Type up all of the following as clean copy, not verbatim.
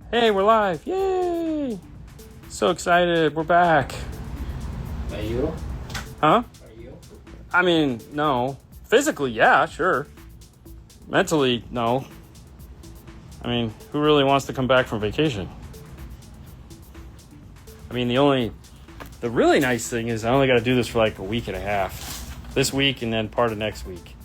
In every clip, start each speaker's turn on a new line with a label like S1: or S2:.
S1: Hey, we're live. Yay! So excited. We're back.
S2: Are you?
S1: Huh?
S2: Are you?
S1: I mean, no. Physically, yeah, sure. Mentally, no. I mean, who really wants to come back from vacation? I mean, the really nice thing is I only got to do this for like a week and a half. This week and then part of next week.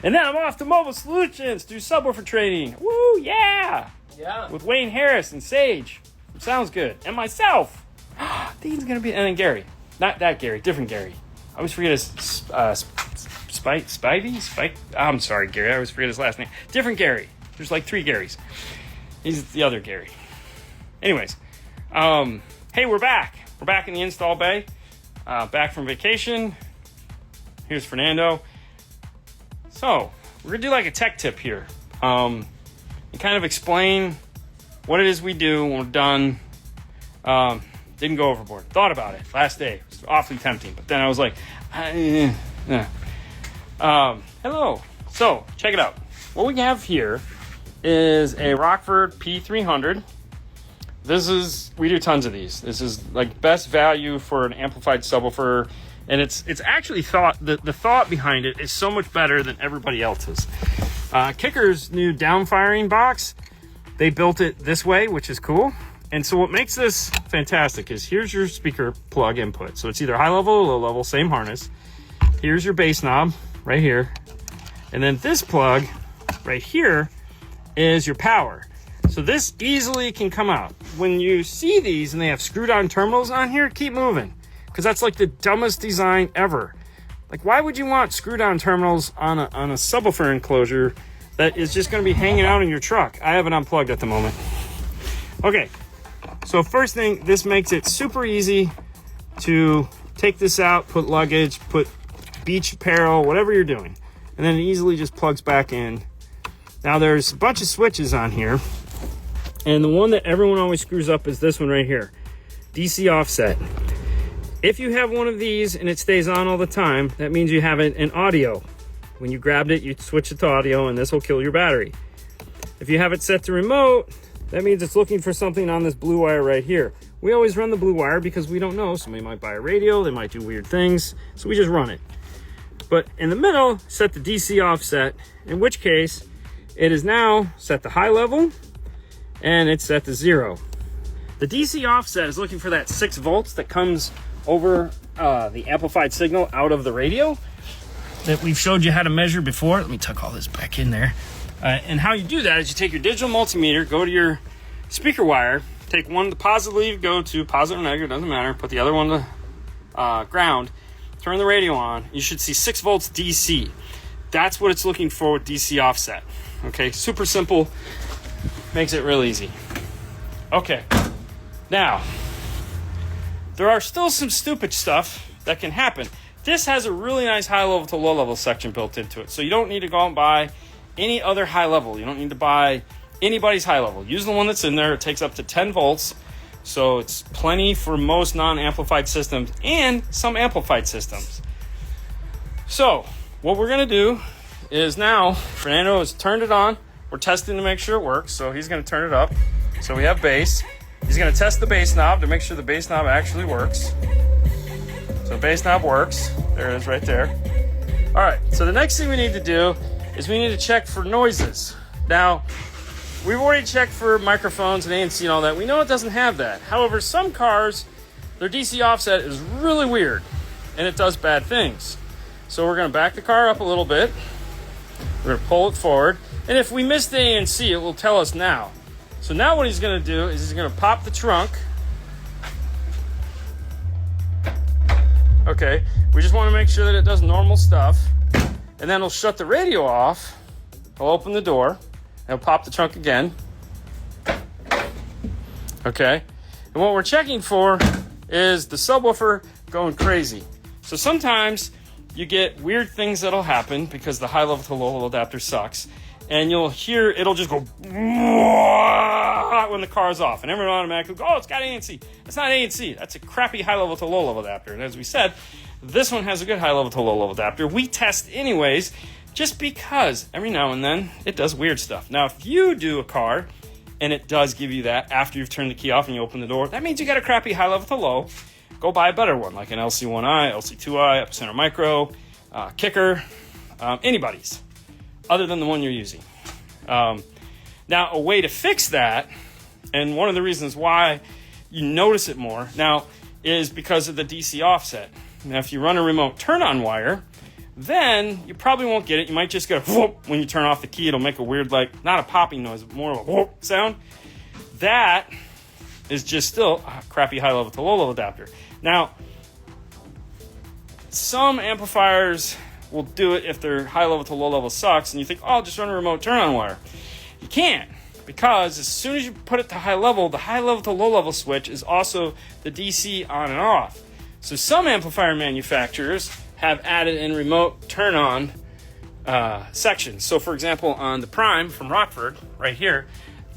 S1: And then I'm off to Mobile Solutions to do subwoofer training. Woo, yeah!
S2: Yeah.
S1: With Wayne Harris and Sage. Sounds good. And myself. Dean's going to be... And then Gary. Not that Gary. Different Gary. I always forget his... Spike? I'm sorry, Gary. I always forget his last name. Different Gary. There's like 3 Garys. He's the other Gary. Anyways. Hey, we're back. We're back in the install bay. Back from vacation. Here's Fernando. So, we're going to do like a tech tip here. And kind of explain what it is we do when we're done. Didn't go overboard. Thought about it last day. It was awfully tempting. But then I was like, hello. So, check it out. What we have here is a Rockford P300. We do tons of these. This is like best value for an amplified subwoofer. And it's actually the thought behind it is so much better than everybody else's. Kicker's new downfiring box, they built it this way, which is cool. And so what makes this fantastic is here's your speaker plug input. So it's either high level or low level, same harness. Here's your bass knob right here. And then this plug right here is your power. So this easily can come out. When you see these and they have screw-down terminals on here, keep moving. Because that's like the dumbest design ever. Like, why would you want screw-down terminals on a subwoofer enclosure that is just going to be hanging out in your truck? I have it unplugged at the moment. Okay, so first thing, this makes it super easy to take this out, put luggage, put beach apparel, whatever you're doing. And then it easily just plugs back in. Now, there's a bunch of switches on here. And the one that everyone always screws up is this one right here. DC offset. If you have one of these and it stays on all the time, that means you have an audio. When you grabbed it, you switch it to audio, and this will kill your battery. If you have it set to remote, that means it's looking for something on this blue wire right here. We always run the blue wire because we don't know. Somebody might buy a radio, they might do weird things, so we just run it. But in the middle, set the DC offset, in which case it is now set to high level, and it's set to 0. The DC offset is looking for that 6 volts that comes over the amplified signal out of the radio that we've showed you how to measure before. Let me tuck all this back in there. And how you do that is you take your digital multimeter, go to your speaker wire, take one, the positive lead, go to positive or negative, doesn't matter, put the other one to ground, turn the radio on. You should see 6 volts DC. That's what it's looking for with DC offset. Okay, super simple, makes it real easy. Okay, now, there are still some stupid stuff that can happen. This has a really nice high level to low level section built into it. So you don't need to go out and buy any other high level. You don't need to buy anybody's high level. Use the one that's in there. It takes up to 10 volts. So it's plenty for most non-amplified systems and some amplified systems. So what we're going to do is now, Fernando has turned it on. We're testing to make sure it works. So he's going to turn it up. So we have bass. He's going to test the bass knob to make sure the bass knob actually works. So bass knob works. There it is right there. All right, so the next thing we need to do is we need to check for noises. Now, we've already checked for microphones and ANC and all that. We know it doesn't have that. However, some cars, their DC offset is really weird, and it does bad things. So we're going to back the car up a little bit. We're going to pull it forward. And if we miss the ANC, it will tell us now. So now what he's going to do is he's going to pop the trunk. Okay, we just want to make sure that it does normal stuff. And then he'll shut the radio off. He'll open the door. And he'll pop the trunk again. Okay, and what we're checking for is the subwoofer going crazy. So sometimes you get weird things that'll happen because the high level to low level adapter sucks. And you'll hear it'll just go when the car's off, and everyone automatically go, oh, it's got ANC. It's not ANC. That's a crappy high level to low level adapter. And as we said, this one has a good high level to low level adapter. We test anyways, just because every now and then it does weird stuff. Now, if you do a car and it does give you that after you've turned the key off and you open the door. That means you got a crappy high level to low. Go buy a better one, like an LC1i, LC2i, Epicenter Micro, Kicker, anybody's, other than the one you're using. Now, a way to fix that, and one of the reasons why you notice it more now, is because of the DC offset. Now, if you run a remote turn-on wire, then you probably won't get it. You might just get a whoop when you turn off the key. It'll make a weird, like, not a popping noise, but more of a whoop sound. That is just still a crappy high level to low level adapter. Now, some amplifiers will do it if their high level to low level sucks, and you think, oh, I'll just run a remote turn-on wire. You can't, because as soon as you put it to high level, the high level to low level switch is also the DC on and off. So some amplifier manufacturers have added in remote turn-on sections. So for example, on the Prime from Rockford, right here,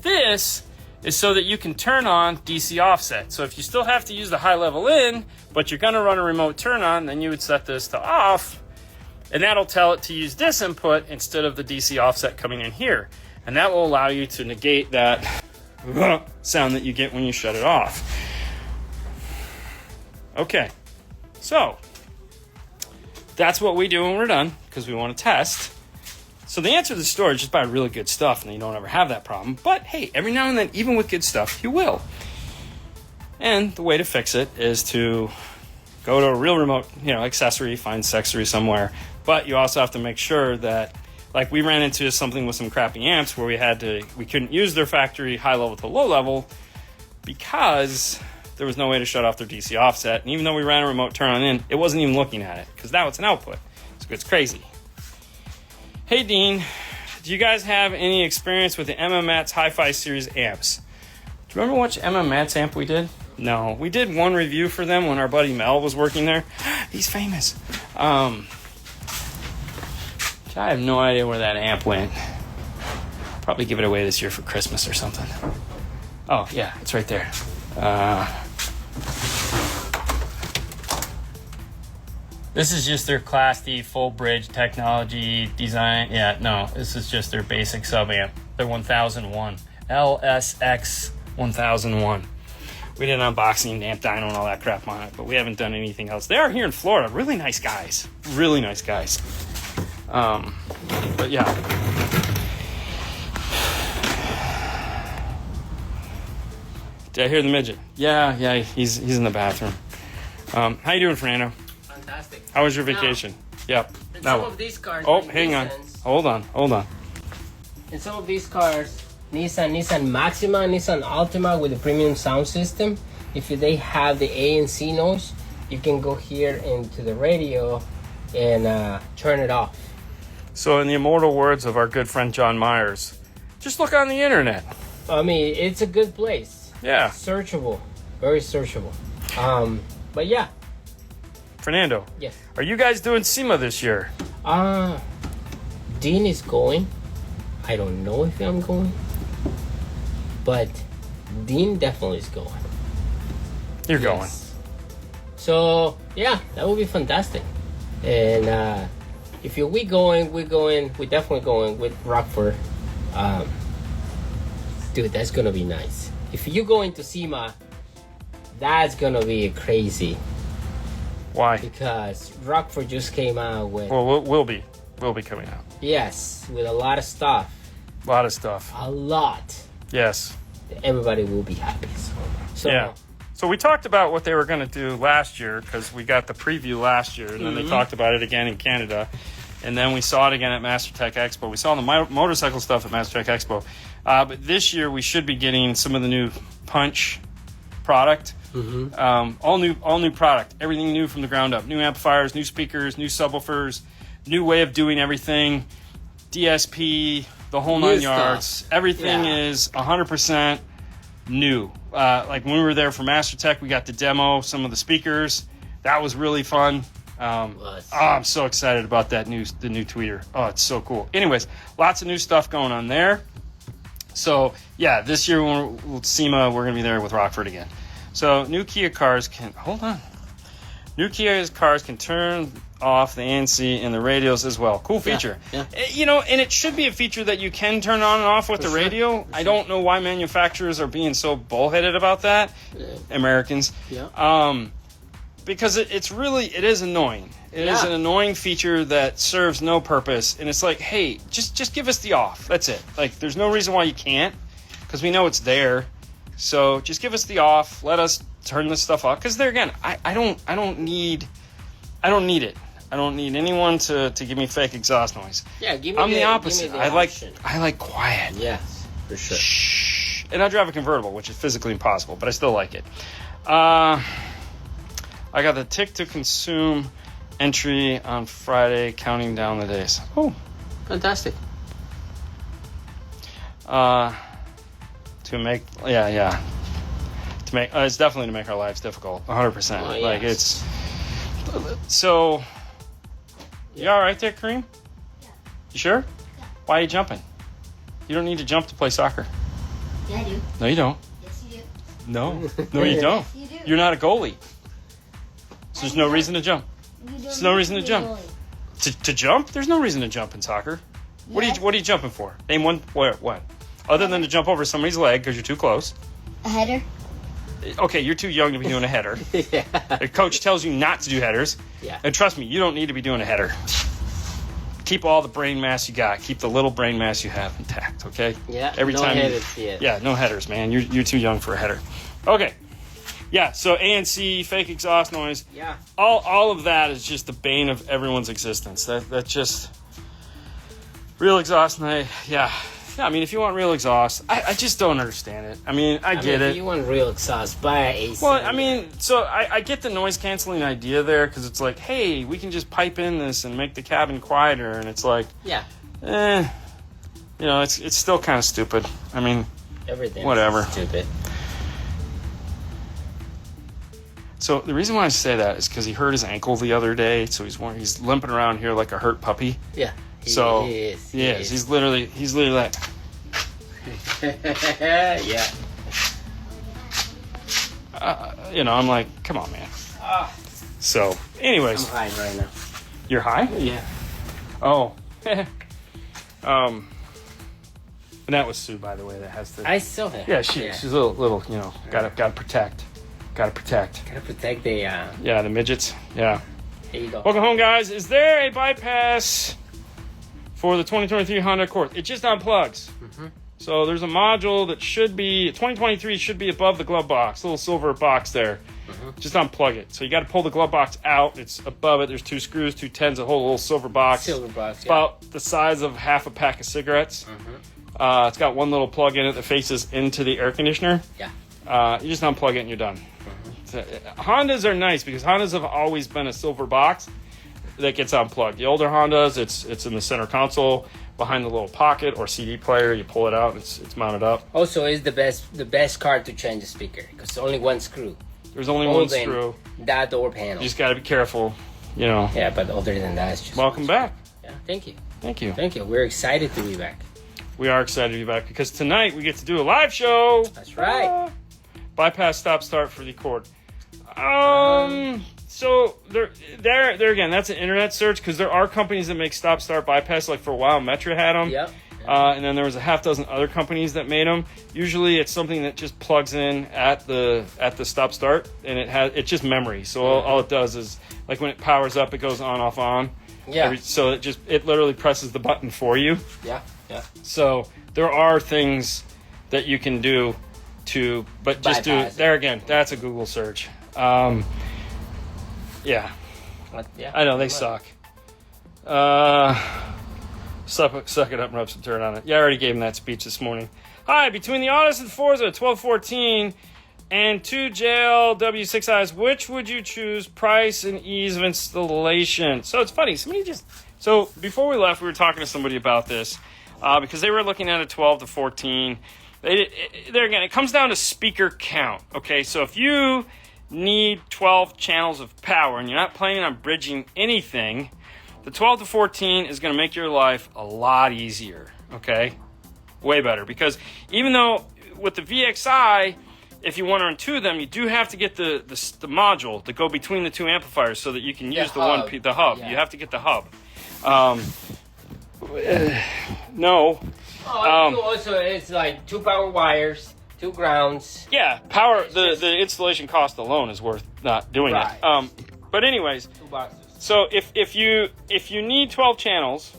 S1: this is so that you can turn on DC offset. So if you still have to use the high level in, but you're gonna run a remote turn-on, then you would set this to off, and that'll tell it to use this input instead of the DC offset coming in here. And that will allow you to negate that sound that you get when you shut it off. Okay, so that's what we do when we're done, because we want to test. So the answer to the store is just buy really good stuff, and then you don't ever have that problem. But hey, every now and then, even with good stuff, you will. And the way to fix it is to go to a real remote, accessory, find accessory somewhere. But you also have to make sure that, like, we ran into something with some crappy amps where we couldn't use their factory high level to low level because there was no way to shut off their DC offset. And even though we ran a remote turn on in, it wasn't even looking at it because now it's an output. So it's crazy. Hey, Dean, do you guys have any experience with the MMAT's Hi-Fi Series amps? Do you remember which MMAT's amp we did? No, we did one review for them when our buddy Mel was working there. He's famous. I have no idea where that amp went. Probably give it away this year for Christmas or something. Oh, yeah, it's right there. This is just their Class D full bridge technology design. Yeah, no, this is just their basic sub amp. Their 1001. LSX 1001. We did an unboxing, amp dyno, and all that crap on it, but we haven't done anything else. They are here in Florida. Really nice guys. Really nice guys. But yeah. Did I hear the midget? Yeah, he's in the bathroom. How you doing, Fernando?
S2: Fantastic.
S1: How was your vacation? Yep.
S2: In some of these cars,
S1: Oh,
S2: like
S1: hang on.
S2: Nissans,
S1: Hold on.
S2: In some of these cars, Nissan Maxima, Nissan Altima with the premium sound system, if they have the A and C noise, you can go here into the radio and turn it off.
S1: So in the immortal words of our good friend John Myers, just look on the internet.
S2: I mean, it's a good place.
S1: Yeah.
S2: Searchable. Very searchable. But yeah.
S1: Fernando.
S2: Yes.
S1: Are you guys doing SEMA this year?
S2: Dean is going. I don't know if I'm going. But Dean definitely is going.
S1: You're going.
S2: So, yeah, that would be fantastic. And if we're definitely going with Rockford. Dude, that's going to be nice. If you go into SEMA, that's going to be crazy.
S1: Why?
S2: Because Rockford just came out with...
S1: Well, we'll be coming out.
S2: Yes, with a lot of stuff.
S1: A lot of stuff.
S2: A lot.
S1: Yes.
S2: Everybody will be happy. So
S1: yeah. So we talked about what they were going to do last year because we got the preview last year, and then they talked about it again in Canada, and then we saw it again at MasterTech Expo. We saw the motorcycle stuff at MasterTech Expo, but this year we should be getting some of the new Punch product. All new product. Everything new from the ground up. New amplifiers, new speakers, new subwoofers, new way of doing everything. DSP, the whole
S2: New
S1: 9 yards.
S2: stuff.
S1: Everything is 100% new. Like when we were there for MasterTech, we got the demo, some of the speakers. That was really fun. I'm so excited about the new tweeter. Oh, it's so cool. Anyways, lots of new stuff going on there. So yeah, this year when we're SEMA, we're gonna be there with Rockford again. So new Kia cars can hold on. New Kia cars can turn off the ANC in the radios as well. Cool feature.
S2: Yeah.
S1: You know, and it should be a feature that you can turn on and off with the radio. I don't know why manufacturers are being so bullheaded about that. Americans.
S2: Yeah.
S1: Because it is annoying. It is an annoying feature that serves no purpose. And it's like, hey, just give us the off. That's it. Like, there's no reason why you can't, because we know it's there. So just give us the off. Let us turn this stuff off. Because there again, I don't need it. I don't need anyone to give me fake exhaust noise.
S2: Yeah, give me
S1: I'm the opposite.
S2: Give me the option.
S1: I like quiet.
S2: Yes, for sure.
S1: Shh. And I drive a convertible, which is physically impossible, but I still like it. I got the tick to consume entry on Friday, counting down the days. Oh,
S2: fantastic.
S1: To make, to make, it's definitely to make our lives difficult, 100%.
S2: Oh, yes.
S1: Like it's so. You all right there, Kareem?
S3: Yeah.
S1: You sure?
S3: Yeah.
S1: Why are you jumping? You don't need to jump to play soccer.
S3: Yeah, I do.
S1: No, you don't.
S3: Yes, you do.
S1: No, no, you don't.
S3: You do.
S1: You're not a goalie. So there's no reason to jump. There's no reason to jump. To jump? There's no reason to jump in soccer. What are you jumping for? Name one. What? Other than to jump over somebody's leg because you're too close.
S3: A header.
S1: Okay, you're too young to be doing a header.
S2: Yeah.
S1: The coach tells you not to do headers.
S2: Yeah.
S1: And trust me, you don't need to be doing a header. Keep all the brain mass you got. Keep the little brain mass you have intact. Okay.
S2: Yeah.
S1: Every
S2: no
S1: time.
S2: headers yet.
S1: Yeah, no headers, man. You're too young for a header. Okay. Yeah. So ANC, fake exhaust noise.
S2: Yeah.
S1: All of that is just the bane of everyone's existence. That just real exhaust noise. Yeah. I mean, if you want real exhaust, I just don't understand it. I mean, I get it.
S2: If you want real exhaust, buy an AC.
S1: Well, I mean, so I get the noise canceling idea there because it's like, hey, we can just pipe in this and make the cabin quieter, and it's like,
S2: yeah,
S1: it's still kind of stupid. I mean,
S2: everything.
S1: Whatever.
S2: Stupid.
S1: So the reason why I say that is because he hurt his ankle the other day, so he's limping around here like a hurt puppy.
S2: Yeah.
S1: He is. He's literally like.
S2: Yeah.
S1: I'm like, come on, man. So, anyways.
S2: I'm high right now.
S1: You're high?
S2: Yeah.
S1: Oh. And that was Sue, by the way, that has to.
S2: I saw her.
S1: Yeah, she's a little, gotta protect. Gotta protect.
S2: Gotta protect the.
S1: Yeah, the midgets. Yeah.
S2: There you go.
S1: Welcome home, guys. Is there a bypass for the 2023 Honda Accord? It just unplugs.
S2: Mm-hmm.
S1: So there's a module that should be 2023 should be above the glove box, little silver box there.
S2: Mm-hmm.
S1: Just unplug it. So you got to pull the glove box out. It's above it. There's 2 screws, 2 10s, a whole little silver box.
S2: Silver box.
S1: It's about the size of half a pack of cigarettes.
S2: Mm-hmm.
S1: It's got one little plug in it that faces into the air conditioner.
S2: Yeah.
S1: You just unplug it and you're done. Hondas are nice because Hondas have always been a silver box that gets unplugged. The older Hondas, it's in the center console behind the little pocket or CD player. You pull it out, it's mounted up.
S2: Also, it's the best car to change the speaker because it's only one screw.
S1: There's only one screw.
S2: That door panel.
S1: You just got to be careful,
S2: Yeah, but other than that, it's just.
S1: Welcome back.
S2: Yeah, thank you.
S1: Thank you.
S2: Thank you. We're excited to be back.
S1: We are excited to be back because tonight we get to do a live show.
S2: That's right.
S1: Bypass stop start for the Accord. So there again, that's an internet search because there are companies that make stop start bypass. Like for a while, Metra had them.
S2: Yep.
S1: And then there was a half dozen other companies that made them. Usually, it's something that just plugs in at the stop start, and it's just memory. So all it does is like when it powers up, it goes on off on.
S2: Yeah.
S1: So it literally presses the button for you.
S2: Yeah. Yeah.
S1: So there are things that you can do but just
S2: bypass
S1: do there again. That's a Google search. Yeah.
S2: Yeah.
S1: I know they suck. Suck it up and rub some dirt on it. Yeah, I already gave him that speech this morning. Hi, between the Autos and Forza 1214 and 2 JL W6Is, which would you choose? Price and ease of installation. So it's funny. So before we left, we were talking to somebody about this because they were looking at a 12 to 14. There again, it comes down to speaker count. Okay, so if you need 12 channels of power and you're not planning on bridging anything, the 12 to 14 is going to make your life a lot easier. Okay, way better, because even though with the VXI if you want to run two of them, you do have to get the module to go between the two amplifiers so that you can use the hub.
S2: Yeah.
S1: You have to get the hub. No.
S2: Also, it's like 2 power wires, 2 grounds.
S1: Yeah, power. The installation cost alone is worth not doing
S2: Right.
S1: it. But anyways,
S2: 2 boxes.
S1: so if you need 12 channels,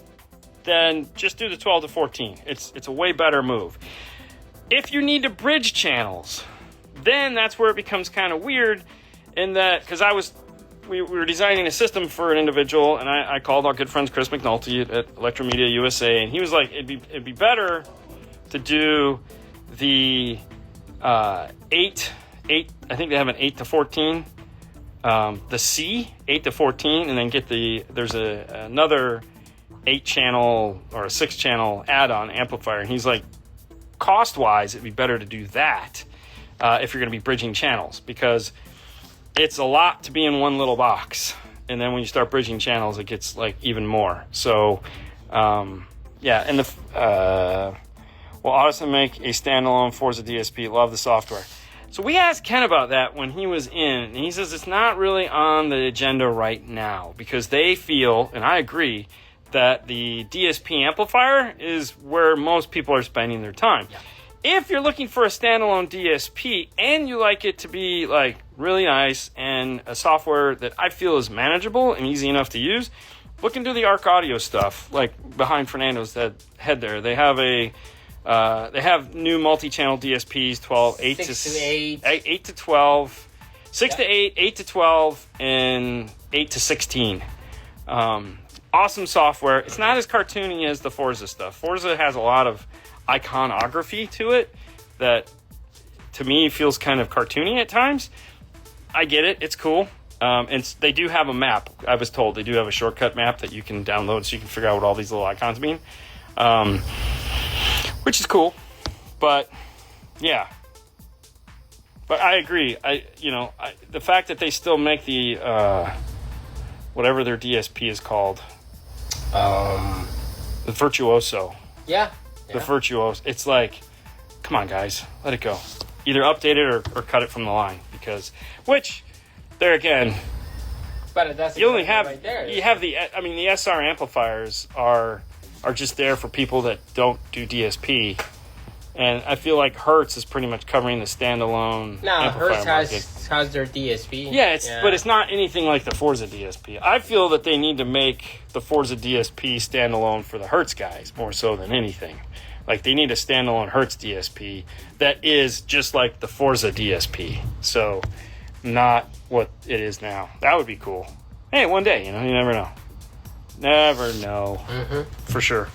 S1: then just do the 12 to 14. It's a way better move. If you need to bridge channels, then that's where it becomes kind of weird. In that, because we were designing a system for an individual, and I called our good friend Chris McNulty at Electromedia USA, and he was like, it'd be better to do the 8. I think they have an 8 to 14, the C 8 to 14, and then get there's another 8-channel or a 6-channel add-on amplifier, and he's like, cost-wise, it'd be better to do that if you're going to be bridging channels, because it's a lot to be in one little box, and then when you start bridging channels, it gets like even more. So, yeah, and will Audison make a standalone Forza DSP? Love the software. So we asked Ken about that when he was in, and he says it's not really on the agenda right now because they feel, and I agree, that the DSP amplifier is where most people are spending their time. Yeah. If you're looking for a standalone DSP and you like it to be like really nice and a software that I feel is manageable and easy enough to use, look into the Arc Audio stuff. Like behind Fernando's head there, they have new multi-channel DSPs, 12, 8 to 12, 6 to 8, 8 to 12, and 8 to 16. Awesome software. It's not as cartoony as the Forza stuff. Forza has a lot of iconography to it that to me feels kind of cartoony at times. I get it. It's cool. And they do have a map. I was told they do have a shortcut map that you can download so you can figure out what all these little icons mean. Which is cool. But yeah. But I agree. The fact that they still make the whatever their DSP is called. The Virtuoso.
S2: Yeah.
S1: The Virtuoso. It's like, come on, guys, let it go. Either update it or cut it from the line, because there again.
S2: But that's
S1: you only have
S2: right there.
S1: You have the SR amplifiers are just there for people that don't do DSP, and I feel like Hertz is pretty much covering the standalone.
S2: No,
S1: amplifier
S2: Hertz has their DSP.
S1: Yeah, but it's not anything like the Forza DSP. I feel that they need to make the Forza DSP standalone for the Hertz guys more so than anything. Like, they need a standalone Hertz DSP that is just like the Forza DSP. So, not what it is now. That would be cool. Hey, one day, you never know. Never know. Mm-hmm. For sure.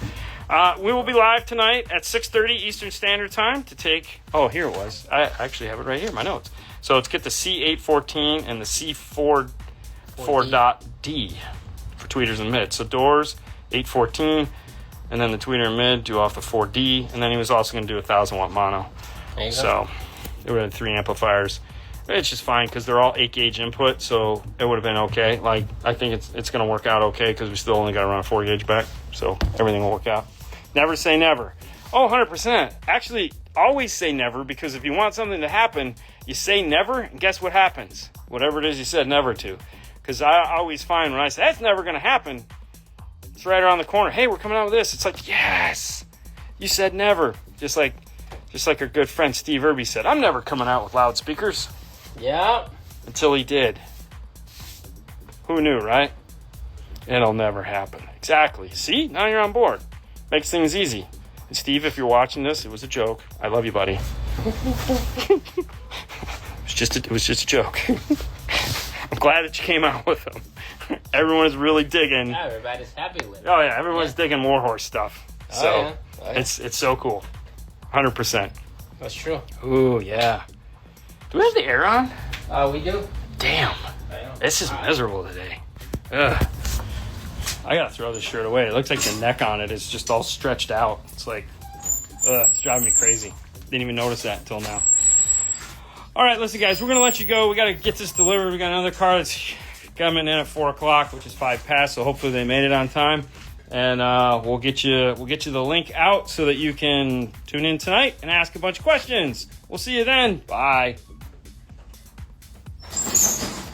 S1: We will be live tonight at 6:30 Eastern Standard Time to take... Oh, here it was. I actually have it right here, my notes. So, let's get the C814 and the C4.D for tweeters and mids. So, doors, 814... and then the tweeter and mid do off the 4D, and then he was also going to do a 1,000-watt mono. So it would have 3 amplifiers. It's just fine because they're all 8-gauge input, so it would have been okay. Like, I think it's going to work out okay because we still only got to run a 4-gauge back, so everything will work out. Never say never. Oh, 100%. Actually, always say never, because if you want something to happen, you say never, and guess what happens? Whatever it is you said never to. Because I always find when I say, that's never going to happen, it's right around the corner. Hey, we're coming out with this. It's like, yes, you said never. Just like our good friend Steve Irby said, I'm never coming out with loudspeakers.
S2: Yeah.
S1: Until he did. Who knew, right? It'll never happen. Exactly. See? Now you're on board. Makes things easy. And Steve, if you're watching this, it was a joke. I love you, buddy. It was just a joke. I'm glad that you came out with them. Everyone is really digging.
S2: Yeah, everybody's happy with it.
S1: Oh yeah, everyone's digging Warhorse stuff. So it's so cool. 100%.
S2: That's true.
S1: Ooh yeah. Do we have the air on?
S2: We do.
S1: Damn. This is miserable today. Ugh. I gotta throw this shirt away. It looks like the neck on it is just all stretched out. It's like, it's driving me crazy. Didn't even notice that until now. All right, listen, guys, we're gonna let you go. We gotta get this delivered. We got another car that's coming in at 4 o'clock, which is 5 past. So hopefully they made it on time. and we'll get you the link out so that you can tune in tonight and ask a bunch of questions. We'll see you then. Bye.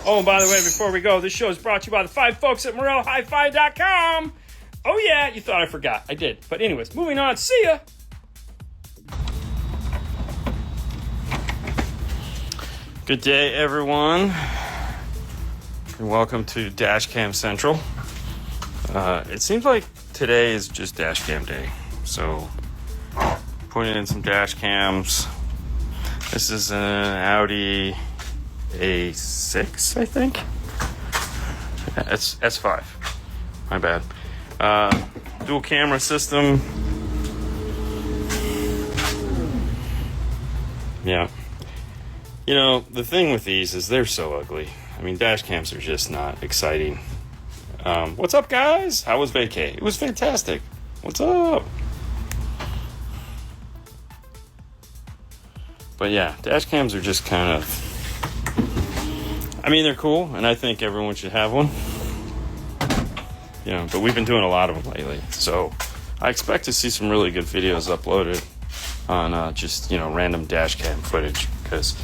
S1: Oh, and by the way, before we go, this show is brought to you by the fine folks at MorelloHiFi.com. Oh yeah, you thought I forgot. I did. But anyways, moving on. See ya. Good day, everyone. And welcome to Dashcam Central. It seems like today is just Dashcam Day. So, putting in some dash cams. This is an Audi A6, I think. Yeah, it's S5. My bad. Dual camera system. Yeah. You know, the thing with these is they're so ugly. I mean, dash cams are just not exciting. What's up, guys? How was vacay? It was fantastic. What's up? But yeah, dash cams are just kind of... I mean, they're cool, and I think everyone should have one. You know, but we've been doing a lot of them lately. So I expect to see some really good videos uploaded on just, you know, random dash cam footage. Because...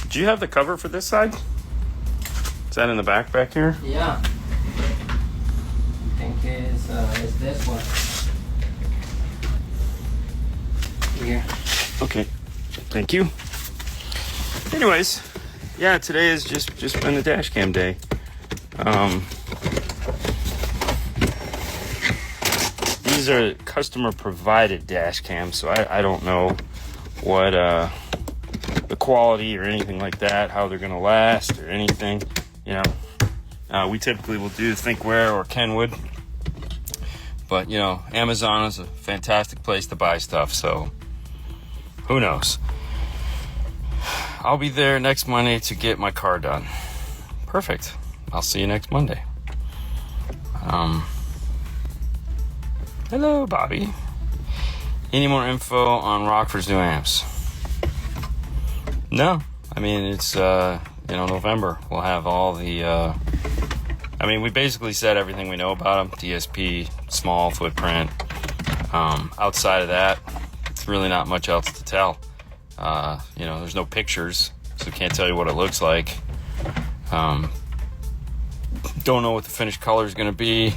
S1: Do you have the cover for this side? Is that in the back here?
S2: Yeah. I think it's this one. Here.
S1: Okay. Thank you. Anyways, yeah, today has just been a dash cam day. These are customer provided dash cams, so I don't know what the quality or anything like that, how they're gonna last or anything. You know, we typically will do Thinkware or Kenwood, but you know, Amazon is a fantastic place to buy stuff, so who knows. I'll be there next Monday to get my car done. Perfect. I'll see you next Monday. Hello, Bobby. Any more info on Rockford's new amps? No. I mean, it's, November. We'll have all the, we basically said everything we know about them. DSP, small footprint. Outside of that, it's really not much else to tell. There's no pictures, so can't tell you what it looks like. Don't know what the finished color is going to be.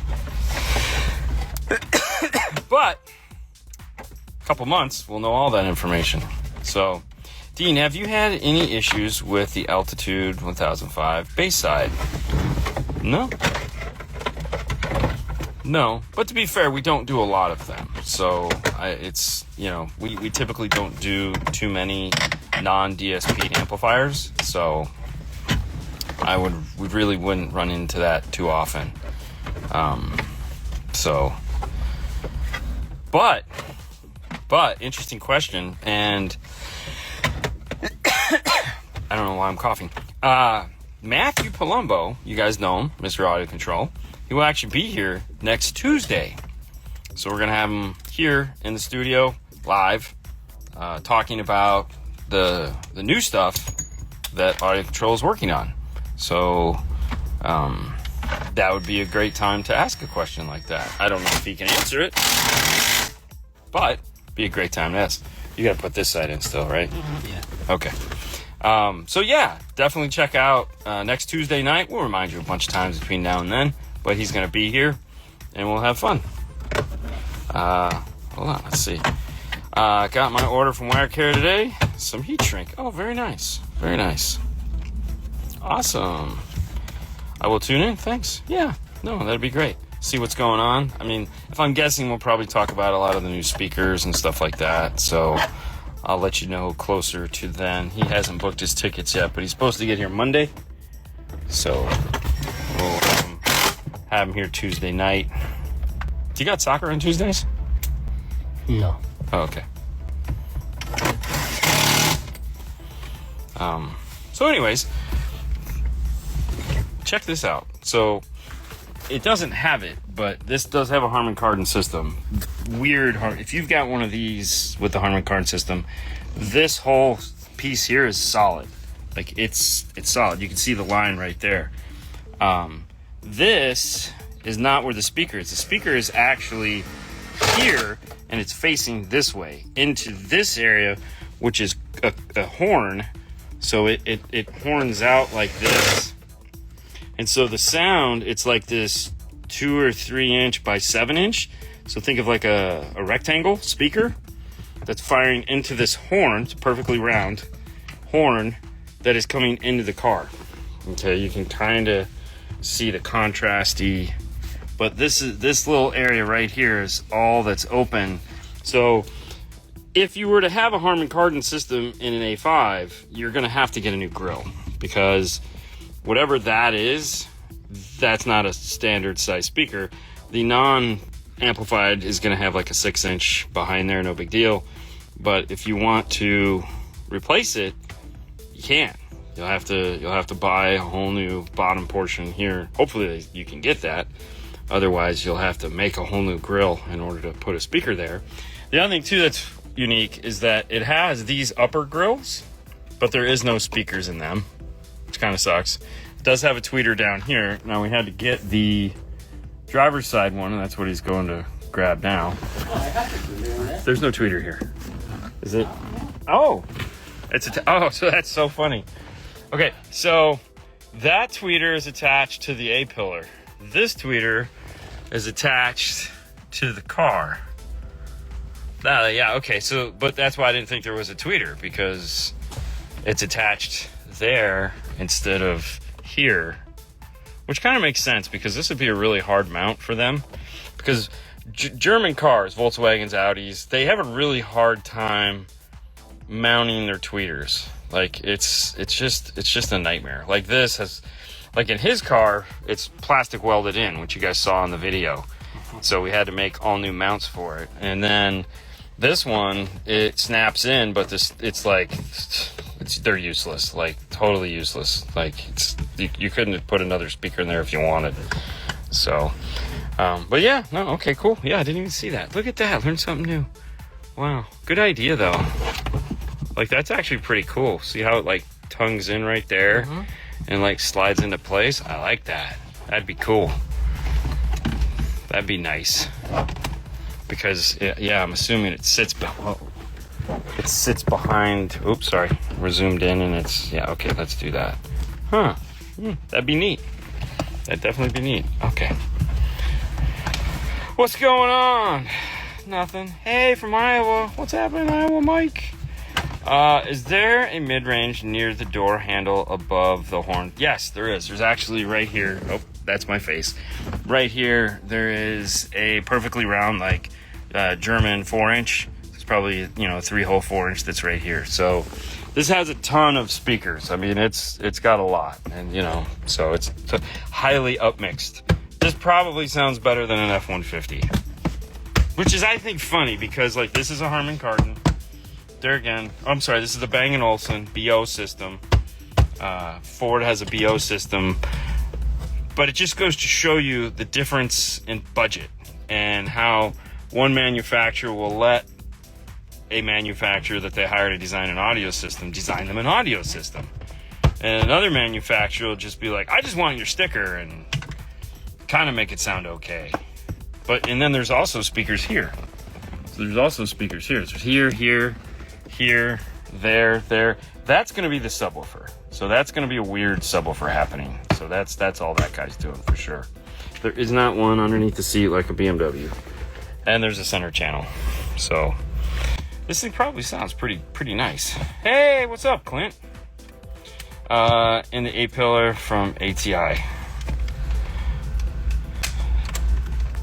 S1: But a couple months, we'll know all that information. So, Dean, have you had any issues with the Altitude 1005 base side? No? No. But to be fair, we don't do a lot of them. So, we typically don't do too many non-DSP amplifiers. So, we really wouldn't run into that too often. But interesting question, and I don't know why I'm coughing. Matthew Palumbo, you guys know him, Mr. Audio Control. He will actually be here next Tuesday. So we're going to have him here in the studio, live, talking about the new stuff that Audio Control is working on. So that would be a great time to ask a question like that. I don't know if he can answer it, but be a great time to ask. You got to put this side in still, right?
S2: Mm-hmm. Yeah.
S1: Okay. Definitely check out next Tuesday night. We'll remind you a bunch of times between now and then, but he's going to be here, and we'll have fun. Hold on, let's see. Got my order from WireCare today. Some heat shrink. Oh, very nice. Very nice. Awesome. I will tune in. Thanks. Yeah. No, that'd be great. See what's going on. I mean, if I'm guessing, we'll probably talk about a lot of the new speakers and stuff like that. So I'll let you know closer to then. He hasn't booked his tickets yet, but he's supposed to get here Monday. So we'll have him here Tuesday night. Do you got soccer on Tuesdays?
S2: No.
S1: Oh, okay. So anyways, check this out. So it doesn't have it, but this does have a Harman Kardon system. If you've got one of these with the Harman Kardon system, this whole piece here is solid. Like it's solid. You can see the line right there. This is not where the speaker is. The speaker is actually here, and it's facing this way into this area, which is a horn. So it horns out like this. And so the sound, it's like this 2 or 3 inch by 7 inch. So think of like a rectangle speaker that's firing into this horn. It's a perfectly round horn that is coming into the car. Okay, you can kind of see the contrasty, but this little area right here is all that's open. So if you were to have a Harman Kardon system in an A5, you're going to have to get a new grill, because whatever that is, that's not a standard size speaker. The non-amplified is going to have like a 6 inch behind there, no big deal. But if you want to replace it, you can't. You'll have to buy a whole new bottom portion here. Hopefully you can get that. Otherwise, you'll have to make a whole new grill in order to put a speaker there. The other thing too that's unique is that it has these upper grills, but there is no speakers in them, which kind of sucks. It does have a tweeter down here. Now we had to get the driver's side one, and that's what he's going to grab now. There's no tweeter here. Is it? Oh, so that's so funny. Okay, so that tweeter is attached to the A-pillar. This tweeter is attached to the car. Yeah, okay, so, but that's why I didn't think there was a tweeter, because it's attached there instead of here, which kind of makes sense, because this would be a really hard mount for them, because German cars, Volkswagens, Audis, they have a really hard time mounting their tweeters. Like it's just a nightmare. Like this has, like in his car, it's plastic welded in, which you guys saw in the video. So we had to make all new mounts for it. And then this one, it snaps in, but they're useless, like totally useless. Like you couldn't have put another speaker in there if you wanted. So, but yeah, no, okay, cool. Yeah, I didn't even see that. Look at that, learned something new. Wow, good idea though. Like that's actually pretty cool. See how it like tongues in right there and like slides into place? I like that. That'd be cool. That'd be nice. Because yeah, I'm assuming it sits behind. Oops, sorry. We're zoomed in and it's, yeah, okay, let's do that. Huh. That'd be neat. That'd definitely be neat. Okay. What's going on? Nothing. Hey, from Iowa. What's happening, Iowa, Mike? Is there a mid-range near the door handle above the horn? Yes, there is. There's actually right here. Oh, that's my face. Right here, there is a perfectly round, like, German 4-inch. It's probably, a 3-hole 4-inch that's right here. So this has a ton of speakers. I mean, it's got a lot, and so it's highly upmixed. This probably sounds better than an F-150, which is, I think, funny, because like this is a Harman Kardon. There again, I'm sorry, this is the Bang & Olufsen BO system. Ford has a BO system, but it just goes to show you the difference in budget and how one manufacturer will let a manufacturer that they hire to design an audio system design them an audio system, and another manufacturer will just be like, I just want your sticker, and kind of make it sound okay. And then there's also speakers here. So there's also speakers here. There's here, there. That's going to be the subwoofer. So that's going to be a weird subwoofer happening. So that's all that guy's doing for sure. There is not one underneath the seat like a BMW. And there's a center channel. So this thing probably sounds pretty nice. Hey, what's up, Clint? In the A-pillar from ATI.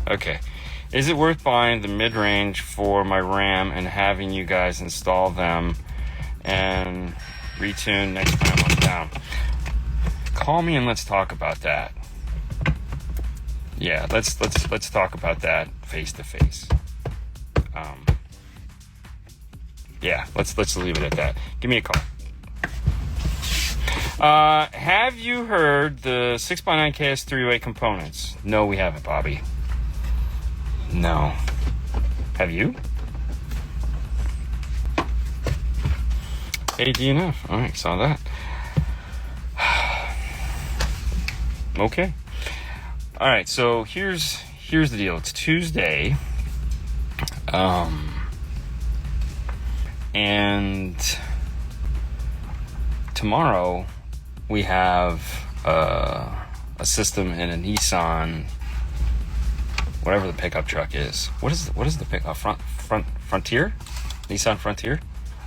S1: Okay. Is it worth buying the mid-range for my Ram and having you guys install them and retune next time I'm down? Call me and let's talk about that. Yeah, let's talk about that face to face. Yeah, let's leave it at that. Give me a call. Have you heard the 6x9 KS308 components? No, we haven't, Bobby. No. Have you? Hey, DNF. All right, saw that. Okay. All right, so here's the deal. It's Tuesday, and tomorrow we have a system in a Nissan, whatever the pickup truck is. What is the pickup? Frontier? Nissan Frontier?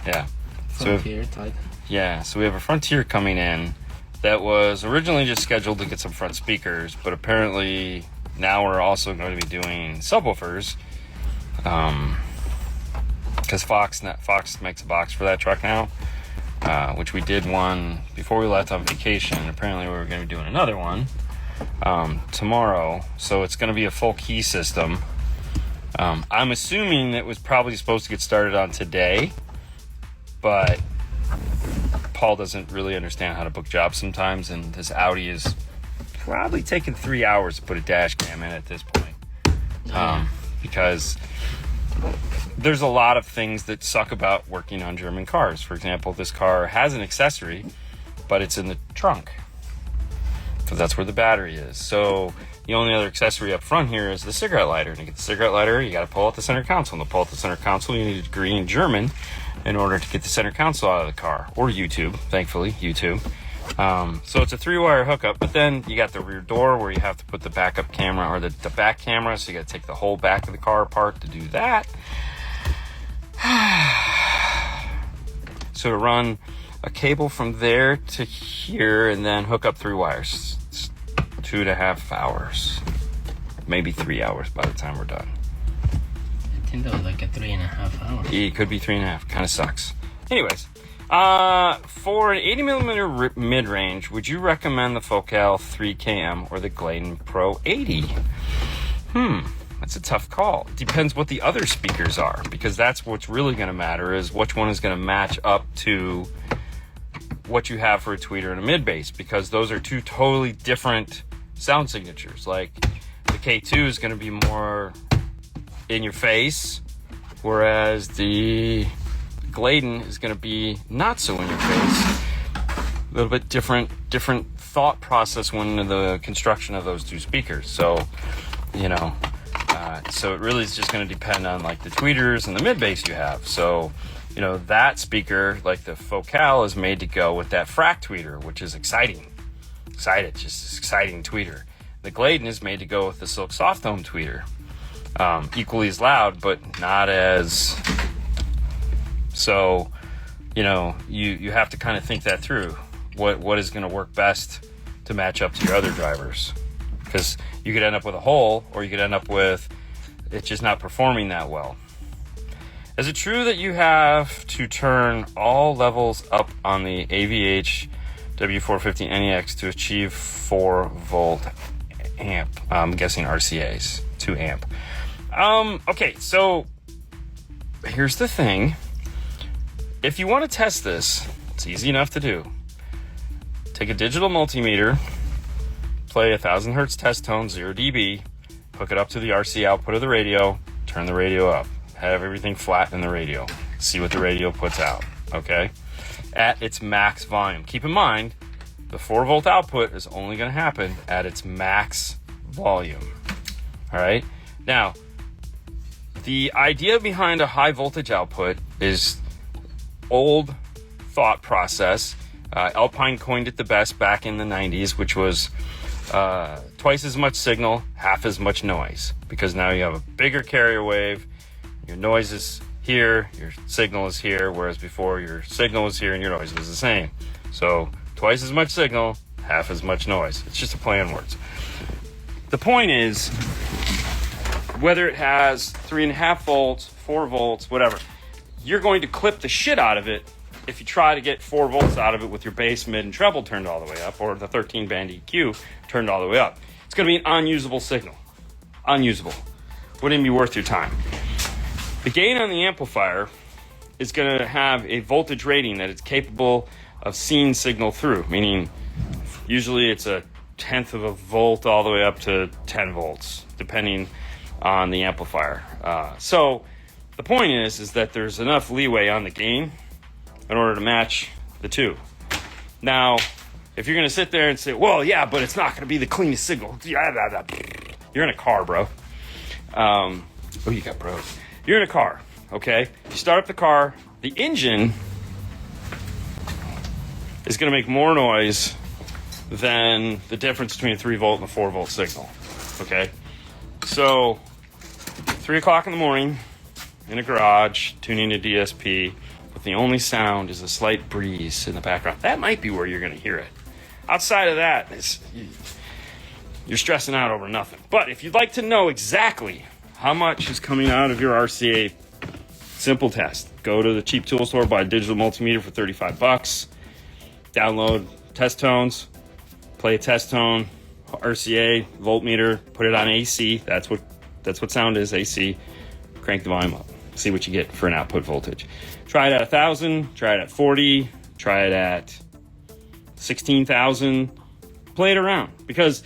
S1: Yeah.
S2: Frontier type.
S1: Yeah, so we have a Frontier coming in that was originally just scheduled to get some front speakers, but apparently now we're also going to be doing subwoofers, because Fox makes a box for that truck now, which we did one before we left on vacation. Apparently we were going to be doing another one tomorrow, so it's going to be a full key system. I'm assuming it was probably supposed to get started on today, but Paul doesn't really understand how to book jobs sometimes, and this Audi is probably taking 3 hours to put a dash cam in at this point, because there's a lot of things that suck about working on German cars. For example, this car has an accessory, but it's in the trunk, because that's where the battery is. So the only other accessory up front here is the cigarette lighter. And to get the cigarette lighter, you got to pull out the center console. And to pull out the center console, you need a degree in German in order to get the center console out of the car, or YouTube, thankfully, YouTube. So it's a 3-wire hookup, but then you got the rear door where you have to put the backup camera, or the back camera, so you got to take the whole back of the car apart to do that. So to run a cable from there to here and then hook up 3 wires, it's 2.5 hours, maybe 3 hours by the time we're done.
S2: I think that was like a 3.5 hours.
S1: It could be 3.5. Kind of sucks. Anyways, for an 80mm mid-range, would you recommend the Focal 3KM or the Gladden Pro 80? That's a tough call. Depends what the other speakers are, because that's what's really going to matter, is which one is going to match up to what you have for a tweeter and a mid-bass, because those are two totally different sound signatures. Like the K2 is going to be more in your face, whereas the Gladden is going to be not so in your face. A little bit different thought process when the construction of those two speakers. So, so it really is just going to depend on like the tweeters and the mid bass you have. So, that speaker, like the Focal, is made to go with that frac tweeter, which is exciting, just exciting tweeter. The Gladden is made to go with the Silk Soft Dome tweeter. Equally as loud, but not as. So, you have to kind of think that through. What is going to work best to match up to your other drivers? Because you could end up with a hole, or you could end up with it just not performing that well. Is it true that you have to turn all levels up on the AVH W450 NEX to achieve 4-volt amp? I'm guessing RCAs, 2 amp. Okay, so here's the thing. If you want to test this, it's easy enough to do. Take a digital multimeter, play 1000 hertz test tone, 0 dB, hook it up to the RC output of the radio, turn the radio up, have everything flat in the radio, see what the radio puts out, okay? At its max volume. Keep in mind, the 4-volt output is only going to happen at its max volume, all right? Now, the idea behind a high voltage output is old thought process. Alpine coined it the best back in the 90s, which was twice as much signal, half as much noise, because now you have a bigger carrier wave, your noise is here, your signal is here, whereas before your signal was here and your noise was the same. So twice as much signal, half as much noise. It's just a play on words. The point is, whether it has 3.5 volts, 4 volts, whatever, you're going to clip the shit out of it if you try to get 4 volts out of it with your bass, mid, and treble turned all the way up, or the 13-band EQ turned all the way up. It's going to be an unusable signal. Unusable. Wouldn't be worth your time. The gain on the amplifier is going to have a voltage rating that it's capable of seeing signal through, meaning usually it's a 1/10 of a volt all the way up to 10 volts, depending on the amplifier. So the point is that there's enough leeway on the gain in order to match the two. Now, if you're going to sit there and say, well, yeah, but it's not going to be the cleanest signal. You're in a car, bro. Oh, you got bros. You're in a car, okay? You start up the car. The engine is going to make more noise than the difference between a 3-volt and a 4-volt signal, okay? So, 3 o'clock in the morning, in a garage, tuning to DSP, but the only sound is a slight breeze in the background. That might be where you're going to hear it. Outside of that, you're stressing out over nothing. But if you'd like to know exactly how much is coming out of your RCA, simple test. Go to the cheap tool store, buy a digital multimeter for $35. Download test tones, play a test tone, RCA, voltmeter, put it on AC. That's what sound is, AC. Crank the volume up. See what you get for an output voltage. Try it at 1,000, try it at 40, try it at 16,000. Play it around, because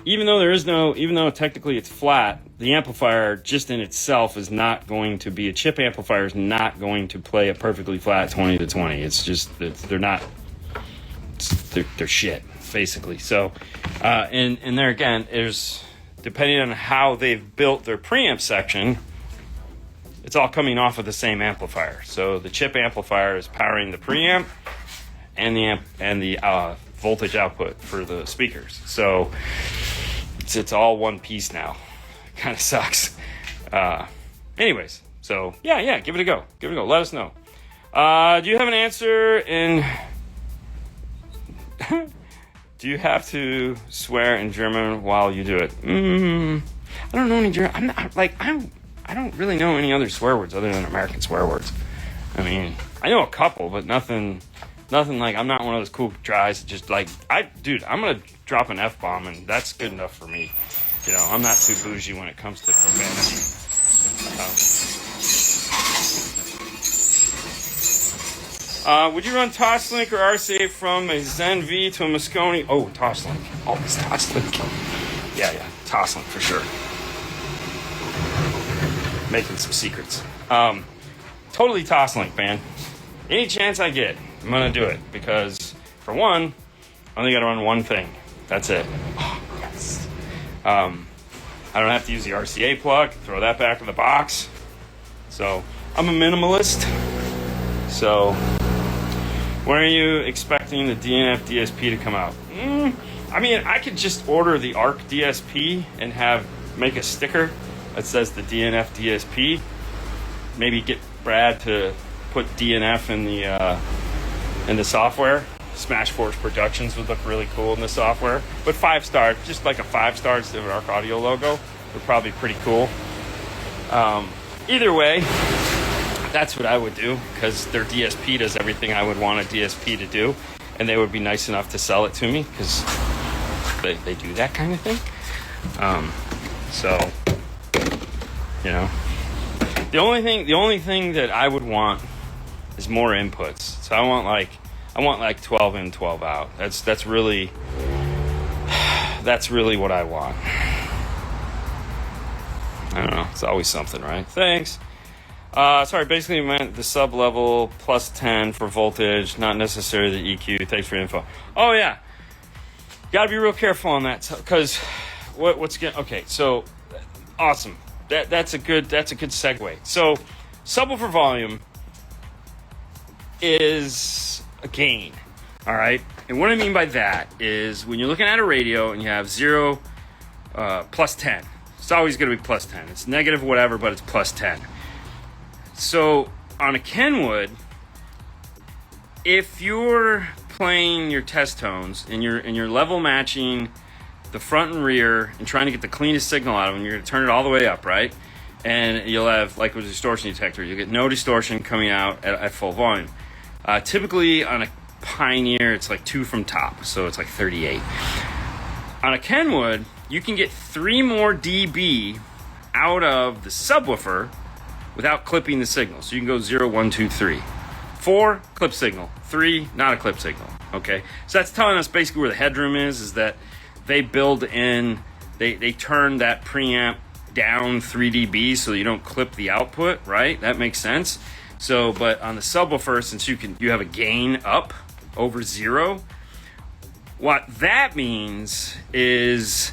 S1: even though technically it's flat, the amplifier just in itself is not going to be, a chip amplifier is not going to play a perfectly flat 20 to 20. It's just, they're shit, basically. So, and there again, there's, depending on how they've built their preamp section, it's all coming off of the same amplifier. So the chip amplifier is powering the preamp and the voltage output for the speakers. So it's all one piece now. Kind of sucks. Anyways, so yeah, give it a go. Let us know. Do you have an answer in? Do you have to swear in German while you do it? I don't know any German. I don't really know any other swear words other than American swear words. I mean, I know a couple, but nothing like, I'm not one of those cool guys that just like, I'm gonna drop an F-bomb and that's good enough for me. You know, I'm not too bougie when it comes to profanity. Would you run Toslink or RCA from a Zen V to a Moscone? Oh, Toslink. Always Toslink. Yeah, Toslink for sure. Making some secrets. Totally Toslink, man. Any chance I get, I'm gonna do it, because for one, I only gotta run one thing. That's it. Oh, yes. I don't have to use the RCA plug, throw that back in the box. So I'm a minimalist. So when are you expecting the DNF DSP to come out? I mean, I could just order the ARC DSP and make a sticker that says the DNF DSP. Maybe get Brad to put DNF in the software. Smashforce Productions would look really cool in the software. But 5-star, just like a 5-star instead of an ARC Audio logo, would probably be pretty cool. Either way, that's what I would do, because their DSP does everything I would want a DSP to do, and they would be nice enough to sell it to me, because they do that kind of thing. So, you know, the only thing that I would want is more inputs. So I want like 12 in, 12 out. That's really what I want. I don't know. It's always something, right? Thanks. Sorry, basically meant the sub level plus 10 for voltage, not necessarily the EQ. Thanks for the info. Oh yeah, gotta be real careful on that, because okay, so awesome. That's a good segue. So subwoofer volume is a gain, all right? And what I mean by that is when you're looking at a radio and you have 0 plus 10, it's always going to be plus 10. It's negative whatever, but it's plus 10. So on a Kenwood, if you're playing your test tones and you're level matching the front and rear and trying to get the cleanest signal out of them, you're going to turn it all the way up, right? And you'll have, like with a distortion detector, you'll get no distortion coming out at full volume. Typically on a Pioneer, it's like 2 from top, so it's like 38. On a Kenwood, you can get 3 more dB out of the subwoofer without clipping the signal. So you can go 0, 1, 2, 3. 4, clip signal. 3, not a clip signal. Okay? So that's telling us basically where the headroom is that they build in, they turn that preamp down 3 dB so you don't clip the output, right? That makes sense. So, but on the subwoofer, since you have a gain up, over 0. What that means is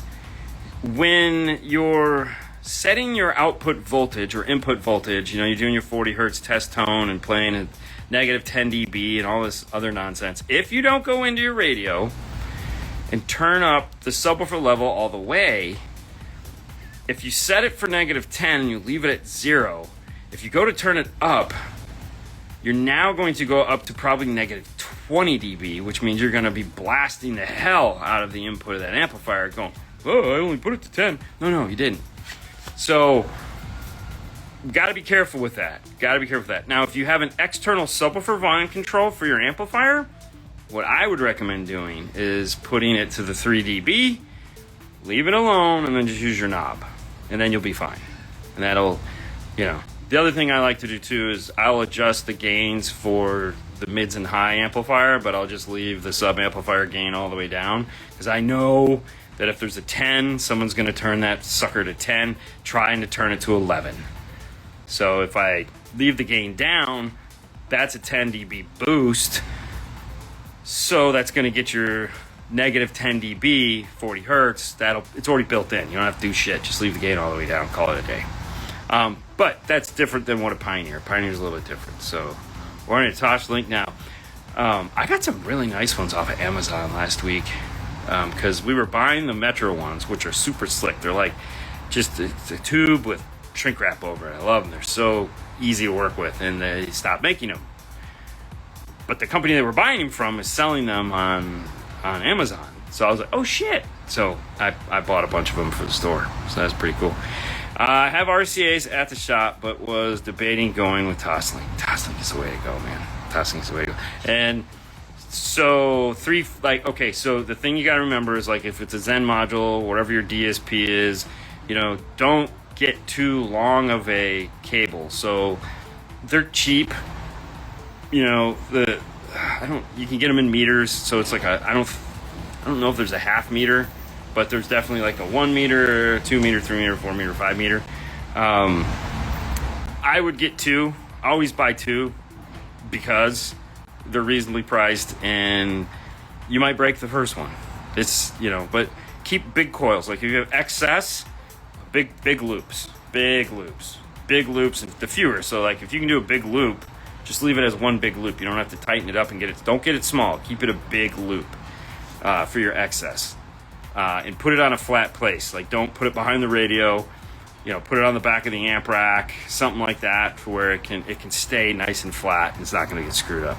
S1: when you're setting your output voltage or input voltage, you're doing your 40 hertz test tone and playing at negative 10 dB and all this other nonsense. If you don't go into your radio and turn up the subwoofer level all the way, if you set it for negative 10 and you leave it at 0, if you go to turn it up, you're now going to go up to probably negative 20 dB, which means you're going to be blasting the hell out of the input of that amplifier going, oh, I only put it to 10. No, you didn't. So, got to be careful with that. Now, if you have an external subwoofer volume control for your amplifier, what I would recommend doing is putting it to the 3 dB, leave it alone, and then just use your knob. And then you'll be fine. And that'll, The other thing I like to do too is I'll adjust the gains for the mids and high amplifier, but I'll just leave the sub amplifier gain all the way down, because I know that if there's a 10, someone's going to turn that sucker to 10, trying to turn it to 11. So if I leave the gain down, that's a 10 dB boost. So that's going to get your negative 10 dB, 40 hertz. It's already built in. You don't have to do shit. Just leave the gain all the way down. Call it a day. But that's different than what a Pioneer. Pioneer's a little bit different. So we're on a Toshlink now. I got some really nice ones off of Amazon last week, because we were buying the Metro ones, which are super slick. They're like just a tube with shrink wrap over it. I love them. They're so easy to work with, and they stopped making them. But the company they were buying them from is selling them on Amazon. So I was like, oh shit. So I bought a bunch of them for the store. So that's pretty cool. I have RCAs at the shop, but was debating going with Toshlink. Toshlink is the way to go, man. Toshlink is the way to go. And so so the thing you got to remember is, like, if it's a Zen module, whatever your DSP is, don't get too long of a cable. So they're cheap. You can get them in meters. So it's like I don't know if there's a half meter, but there's definitely like a 1 meter, 2 meter, 3 meter, 4 meter, 5 meter. I would get 2. Always buy 2 because they're reasonably priced, and you might break the first one. It's, but keep big coils. Like if you have excess, big loops, and the fewer. So like if you can do a big loop, just leave it as one big loop. You don't have to tighten it up and don't get it small. Keep it a big loop for your excess. And put it on a flat place. Like, don't put it behind the radio. Put it on the back of the amp rack, something like that, for where it can stay nice and flat, and it's not going to get screwed up.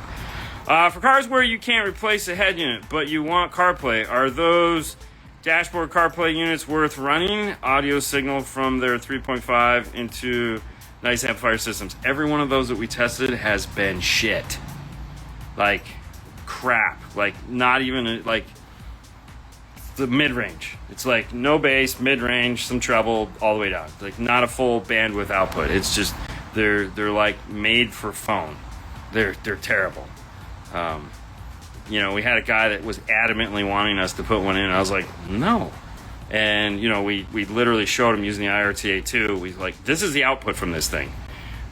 S1: For cars where you can't replace a head unit, but you want CarPlay, are those dashboard CarPlay units worth running? Audio signal from their 3.5 into nice amplifier systems. Every one of those that we tested has been shit. Like crap. Like not even like the mid-range. It's like no bass, mid-range, some treble, all the way down. Like not a full bandwidth output. It's just they're like made for phone. They're terrible. We had a guy that was adamantly wanting us to put one in. And I was like, no. And we literally showed him using the IRTA2. We like, this is the output from this thing.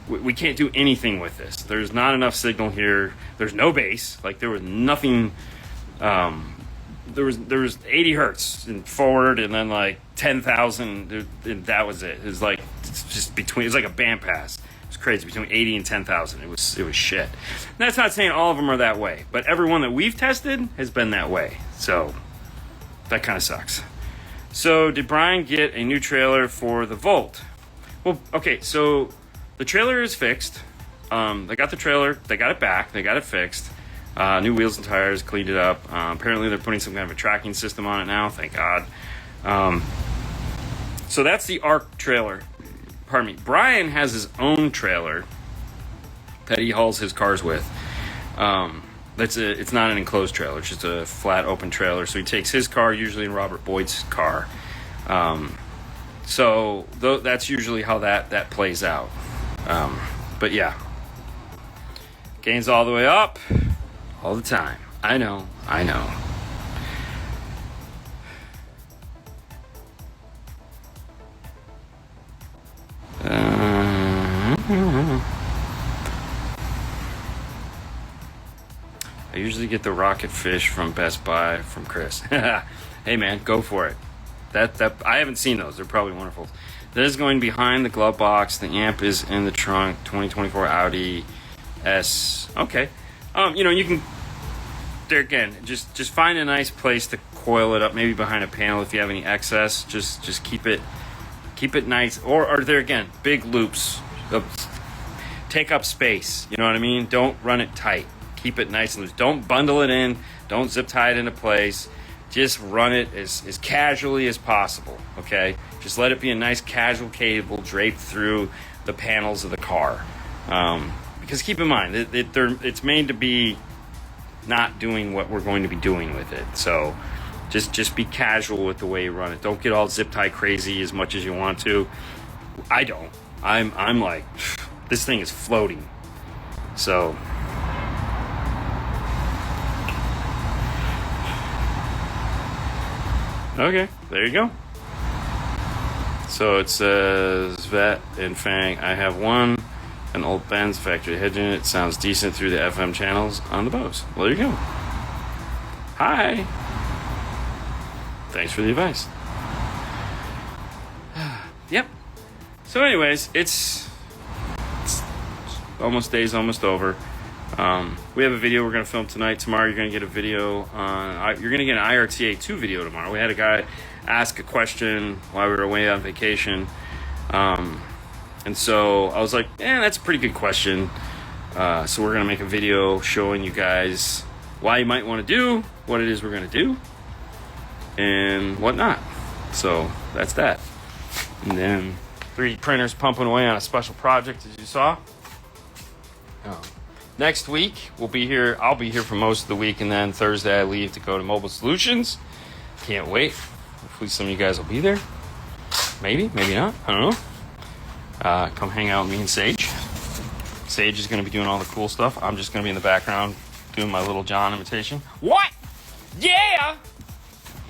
S1: We can't do anything with this. There's not enough signal here. There's no bass. Like there was nothing. There was 80 hertz in forward, and then like 10,000, and that was it. It was like it was like a bandpass. It was crazy, between 80 and 10,000. It was shit. And that's not saying all of them are that way, but every one that we've tested has been that way. So that kind of sucks. So did Brian get a new trailer for the Volt? Well, okay, so the trailer is fixed. They got the trailer, they got it back, they got it fixed. New wheels and tires, cleaned it up. Apparently they're putting some kind of a tracking system on it now, thank God. So that's the ARC trailer. Pardon me. Brian has his own trailer that he hauls his cars with. It's not an enclosed trailer, it's just a flat open trailer. So he takes his car, usually in Robert Boyd's car. So that's usually how that plays out. But yeah. Gains all the way up. All the time. I know. I usually get the rocket fish from Best Buy from Chris. Hey man, go for it. That I haven't seen those. They're probably wonderful. That is going behind the glove box. The amp is in the trunk. 2024 Audi S. Okay. You can there again. Just find a nice place to coil it up. Maybe behind a panel if you have any excess. Just keep it nice. Or there again, big loops. Take up space. You know what I mean? Don't run it tight. Keep it nice and loose. Don't bundle it in. Don't zip tie it into place. Just run it as casually as possible, okay? Just let it be a nice casual cable draped through the panels of the car. Because keep in mind, it's made to be not doing what we're going to be doing with it. So just be casual with the way you run it. Don't get all zip tie crazy as much as you want to. I don't. I'm like, this thing is floating. So... Okay, there you go. So it says Vet and Fang. I have an old Benz factory head unit. Sounds decent through the FM channels on the Bose. Well, there you go. Hi. Thanks for the advice. Yep. So anyways, it's day's almost over. We have a video we're going to film tonight. Tomorrow you're going to get a video on... You're going to get an IRTA 2 video tomorrow. We had a guy ask a question while we were away on vacation. And so I was like, that's a pretty good question. So we're going to make a video showing you guys why you might want to do what it is we're going to do and whatnot. So that's that. And then 3D printers pumping away on a special project, as you saw. Next week, we'll be here. I'll be here for most of the week, and then Thursday I leave to go to Mobile Solutions. Can't wait. Hopefully some of you guys will be there. Maybe, maybe not. I don't know. Come hang out with me and Sage. Sage is going to be doing all the cool stuff. I'm just going to be in the background doing my Little John imitation. What? Yeah!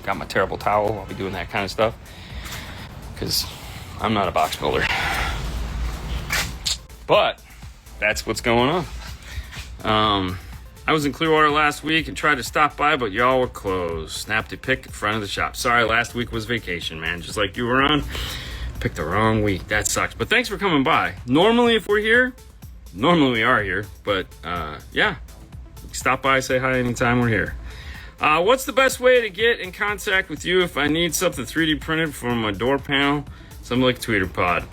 S1: Got my terrible towel. I'll be doing that kind of stuff. Because I'm not a box builder. But that's what's going on. I was in Clearwater last week and tried to stop by, but y'all were closed. Snapped a pic in front of the shop. Sorry, last week was vacation, man. Just like you were on. Picked the wrong week. That sucks. But thanks for coming by. Normally, if we're here, normally we are here. But, yeah. Stop by, say hi anytime we're here. What's the best way to get in contact with you if I need something 3D printed for my door panel? Something like Tweeter Pod.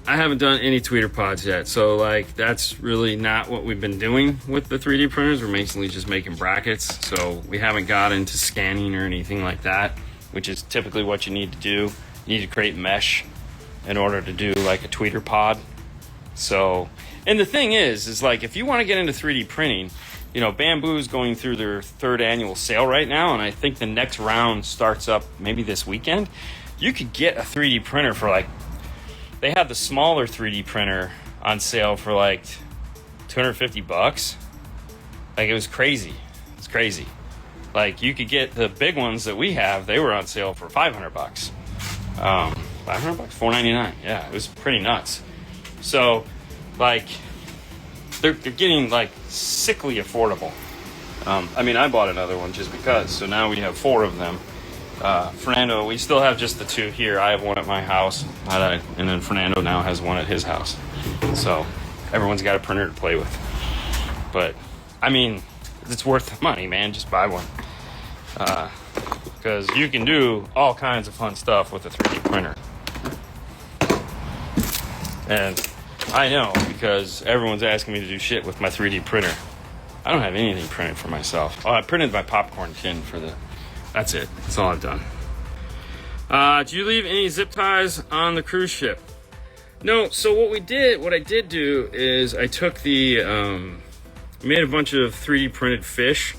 S1: I haven't done any tweeter pods yet, so like that's really not what we've been doing with the 3D printers. We're mainly just making brackets, so we haven't got into scanning or anything like that, which is typically what you need to do. You need to create mesh in order to do like a tweeter pod. So, and the thing is like if you want to get into 3D printing, Bamboo is going through their 3rd annual sale right now, and I think the next round starts up maybe this weekend. You could get a 3D printer for like... They have the smaller 3D printer on sale for like $250. Like it was crazy. It's crazy. Like you could get the big ones that we have. They were on sale for $500. $500, $499. Yeah, it was pretty nuts. So, like, they're getting like sickly affordable. I bought another one just because. So now we have 4 of them. Fernando, we still have just the 2 here. I have one at my house, and then Fernando now has one at his house. So everyone's got a printer to play with. But, it's worth the money, man. Just buy one. Because you can do all kinds of fun stuff with a 3D printer. And I know, because everyone's asking me to do shit with my 3D printer. I don't have anything printed for myself. Oh, I printed my popcorn tin for the... That's it. That's all I've done. Did you leave any zip ties on the cruise ship? No. So what I did do is I took made a bunch of 3D printed fish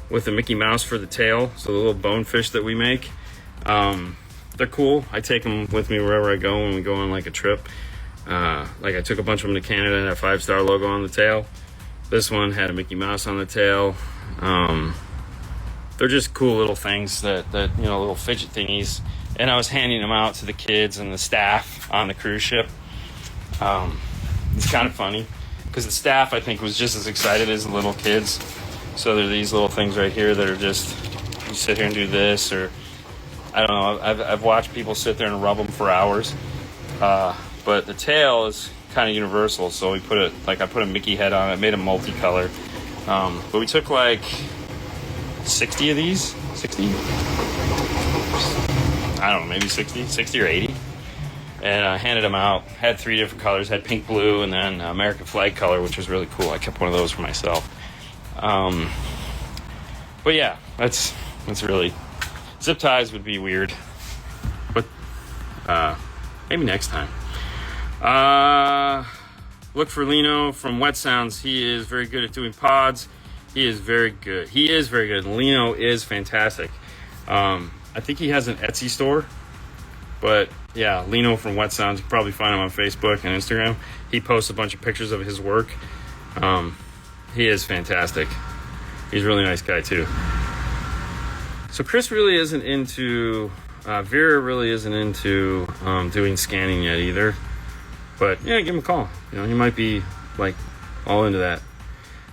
S1: with a Mickey Mouse for the tail. So the little bonefish that we make. They're cool. I take them with me wherever I go when we go on like a trip. Like I took a bunch of them to Canada and that 5-star logo on the tail. This one had a Mickey Mouse on the tail. They're just cool little things that little fidget thingies. And I was handing them out to the kids and the staff on the cruise ship. It's kind of funny. because the staff, I think, was just as excited as the little kids. So there are these little things right here that are just, you sit here and do this, or I don't know. I've watched people sit there and rub them for hours. But the tail is kind of universal, so we put it, like I put a Mickey head on it, made them multicolor. But we took like 60 of these, 60? I don't know, maybe 60 or 80. And handed them out. Had 3 different colors, had pink, blue, and then American flag color, which was really cool. I kept one of those for myself. But yeah, that's really, zip ties would be weird, but maybe next time. Look for Lino from Wet Sounds. He is very good at doing pods. He is very good. Lino is fantastic. I think he has an Etsy store, but yeah, Lino from Wet Sounds. You can probably find him on Facebook and Instagram. He posts a bunch of pictures of his work. He is fantastic. He's a really nice guy too. So Chris really isn't into, Vera really isn't into doing scanning yet either. But yeah, give him a call. You know, he might be like all into that.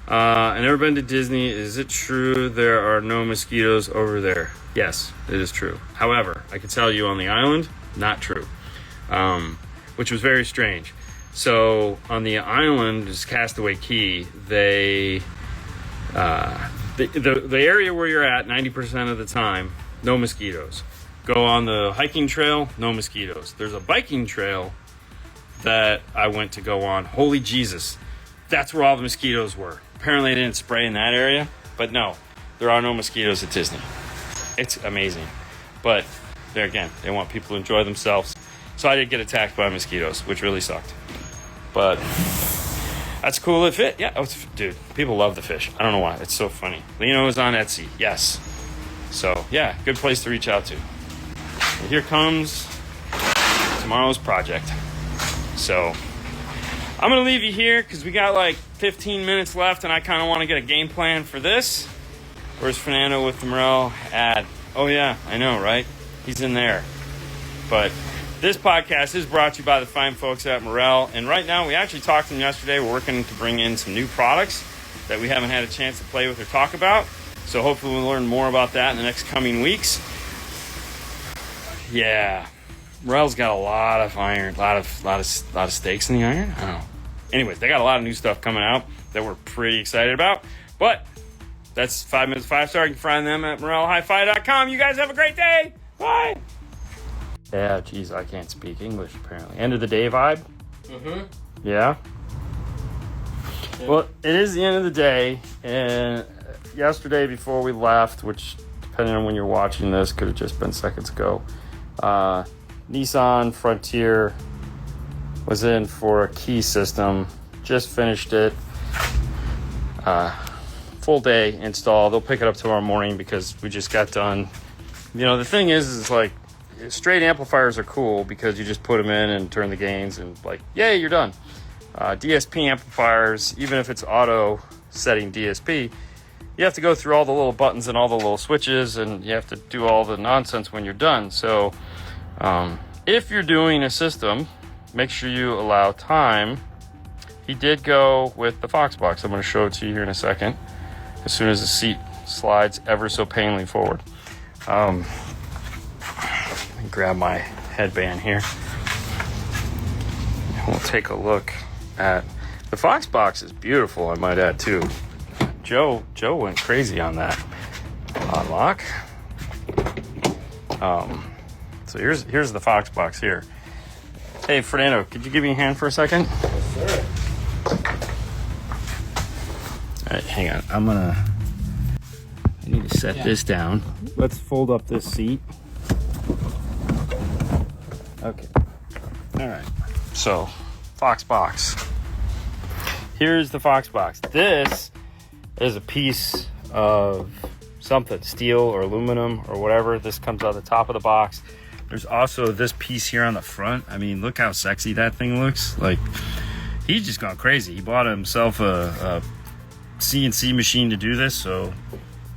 S1: I never been to Disney. Is it true there are no mosquitoes over there? Yes, it is true. However, I can tell you on the island, not true. Which was very strange. So on the island, is Castaway Key, they the area where you're at 90% of the time, no mosquitoes. Go on the hiking trail, no mosquitoes. There's a biking trail that I went to go on. Holy Jesus, that's where all the mosquitoes were. Apparently I didn't spray in that area, but no, there are no mosquitoes at Disney. It's amazing. But there again, they want people to enjoy themselves. So I did get attacked by mosquitoes, which really sucked. But that's cool. It fit. Yeah, dude, people love the fish. I don't know why. It's so funny. Lino is on Etsy. Yes. So yeah, good place to reach out to. And here comes tomorrow's project. So I'm going to leave you here because we got like 15 minutes left and I kind of want to get a game plan for this. Where's Fernando with the Morel ad? Oh yeah, I know, right? He's in there. But this podcast is brought to you by the fine folks at Morel. And right now, we actually talked to them yesterday. We're working to bring in some new products that we haven't had a chance to play with or talk about. So hopefully we'll learn more about that in the next coming weeks. Yeah. Morel's got a lot of iron, a lot of stakes in the iron. I don't know. Anyways, they got a lot of new stuff coming out that we're pretty excited about. But that's 5 Minutes 5-Star. You can find them at morelhifi.com. You guys have a great day. Bye. Yeah, geez, I can't speak English apparently. End of the day vibe? Mm-hmm. Yeah? Well, it is the end of the day. And yesterday before we left, which depending on when you're watching this, could have just been seconds ago, Nissan Frontier was in for a key system. Just finished it. Full day install. They'll pick it up tomorrow morning because we just got done. You know, the thing is like straight amplifiers are cool because you just put them in and turn the gains and like, yay, you're done. DSP amplifiers, even if it's auto setting DSP, you have to go through all the little buttons and all the little switches and you have to do all the nonsense when you're done. So if you're doing a system, make sure you allow time. He did go with the Foxbox. I'm going to show it to you here in a second as soon as the seat slides ever so painfully forward. Let me grab my headband here. We'll take a look at the Foxbox. Is beautiful, I might add too. Joe went crazy on that unlock. So here's the Foxbox here. Hey Fernando, could you give me a hand for a second?
S2: Yes, sir.
S1: All right, hang on. I need to set this down. Let's fold up this seat. Okay. All right. So, Foxbox. Here's the Foxbox. This is a piece of something, steel or aluminum or whatever. This comes out the top of the box. There's also this piece here on the front. I mean, look how sexy that thing looks. Like, he's just gone crazy. He bought himself a CNC machine to do this. So,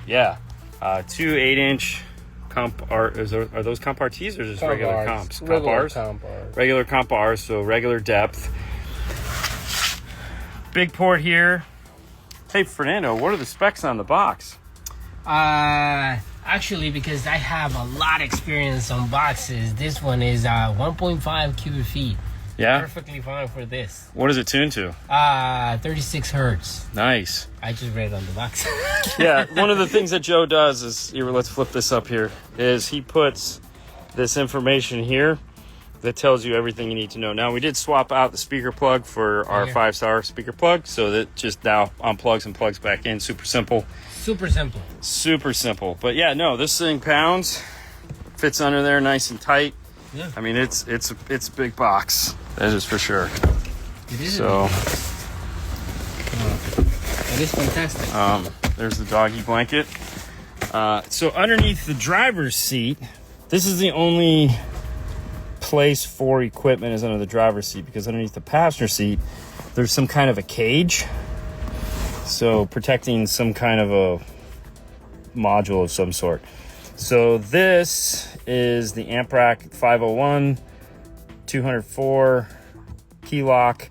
S1: yeah. 2 8-inch comp are those comp RTs or just regular comps? Comp Rs? Regular comp Rs, so regular depth. Big port here. Hey, Fernando, what are the specs on the box?
S2: Actually, because I have a lot of experience on boxes, this one is 1.5 cubic feet.
S1: Yeah?
S2: Perfectly fine for this.
S1: What is it tuned to?
S2: 36 hertz.
S1: Nice.
S2: I just read on the box.
S1: Yeah, one of the things that Joe does is, here, let's flip this up here, is he puts this information here that tells you everything you need to know. Now, we did swap out the speaker plug for our 5-star speaker plug, so that just now unplugs and plugs back in. Super simple.
S2: Super simple.
S1: Super simple. But yeah, no, this thing pounds, fits under there nice and tight.
S2: Yeah.
S1: I mean, it's a big box. That is for sure.
S2: It is.
S1: So,
S2: it is fantastic.
S1: there's the doggy blanket. So underneath the driver's seat, this is the only place for equipment is under the driver's seat, because underneath the passenger seat, there's some kind of a cage. So protecting some kind of a module of some sort. So this is the amp rack 501, 204, keyloc.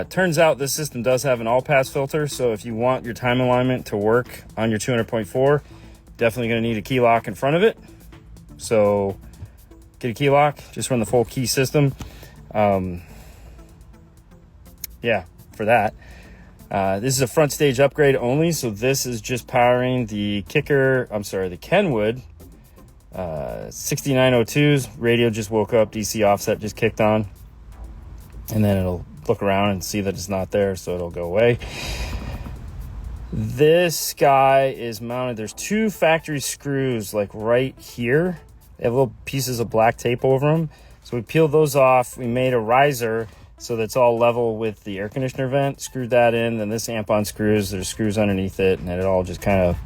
S1: Turns out this system does have an all-pass filter, so if you want your time alignment to work on your 200.4, definitely going to need a keyloc in front of it. So get a keyloc, just run the full key system. Yeah, for that. This is a front stage upgrade only, so this is just powering the Kenwood 6902s. Radio just woke up, DC offset just kicked on, and then it'll look around and see that it's not there, so it'll go away. This guy is mounted, there's 2 factory screws like right here. They have little pieces of black tape over them, so we peeled those off. We made a riser so that's all level with the air conditioner vent, screwed that in, then this amp on screws, there's screws underneath it, and it all just kind of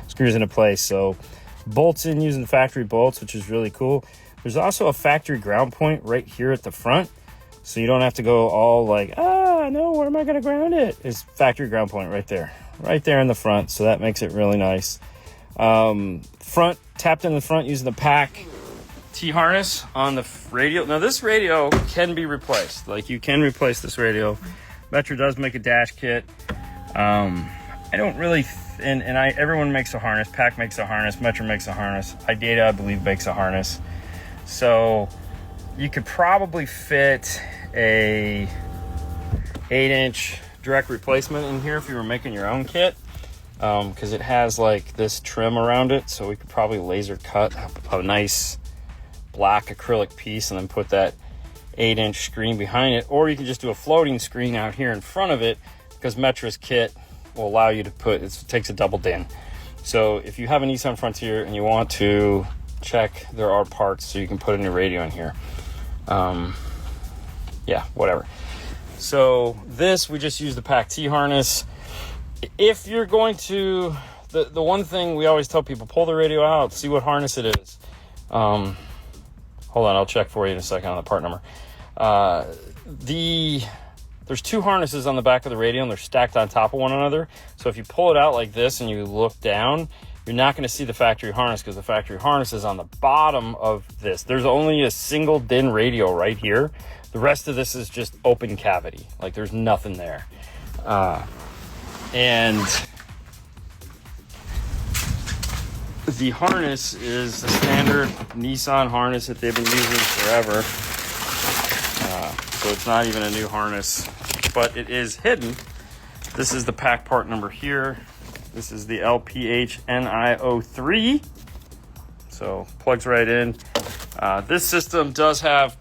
S1: screws into place. So bolts in using factory bolts, which is really cool. There's also a factory ground point right here at the front, so you don't have to go all like, no, where am I going to ground it? It's factory ground point right there in the front, so that makes it really nice. Front, tapped in the front using the pack T-harness on the radio. Now this radio can be replaced. Like, you can replace this radio. Metro does make a dash kit. I don't really, everyone makes a harness. Pack makes a harness. Metro makes a harness. iData, I believe, makes a harness. So you could probably fit a 8-inch direct replacement in here if you were making your own kit, because it has like this trim around it. So we could probably laser cut a nice black acrylic piece and then put that 8-inch screen behind it, or you can just do a floating screen out here in front of it, because Metra's kit will allow you to put, it takes a double din. So if you have a Nissan Frontier and you want to check, there are parts so you can put a new radio in here. Yeah, whatever. So this, we just use the pack T harness. If you're going to, the one thing we always tell people, pull the radio out, see what harness it is. Hold on, I'll check for you in a second on the part number. There's 2 harnesses on the back of the radio, and they're stacked on top of one another. So if you pull it out like this and you look down, you're not going to see the factory harness, because the factory harness is on the bottom of this. There's only a single DIN radio right here. The rest of this is just open cavity. Like, there's nothing there. And the harness is the standard Nissan harness that they've been using forever. So it's not even a new harness, but it is hidden. This is the pack part number here. This is the LPHNI03. So plugs right in. This system does have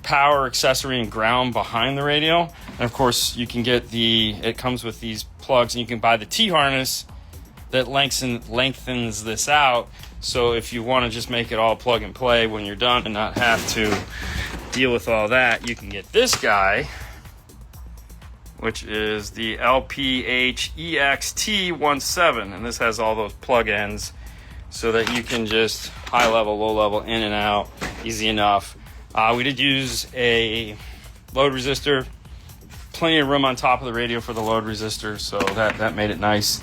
S1: power, accessory, and ground behind the radio. And of course, you can get it comes with these plugs, and you can buy the T-harness that lengthens this out. So if you want to just make it all plug and play when you're done and not have to deal with all that, you can get this guy, which is the LPHEXT17, and this has all those plug ends so that you can just high level, low level, in and out, easy enough. We did use a load resistor, plenty of room on top of the radio for the load resistor, so that made it nice.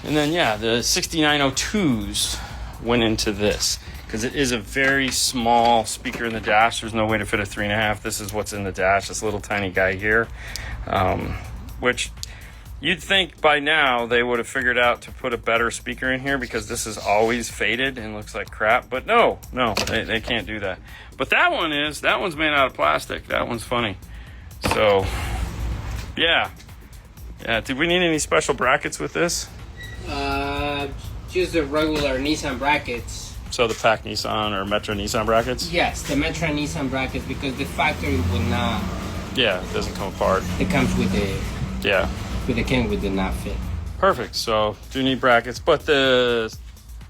S1: And then, yeah, the 6902s went into this, because because it is a very small speaker in the dash. There's no way to fit a 3.5. This is what's in the dash, this little tiny guy here, which you'd think by now they would have figured out to put a better speaker in here, because this is always faded and looks like crap. But no, they can't do that. But that one's made out of plastic. That one's funny. So yeah, did we need any special brackets with this?
S2: Just the regular Nissan brackets.
S1: So the Pack Nissan or Metro Nissan brackets?
S2: Yes, the Metro Nissan brackets, because the factory would not.
S1: Yeah, it doesn't come apart.
S2: It comes with the.
S1: Yeah.
S2: With the can would not fit.
S1: Perfect. So do need brackets, but the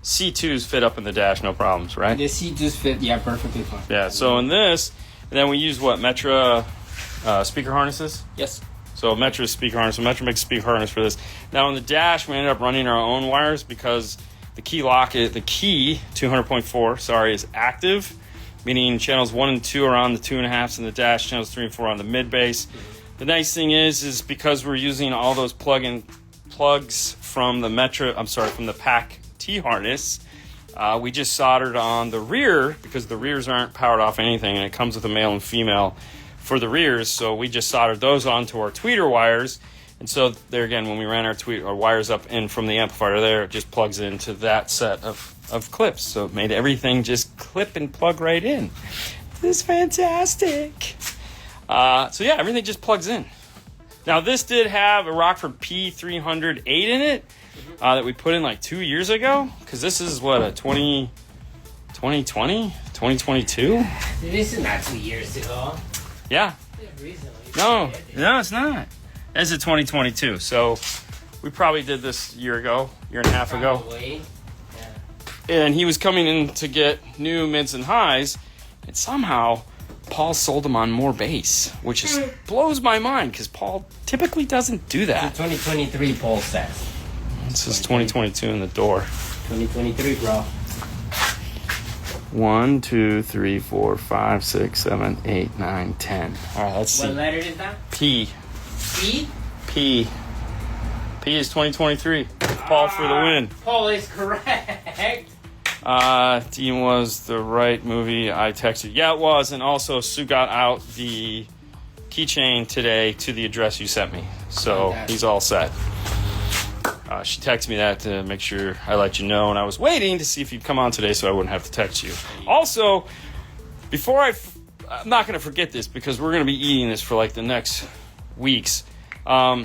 S1: C2s fit up in the dash, no problems, right?
S2: The C2s fit, yeah, perfectly fine.
S1: Yeah. So in this, and then we use what, Metro speaker harnesses?
S2: Yes.
S1: So Metro speaker harness. So Metro makes a speaker harness for this. Now in the dash, we ended up running our own wires because the key 200.4, is active, meaning channels 1 and 2 are on the 2.5s in the dash, channels 3 and 4 on the mid bass. The nice thing is because we're using all those plugs from the Pack T harness, we just soldered on the rear, because the rears aren't powered off anything, and it comes with a male and female for the rears. So we just soldered those onto our tweeter wires. And so there again, when we ran our wires up in from the amplifier there, it just plugs into that set of clips. So it made everything just clip and plug right in. This is fantastic. So yeah, everything just plugs in. Now this did have a Rockford P308 in it that we put in like 2 years ago, because this is what, a 2020, 2022?
S2: This is not 2 years ago.
S1: Yeah. No, it's not. It's a 2022. So we probably did this year and a half ago.
S2: Yeah.
S1: And he was coming in to get new mids and highs, and somehow Paul sold them on more bass, which just blows my mind, because Paul typically doesn't do that.
S2: It's 2023, Paul says.
S1: This is 2022 in the door.
S2: 2023, bro.
S1: 1, 2, 3, 4, 5, 6, 7, 8, 9, 10. All right, let's see.
S2: What letter is that?
S1: P.
S2: P?
S1: P. P is 2023. Paul for the win.
S2: Paul is correct.
S1: Dean was the right movie I texted. Yeah, it was. And also, Sue got out the keychain today to the address you sent me. So he's all set. She texted me that to make sure I let you know. And I was waiting to see if you'd come on today so I wouldn't have to text you. Also, before I'm not going to forget this, because we're going to be eating this for like the next weeks. I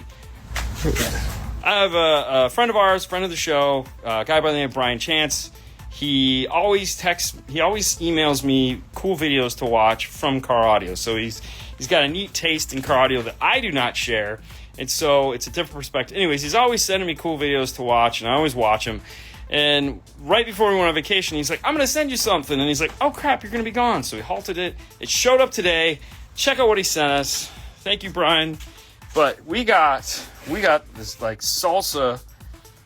S1: have a friend of ours, friend of the show, a guy by the name of Brian Chance. He always emails me cool videos to watch from car audio. So he's got a neat taste in car audio that I do not share. And so it's a different perspective. Anyways, he's always sending me cool videos to watch, and I always watch them. And right before we went on vacation, he's like, I'm going to send you something. And he's like, oh crap, you're going to be gone. So he halted it. It showed up today. Check out what he sent us. Thank you, Brian. But we got this like salsa.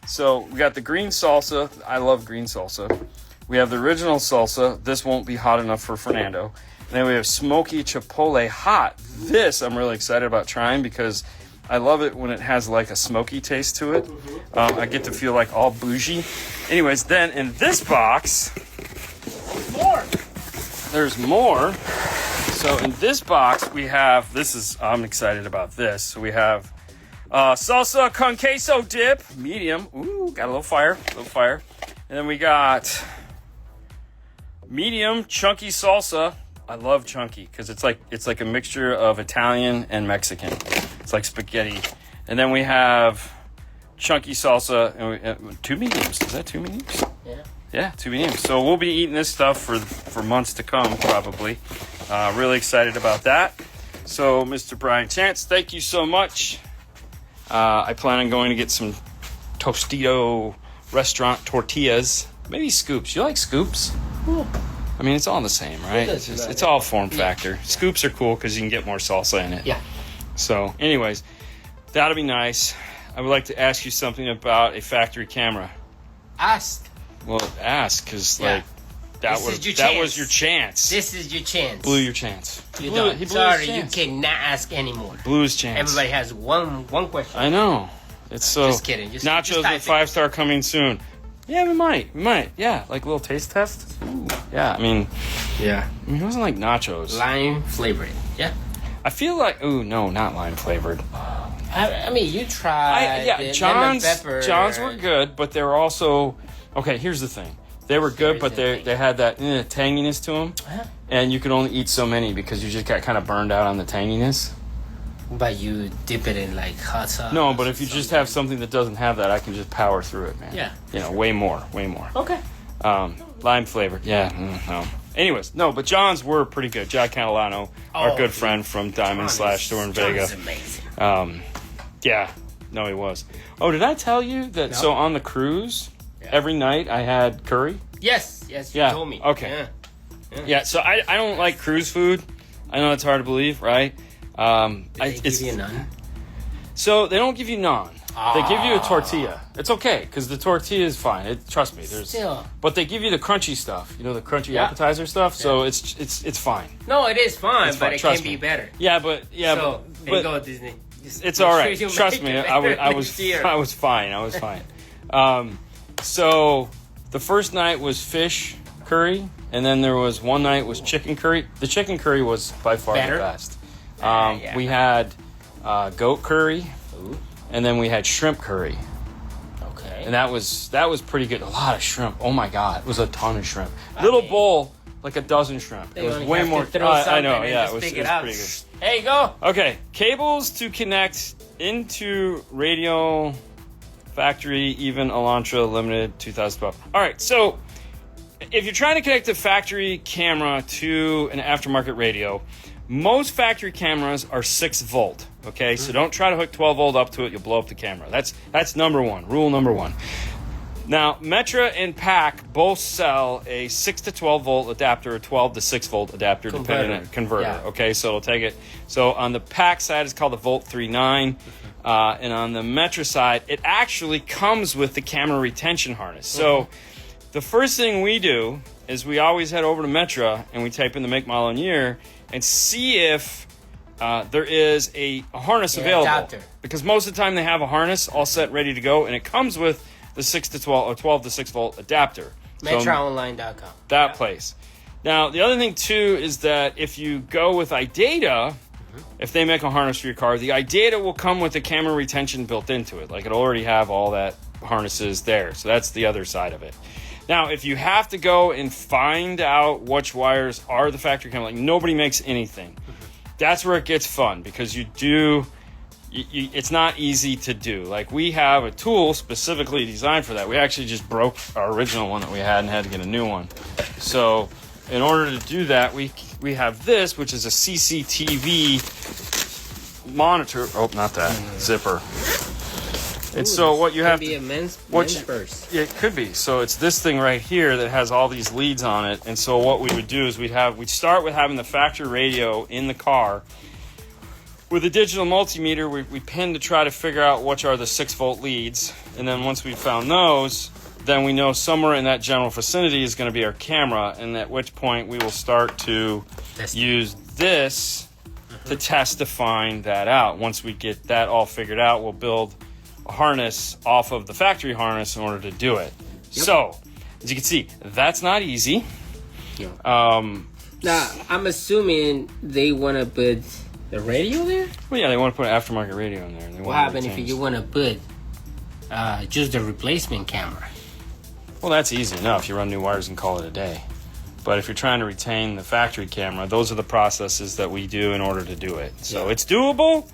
S1: So we got the green salsa. I love green salsa. We have the original salsa. This won't be hot enough for Fernando. And then we have smoky chipotle hot. This I'm really excited about trying, because I love it when it has like a smoky taste to it. I get to feel like all bougie. Anyways, then in this box, there's more. So in this box we have, I'm excited about this. So we have salsa con queso dip, medium. Ooh, got a little fire. And then we got medium chunky salsa. I love chunky because it's like a mixture of Italian and Mexican. It's like spaghetti. And then we have chunky salsa and 2 mediums. Is that 2 mediums? Yeah, 2 mediums. So we'll be eating this stuff for months to come, probably. Really excited about that. So, Mr. Brian Chance, thank you so much. I plan on going to get some Tostito restaurant tortillas. Maybe scoops. You like scoops?
S2: Cool.
S1: I mean, it's all the same, right? It's all form factor. Yeah. Scoops are cool because you can get more salsa in it.
S2: Yeah.
S1: So, anyways, that'll be nice. I would like to ask you something about a factory camera.
S2: Ask.
S1: Well, ask, because that was your chance.
S2: This is your chance.
S1: Blew your chance.
S2: Sorry, you cannot ask anymore.
S1: Blew his chance.
S2: Everybody has one question.
S1: I know. It's so.
S2: Just kidding.
S1: Nachos with 5-star coming soon. Yeah, we might. Yeah, like a little taste test. Ooh, Yeah, I mean,
S2: Yeah.
S1: it wasn't like nachos.
S2: Lime flavored. Yeah.
S1: I feel like, ooh, no, not lime flavored.
S2: I mean, you tried. the lemon pepper.
S1: John's were good, but they were also, okay, here's the thing. They were good, but they had that tanginess to them. And you could only eat so many because you just got kind of burned out on the tanginess.
S2: But you dip it in like hot sauce.
S1: No, but if you just have something that doesn't have that, I can just power through it, man.
S2: Yeah.
S1: You know, way more.
S2: Okay.
S1: Lime flavored, yeah. No. Anyways, no, but John's were pretty good. Jack Catalano, our good friend from Diamond / Store in Vega.
S2: John's amazing.
S1: Yeah, no, he was. Oh, did I tell you that? No. So on the cruise, every night I had curry.
S2: Yes, you told me.
S1: Okay. Yeah. So I don't like cruise food. I know it's hard to believe, right?
S2: They give you none?
S1: So they don't give you naan. They give you a tortilla. It's okay because the tortilla is fine. Trust me. But they give you the crunchy stuff. You know, the crunchy appetizer stuff. So it's fine.
S2: No, it is fine, but it
S1: Trust
S2: can
S1: me.
S2: be better.
S1: Yeah, but
S2: So there you go, Disney.
S1: It's all right. Trust me. I was fine. So the first night was fish curry, and then there was one night was chicken curry. The chicken curry was by far the best. We had goat curry, and then we had shrimp curry.
S2: Okay.
S1: And that was pretty good. A lot of shrimp. Oh my God, it was a ton of shrimp. Little bowl, like a dozen shrimp. It was way more. I know. Yeah, it was pretty good.
S2: There you go.
S1: Okay, cables to connect into radio factory, even Elantra Limited 2012. All right, so if you're trying to connect a factory camera to an aftermarket radio, most factory cameras are 6 volt. Okay, so don't try to hook 12 volt up to it; you'll blow up the camera. That's number one. Rule number one. Now, Metra and PAC both sell a 6 to 12 volt adapter, a 12 to 6 volt adapter, depending on converter. Yeah. Okay, so it'll take it. So on the PAC side, it's called the Volt 3.9, and on the Metra side, it actually comes with the camera retention harness. So the first thing we do is we always head over to Metra and we type in the make, model, and year and see if there is a harness available. Adapter. Because most of the time they have a harness all set, ready to go, and it comes with the 6 to 12 or 12 to 6 volt adapter.
S2: MetraOnline.com.
S1: That place. Now, the other thing, too, is that if you go with iData, if they make a harness for your car, the iData will come with the camera retention built into it. Like, it'll already have all that harnesses there. So that's the other side of it. Now, if you have to go and find out which wires are the factory camera, like nobody makes anything, that's where it gets fun because you do... it's not easy to do. Like, we have a tool specifically designed for that. We actually just broke our original one that we had and had to get a new one. So in order to do that, we have this, which is a CCTV monitor. Oh, not that. Zipper. And so what you have
S2: to be a men's purse.
S1: It could be. So it's this thing right here that has all these leads on it. And so what we would do is we'd start with having the factory radio in the car. With a digital multimeter, we pin to try to figure out which are the 6 volt leads. And then once we've found those, then we know somewhere in that general vicinity is going to be our camera. And at which point we will start to use this to test to find that out. Once we get that all figured out, we'll build a harness off of the factory harness in order to do it. Yep. So, as you can see, that's not easy.
S2: Yep. Now, I'm assuming they want to put the radio there?
S1: Well, yeah, they want to put an aftermarket radio in there.
S2: What happens if you want to put just the replacement camera?
S1: Well, that's easy enough. You run new wires and call it a day. But if you're trying to retain the factory camera, those are the processes that we do in order to do it. So it's doable,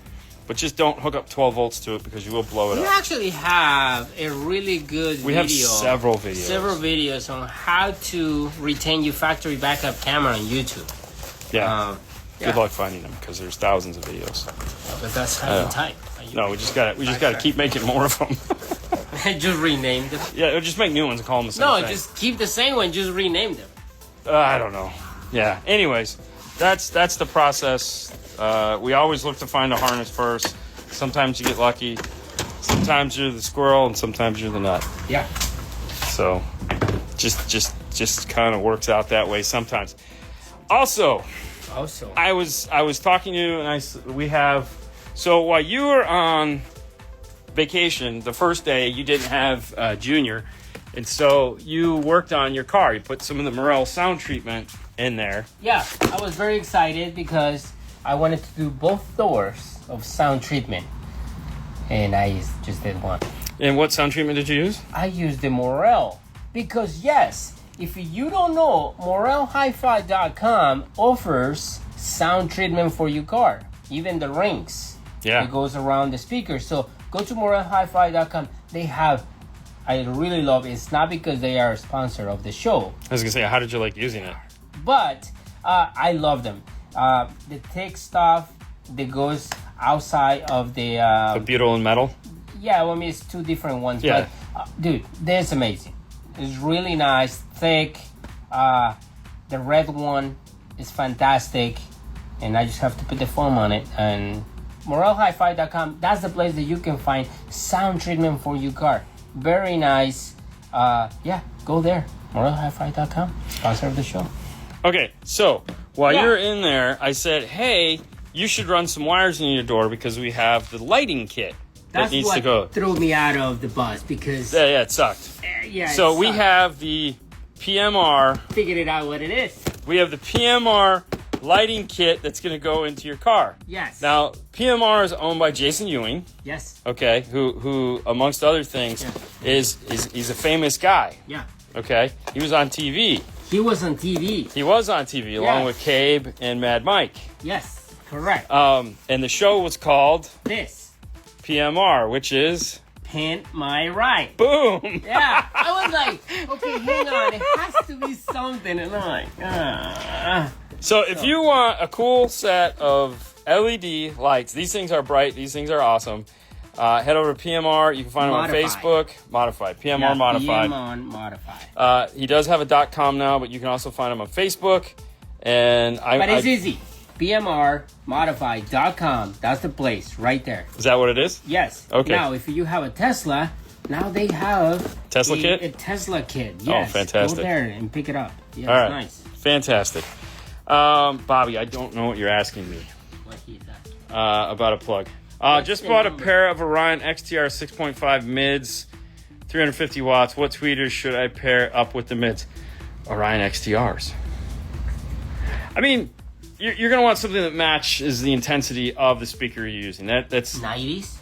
S1: but just don't hook up 12 volts to it because you will blow it up.
S2: We actually have a really good video.
S1: We have several videos.
S2: Several videos on how to retain your factory backup camera on YouTube.
S1: Yeah. Good luck finding them because there's thousands of videos.
S2: But that's how you type.
S1: No, we just gotta keep making more of them.
S2: Just rename them.
S1: Yeah, or just make new ones and call them the same thing.
S2: No, just keep the same one. Just rename them.
S1: I don't know. Yeah. Anyways, that's the process. We always look to find a harness first. Sometimes you get lucky. Sometimes you're the squirrel, and sometimes you're the nut. Yeah. So, just kind of works out that way sometimes. Also, I was talking to you, and we have. So while you were on vacation, the first day you didn't have Junior. And so you worked on your car. You put some of the Morel sound treatment in there.
S2: Yeah, I was very excited because I wanted to do both doors of sound treatment. And I just did one.
S1: And what sound treatment did you use?
S2: I used the Morel. Because yes, if you don't know, MorelHiFi.com offers sound treatment for your car. Even the rings.
S1: Yeah.
S2: It goes around the speaker. So go to MorelHiFi.com. They have, I really love it. It's not because they are a sponsor of the show.
S1: I was going to say, how did you like using it?
S2: But I love them. The thick stuff that goes outside of the
S1: butyl and metal?
S2: Yeah, well, I mean, it's two different ones.
S1: Yeah.
S2: But, dude, that's amazing. It's really nice, thick. The red one is fantastic. And I just have to put the foam on it. And MorelHiFi.com, that's the place that you can find sound treatment for your car. Very nice. Yeah, go there. MorelHiFi.com, sponsor of the show.
S1: Okay, so while you're in there, I said, hey, you should run some wires in your door because we have the lighting kit that needs to go.
S2: That's what threw me out of the bus because...
S1: Yeah, it sucked. So we have the PMR.
S2: Figured it out what it is.
S1: We have the PMR lighting kit that's going to go into your car.
S2: Yes.
S1: Now, PMR is owned by Jason Ewing.
S2: Yes.
S1: Okay, who amongst other things, is he's a famous guy.
S2: Yeah.
S1: Okay, he was on TV.
S2: He was on TV.
S1: He was on TV along with Cabe and Mad Mike.
S2: Yes, correct.
S1: And the show was called
S2: This
S1: PMR, which is
S2: Pin My Ride.
S1: Boom.
S2: Yeah, I was like, okay, hang on, it has to be something, and I'm like,
S1: So if you want a cool set of LED lights, these things are bright, these things are awesome. Head over to PMR. You can find him on Facebook. Modified. PMR Modified.
S2: PMR Modified.
S1: He does have a .com now, but you can also find him on Facebook.
S2: But it's easy. PMRModified.com. That's the place right there.
S1: Is that what it is?
S2: Yes.
S1: Okay.
S2: Now, if you have a Tesla, now they have
S1: Tesla kit?
S2: A Tesla kit. Yes.
S1: Oh, fantastic.
S2: Go there and pick it up. Yeah,
S1: All
S2: it's
S1: right.
S2: nice.
S1: Fantastic. Bobby, I don't know what you're asking me
S2: What he's asking.
S1: about a plug. Just bought a pair of Orion XTR 6.5 mids, 350 watts. What tweeters should I pair up with the mids? Orion XTRs. I mean, you're going to want something that matches the intensity of the speaker you're using. That's
S2: 90s?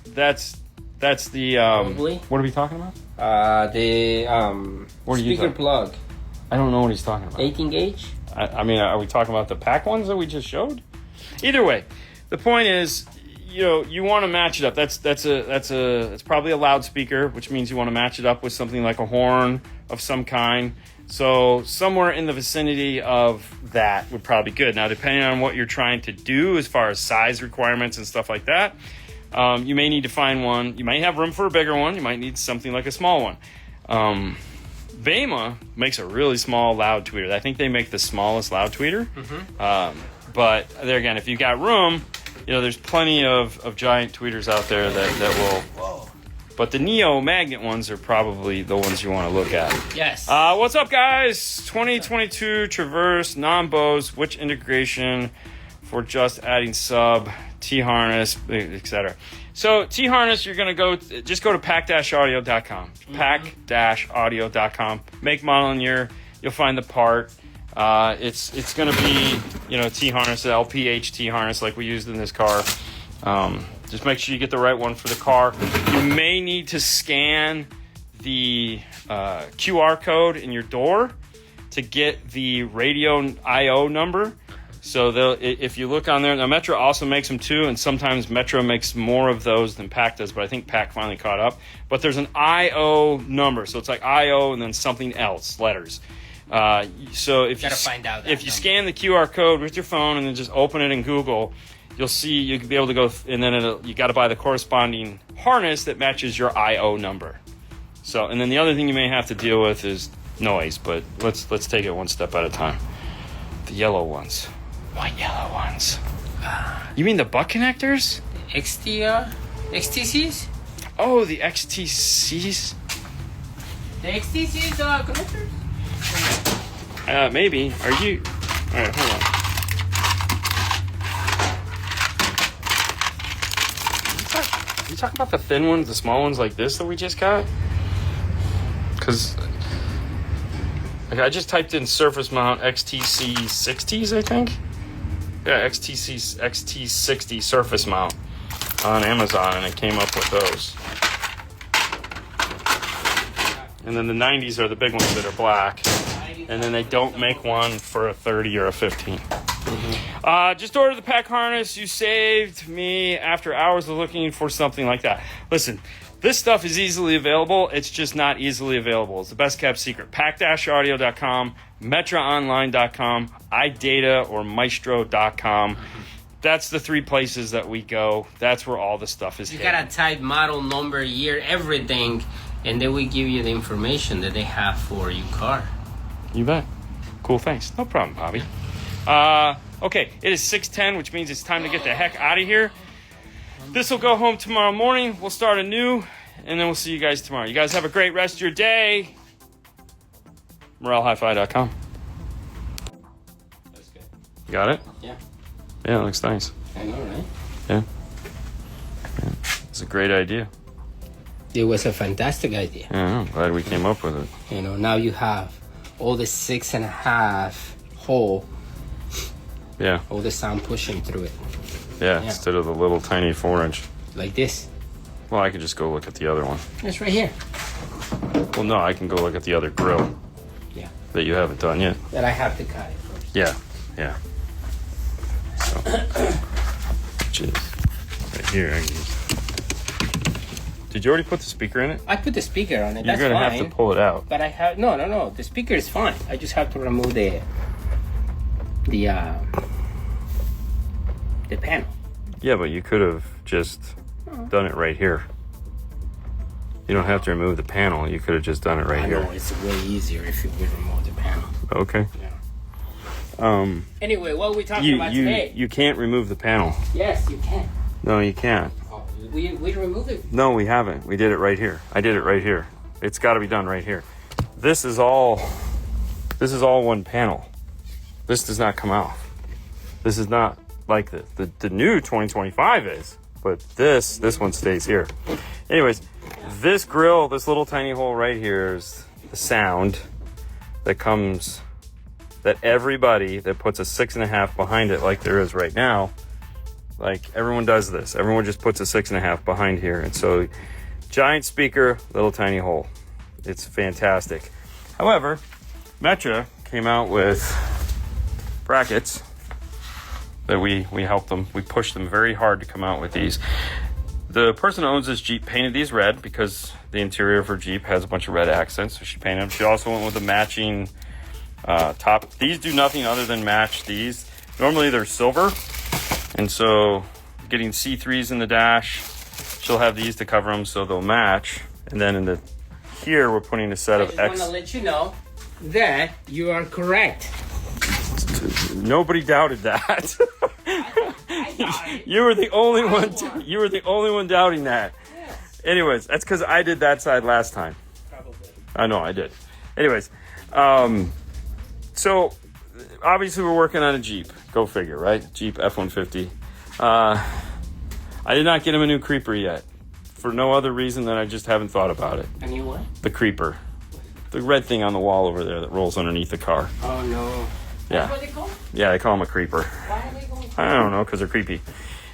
S1: That's the
S2: Probably.
S1: What are we talking about? What are you
S2: speaker
S1: talking?
S2: plug.
S1: I don't know what he's talking about.
S2: 18 gauge?
S1: I mean, are we talking about the pack ones that we just showed? Either way, the point is, you want to match it up. That's probably a loudspeaker, which means you want to match it up with something like a horn of some kind. So somewhere in the vicinity of that would probably be good. Now, depending on what you're trying to do as far as size requirements and stuff like that, you may need to find one. You might have room for a bigger one. You might need something like a small one. Vema makes a really small loud tweeter. I think they make the smallest loud tweeter. Mm-hmm. But there again, if you got room, there's plenty of giant tweeters out there that will.
S2: Whoa.
S1: But the Neo magnet ones are probably the ones you want to look at.
S2: Yes.
S1: What's up, guys? 2022 Traverse, non-Bose, which integration for just adding sub, T-harness, etc. So T-harness, you're going to just go to pack-audio.com. Mm-hmm. Pack-audio.com. Make, model, and year. You'll find the part. It's going to be, T-harness, the LPH T-harness like we used in this car. Just make sure you get the right one for the car. You may need to scan the QR code in your door to get the radio I/O number. So if you look on there, now Metro also makes them too, and sometimes Metro makes more of those than PAC does, but I think PAC finally caught up. But there's an I/O number, so it's like I/O and then something else, letters. So if you scan the QR code with your phone and then just open it in Google, you'll see you can be able to go, and then you got to buy the corresponding harness that matches your I/O number. So, and then the other thing you may have to deal with is noise, but let's take it one step at a time. The yellow ones. What yellow ones? You mean the butt connectors?
S2: XTCs?
S1: Oh, the XTCs?
S2: The XTCs connectors?
S1: Maybe. Are you... All right, hold on. Are you talking about the thin ones, the small ones like this that we just got? Because Like I just typed in surface mount XTC 60s, I think. Yeah, XT60 surface mount on Amazon, and it came up with those. And then the 90s are the big ones that are black. And then they don't make one for a 30 or a 15. Just ordered the pack harness. You saved me after hours of looking for something like that. Listen, this stuff is easily available. It's just not easily available. It's the best kept secret. Pack-audio.com, metraonline.com, iData or maestro.com. That's the 3 places that we go. That's where all the stuff is.
S2: You gotta type model, number, year, everything, and then we give you the information that they have for your car.
S1: You bet. Cool, thanks. No problem, Bobby. Okay, it is 6:10, which means it's time to get the heck out of here. This will go home tomorrow morning. We'll start anew, and then we'll see you guys tomorrow. You guys have a great rest of your day. MoraleHiFi.com.
S2: That's good.
S1: Got it?
S2: Yeah.
S1: Yeah, it looks nice.
S2: I know, right?
S1: Yeah. It's a great idea.
S2: It was a fantastic idea.
S1: Yeah, I'm glad we came up with it.
S2: You know, now you have all the 6.5 hole,
S1: Yeah.
S2: all the sound pushing through it.
S1: Yeah, instead of the little tiny 4-inch.
S2: Like this.
S1: Well, I could just go look at the other one.
S2: It's right here.
S1: Well, no, I can go look at the other grill.
S2: Yeah.
S1: That you haven't done yet.
S2: That I have to cut it first.
S1: Yeah, yeah. So, which is right here. Did you already put the speaker in it?
S2: I put the speaker on it.
S1: You're
S2: That's
S1: gonna
S2: fine.
S1: have to pull it out.
S2: But I have no. The speaker is fine. I just have to remove the panel.
S1: Yeah, but you could have just done it right here. You don't have to remove the panel. You could have just done it right here.
S2: I know, it's way easier if you would remove the panel.
S1: Okay.
S2: Yeah. Anyway, what are we talking about today?
S1: You can't remove the panel.
S2: Yes, you can.
S1: No, you can't.
S2: Oh, we removed it.
S1: No, we haven't. We did it right here. I did it right here. It's got to be done right here. This is all one panel. This does not come off. This is not like the new 2025 is, but this one stays here. Anyways, this grill, this little tiny hole right here is the sound that comes, that everybody that puts a 6.5 behind it, like there is right now, like everyone does this. Everyone just puts a 6.5 behind here. And so giant speaker, little tiny hole. It's fantastic. However, Metra came out with brackets that we helped them. We pushed them very hard to come out with these. The person who owns this Jeep painted these red because the interior of her Jeep has a bunch of red accents, so she painted them. She also went with a matching top. These do nothing other than match these. Normally they're silver, and so getting C3s in the dash, she'll have these to cover them so they'll match. And then here we're putting a set of X.
S2: I just want to let you know that you are correct.
S1: Nobody doubted that.
S2: I doubted.
S1: You were the only one. You were the only one doubting that.
S2: Yes.
S1: Anyways, that's because I did that side last time.
S2: Probably.
S1: I know I did. Anyways, so obviously we're working on a Jeep. Go figure, right? Jeep F-150. I did not get him a new creeper yet, for no other reason than I just haven't thought about it.
S2: A new what?
S1: The creeper, the red thing on the wall over there that rolls underneath the car.
S2: Oh no.
S1: Yeah.
S2: That's what they call it?
S1: Yeah, they call them a creeper.
S2: Why are they going?
S1: I don't know, because they're creepy.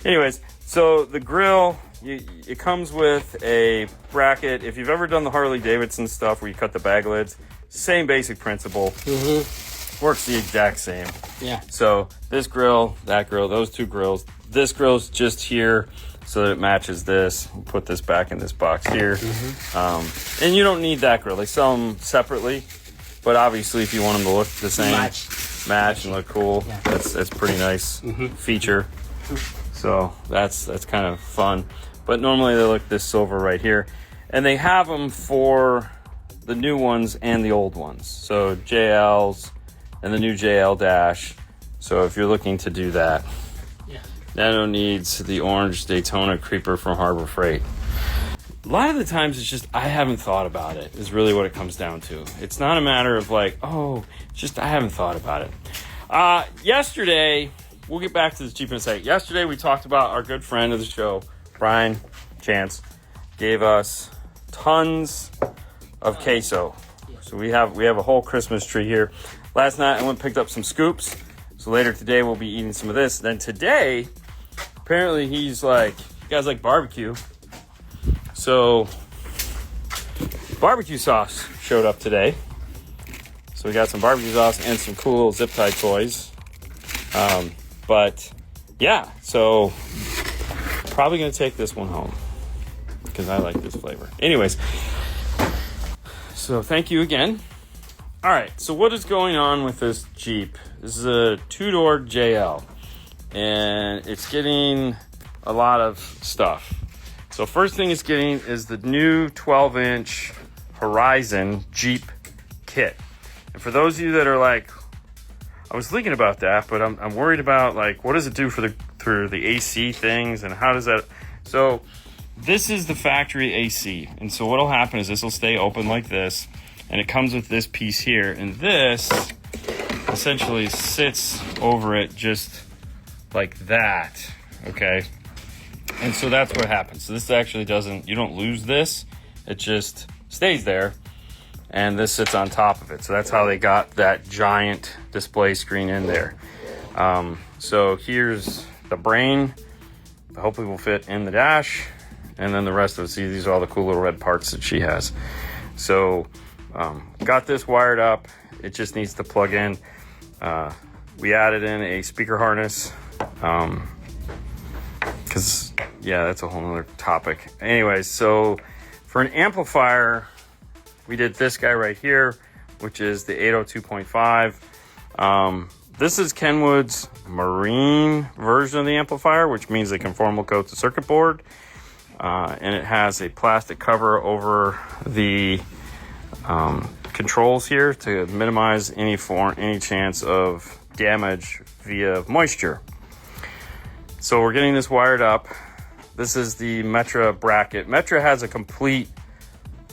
S1: Anyways, so the grill, it comes with a bracket. If you've ever done the Harley Davidson stuff where you cut the bag lids, same basic principle.
S2: Mm-hmm.
S1: Works the exact same.
S2: Yeah.
S1: So this grill, that grill, those two grills. This grill's just here so that it matches this. We'll put this back in this box here. Mm-hmm. And you don't need that grill. They sell them separately, but obviously if you want them to look the same, match and look cool,
S2: yeah.
S1: that's pretty nice feature. So that's kind of fun. But normally they look this silver right here, and they have them for the new ones and the old ones. So JLs and the new JL Dash. So if you're looking to do that, Nano needs the orange Daytona Creeper from Harbor Freight. A lot of the times it's just I haven't thought about it is really what it comes down to. It's not a matter of like, oh, it's just I haven't thought about it. Yesterday, we'll get back to this Jeep in a second. Yesterday we talked about our good friend of the show, Brian Chance, gave us tons of queso.
S2: Yeah.
S1: So we have a whole Christmas tree here. Last night I went and picked up some scoops. So later today we'll be eating some of this. Then today, apparently he's like, you guys like barbecue. So barbecue sauce showed up today. So we got some barbecue sauce and some cool little zip tie toys. But yeah, so probably gonna take this one home because I like this flavor. Anyways, so thank you again. All right, so what is going on with this Jeep? This is a two-door JL, and it's getting a lot of stuff. So first thing it's getting is the new 12-inch Horizon Jeep kit. And for those of you that are like, I was thinking about that, but I'm worried about like, what does it do for the AC things, and how does that? So this is the factory AC, and so what'll happen is this will stay open like this, and it comes with this piece here, and this essentially sits over it just like that. Okay, and so that's what happens. So this actually doesn't, you don't lose this, it just stays there, and this sits on top of it. So that's how they got that giant display screen in there. So here's the brain, hopefully will fit in the dash, and then the rest of it. See, these are all the cool little red parts that she has. So got this wired up, it just needs to plug in. We added in a speaker harness, because yeah, that's a whole nother topic. Anyways, so for an amplifier, we did this guy right here, which is the 802.5. This is Kenwood's marine version of the amplifier, which means they conformal coat the circuit board. And it has a plastic cover over the controls here to minimize any chance of damage via moisture. So we're getting this wired up. This is the Metra bracket. Metra has a complete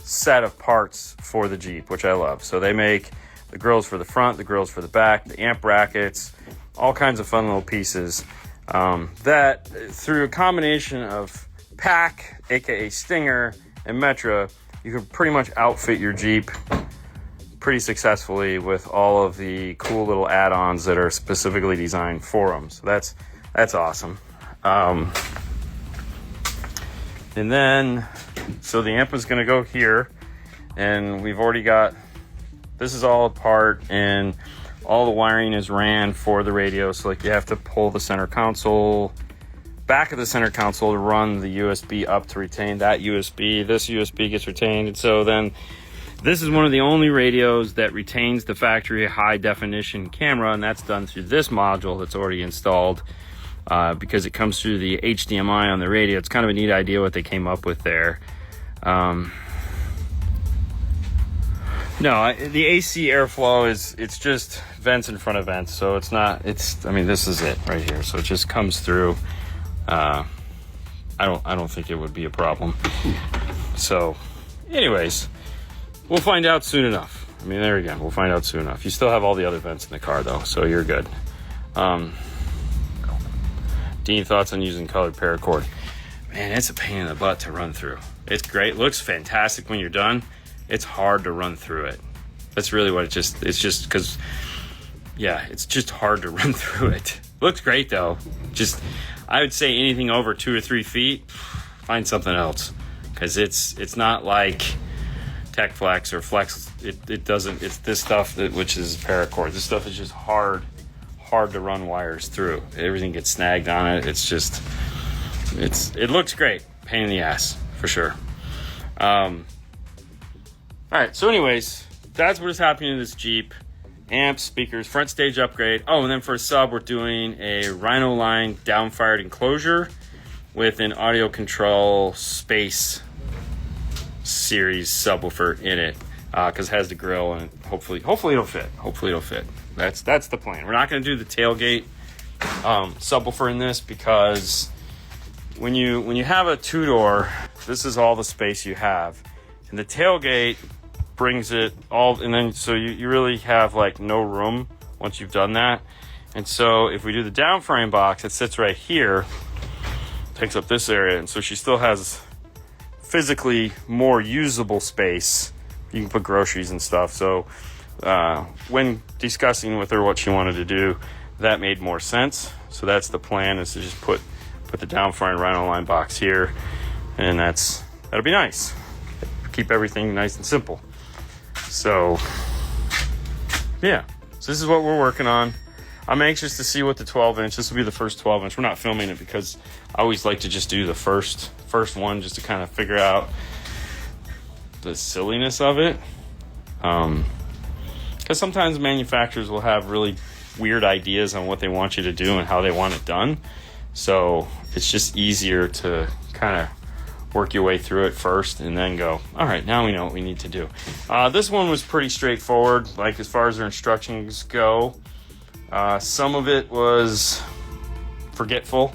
S1: set of parts for the Jeep, which I love. So they make the grills for the front, the grills for the back, the amp brackets, all kinds of fun little pieces that through a combination of Pack, aka Stinger, and Metra, you can pretty much outfit your Jeep pretty successfully with all of the cool little add-ons that are specifically designed for them. So that's awesome. And then, so the amp is going to go here, and we've already got, this is all apart, and all the wiring is ran for the radio. So like you have to pull the center console, back of the center console to run the USB up to retain that USB. This USB gets retained. And so then this is one of the only radios that retains the factory high definition camera, and that's done through this module that's already installed. Because it comes through the HDMI on the radio. It's kind of a neat idea what they came up with there. No, the AC airflow it's just vents in front of vents, so it's not, I mean, this is it right here. So it just comes through. I don't think it would be a problem. So anyways, we'll find out soon enough. I mean, there again, we'll find out soon enough. You still have all the other vents in the car though, so you're good. Dean, thoughts on using colored paracord? Man, it's a pain in the butt to run through. It's great, looks fantastic when you're done. It's hard to run through it. That's really what it's just because, yeah, it's just hard to run through it. Looks great though. Just, I would say anything over 2 or 3 feet, find something else, because it's not like Tech Flex or Flex. It doesn't. It's this stuff which is paracord. This stuff is just hard to run wires through. Everything gets snagged on it. It's just, it looks great. Pain in the ass for sure. All right. So anyways, that's what is happening in this Jeep. Amps, speakers, front stage upgrade. Oh, and then for a sub, we're doing a Rhino line downfired enclosure with an audio control space series subwoofer in it, because it has the grill, and hopefully it'll fit. That's the plan. We're not going to do the tailgate subwoofer in this, because when you have a two-door, this is all the space you have, and the tailgate brings it all, and then so you really have like no room once you've done that. And so if we do the down frame box, it sits right here, takes up this area, and so she still has physically more usable space. you can put groceries and stuff. So when discussing with her what she wanted to do, that made more sense. So that's the plan, is to just put the down front Rhino line box here, and that'll be nice. Keep everything nice and simple. So yeah, so this is what we're working on. I'm anxious to see what the 12-inch. This will be the first 12-inch. We're not filming it because I always like to just do the first one, just to kind of figure out the silliness of it. Because sometimes manufacturers will have really weird ideas on what they want you to do and how they want it done. So it's just easier to kind of work your way through it first and then go, all right, now we know what we need to do. This one was pretty straightforward, like as far as their instructions go. Some of it was forgetful,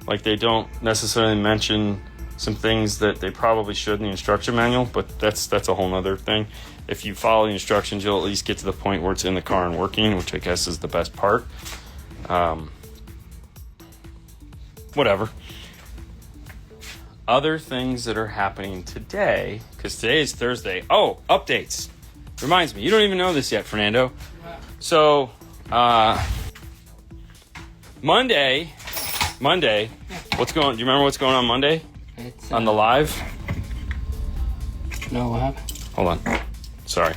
S1: like they don't necessarily mention some things that they probably should in the instruction manual, but that's a whole nother thing. If you follow the instructions, you'll at least get to the point where it's in the car and working, which I guess is the best part. Whatever. Other things that are happening today, because today is Thursday. Oh, updates. Reminds me, you don't even know this yet, Fernando. So, Monday, what's going? Do you remember what's going on Monday?
S2: It's,
S1: on the live?
S2: No, what happened?
S1: Hold on. Sorry.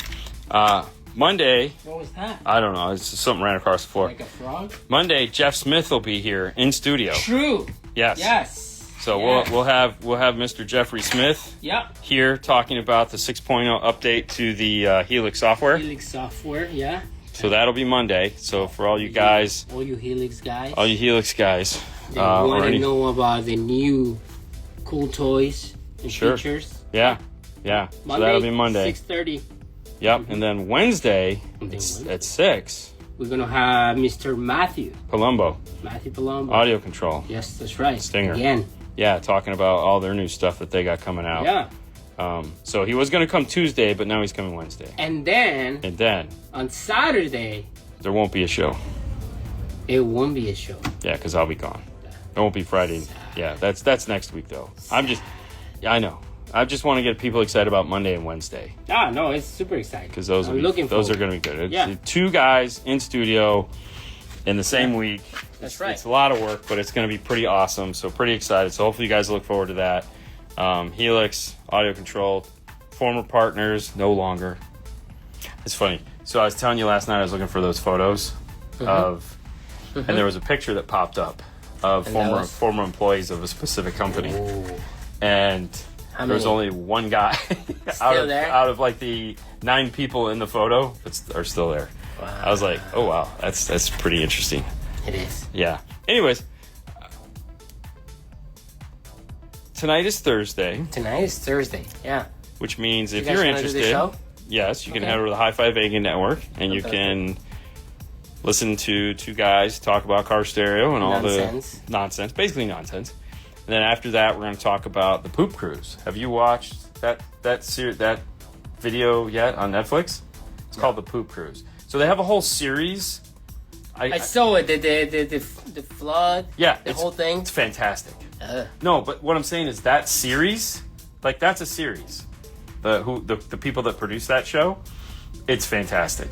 S1: Monday.
S2: What was that?
S1: I don't know. It's just something ran across the floor.
S2: Like a frog?
S1: Monday, Jeff Smith will be here in studio.
S2: True.
S1: Yes.
S2: Yes.
S1: So
S2: yes.
S1: we'll have Mr. Jeffrey Smith.
S2: Yep.
S1: Here talking about the 6.0 update to the Helix software.
S2: Helix software, yeah.
S1: So that'll be Monday. So for all you guys,
S2: all you Helix guys, they want to know about the new cool toys and features.
S1: Yeah.
S2: Monday,
S1: So that'll be Monday.
S2: 6:30.
S1: Yep. And then Wednesday, at 6.
S2: We're gonna have Mr. Matthew
S1: Palumbo. Audio control.
S2: Yes, that's right.
S1: Stinger.
S2: Again.
S1: Yeah, talking about all their new stuff that they got coming out.
S2: Yeah.
S1: So he was going to come Tuesday, but now he's coming Wednesday.
S2: And then on Saturday,
S1: there won't be a show.
S2: It won't be a show.
S1: Yeah, because I'll be gone. It won't be Friday. Yeah, that's next week though. I know. I just want to get people excited about Monday and Wednesday.
S2: Ah, no, it's super exciting.
S1: Because those are going to be good.
S2: Yeah.
S1: 2 guys in studio in the same week.
S2: That's right.
S1: It's a lot of work, but it's going to be pretty awesome. So pretty excited. So hopefully you guys look forward to that. Helix, audio control, former partners, no longer. It's funny. So I was telling you last night I was looking for those photos of, and there was a picture that popped up of former employees of a specific company.
S2: Ooh.
S1: And there was only one guy out of like the 9 people in the photo that are still there. Wow. I was like, oh wow, that's pretty interesting.
S2: It is.
S1: Yeah. Anyways, tonight is Thursday.
S2: Yeah.
S1: Which means if you're interested, yes, you can head over to the Hi-Fi Vegan Network and you can listen to 2 guys talk about car stereo and all the nonsense, basically nonsense. And then after that, we're going to talk about the Poop Cruise. Have you watched that video yet on Netflix? It's called the Poop Cruise. So they have a whole series.
S2: I saw it. The flood.
S1: Yeah,
S2: the whole thing.
S1: It's fantastic. No, but what I'm saying is that series, like that's a series. The people that produce that show, it's fantastic.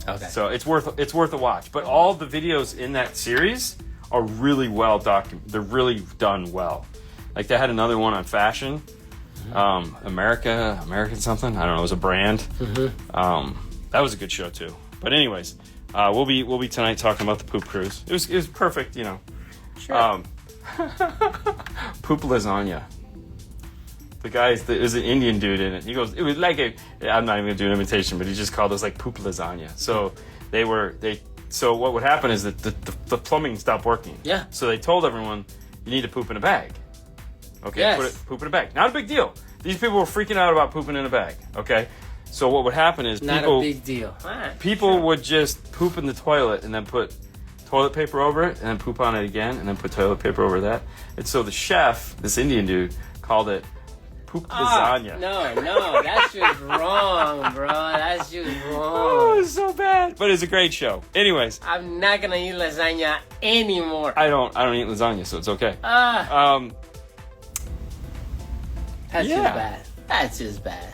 S2: Okay.
S1: So it's worth a watch. But all the videos in that series are really well documented. They're really done well. Like they had another one on fashion, American something. I don't know. It was a brand. That was a good show too. But anyways, we'll be tonight talking about the Poop Cruise. It was perfect, you know.
S2: Sure.
S1: Poop lasagna. The guy is an Indian dude in it. He goes, it was like I'm not even gonna do an imitation, but he just called us like poop lasagna. So So what would happen is that the plumbing stopped working.
S2: Yeah.
S1: So they told everyone, you need to poop in a bag. Okay,
S2: yes.
S1: Poop in a bag. Not a big deal. These people were freaking out about pooping in a bag. Okay, so what would happen is
S2: not a big deal.
S1: People would just poop in the toilet and then put toilet paper over it and then poop on it again and then put toilet paper over that. And so the chef, this Indian dude, called it poop lasagna.
S2: No, that's just wrong, bro. That's just wrong.
S1: Oh, it's so bad. But it's a great show. Anyways.
S2: I'm not gonna eat lasagna anymore.
S1: I don't eat lasagna, so it's okay.
S2: That's just bad. That's just bad.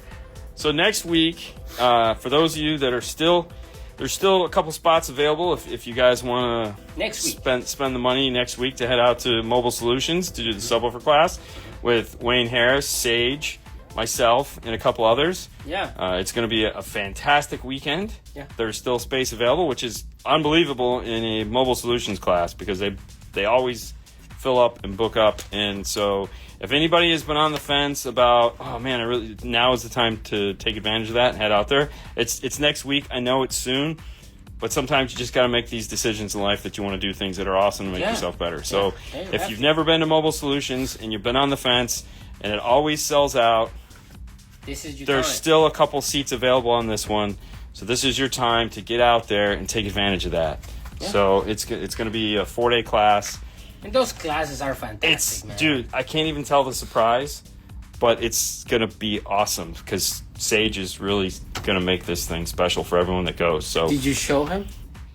S1: So next week, for those of you that are still, there's still a couple spots available if you guys want to
S2: Next week.
S1: spend the money next week to head out to Mobile Solutions to do the subwoofer class with Wayne Harris, Sage, myself, and a couple others.
S2: Yeah.
S1: It's going to be a fantastic weekend.
S2: Yeah.
S1: There's still space available, which is unbelievable in a Mobile Solutions class because they always fill up and book up. And so if anybody has been on the fence about, oh man, now is the time to take advantage of that and head out there. It's next week. I know it's soon, but sometimes you just got to make these decisions in life that you want to do things that are awesome to make yourself better. So if you've never been to Mobile Solutions and you've been on the fence and it always sells out, there's still a couple seats available on this one. So this is your time to get out there and take advantage of that. Yeah. So it's going to be a 4-day class.
S2: And those classes are fantastic, man.
S1: Dude, I can't even tell the surprise, but it's going to be awesome because Sage is really going to make this thing special for everyone that goes. So
S2: did you show him?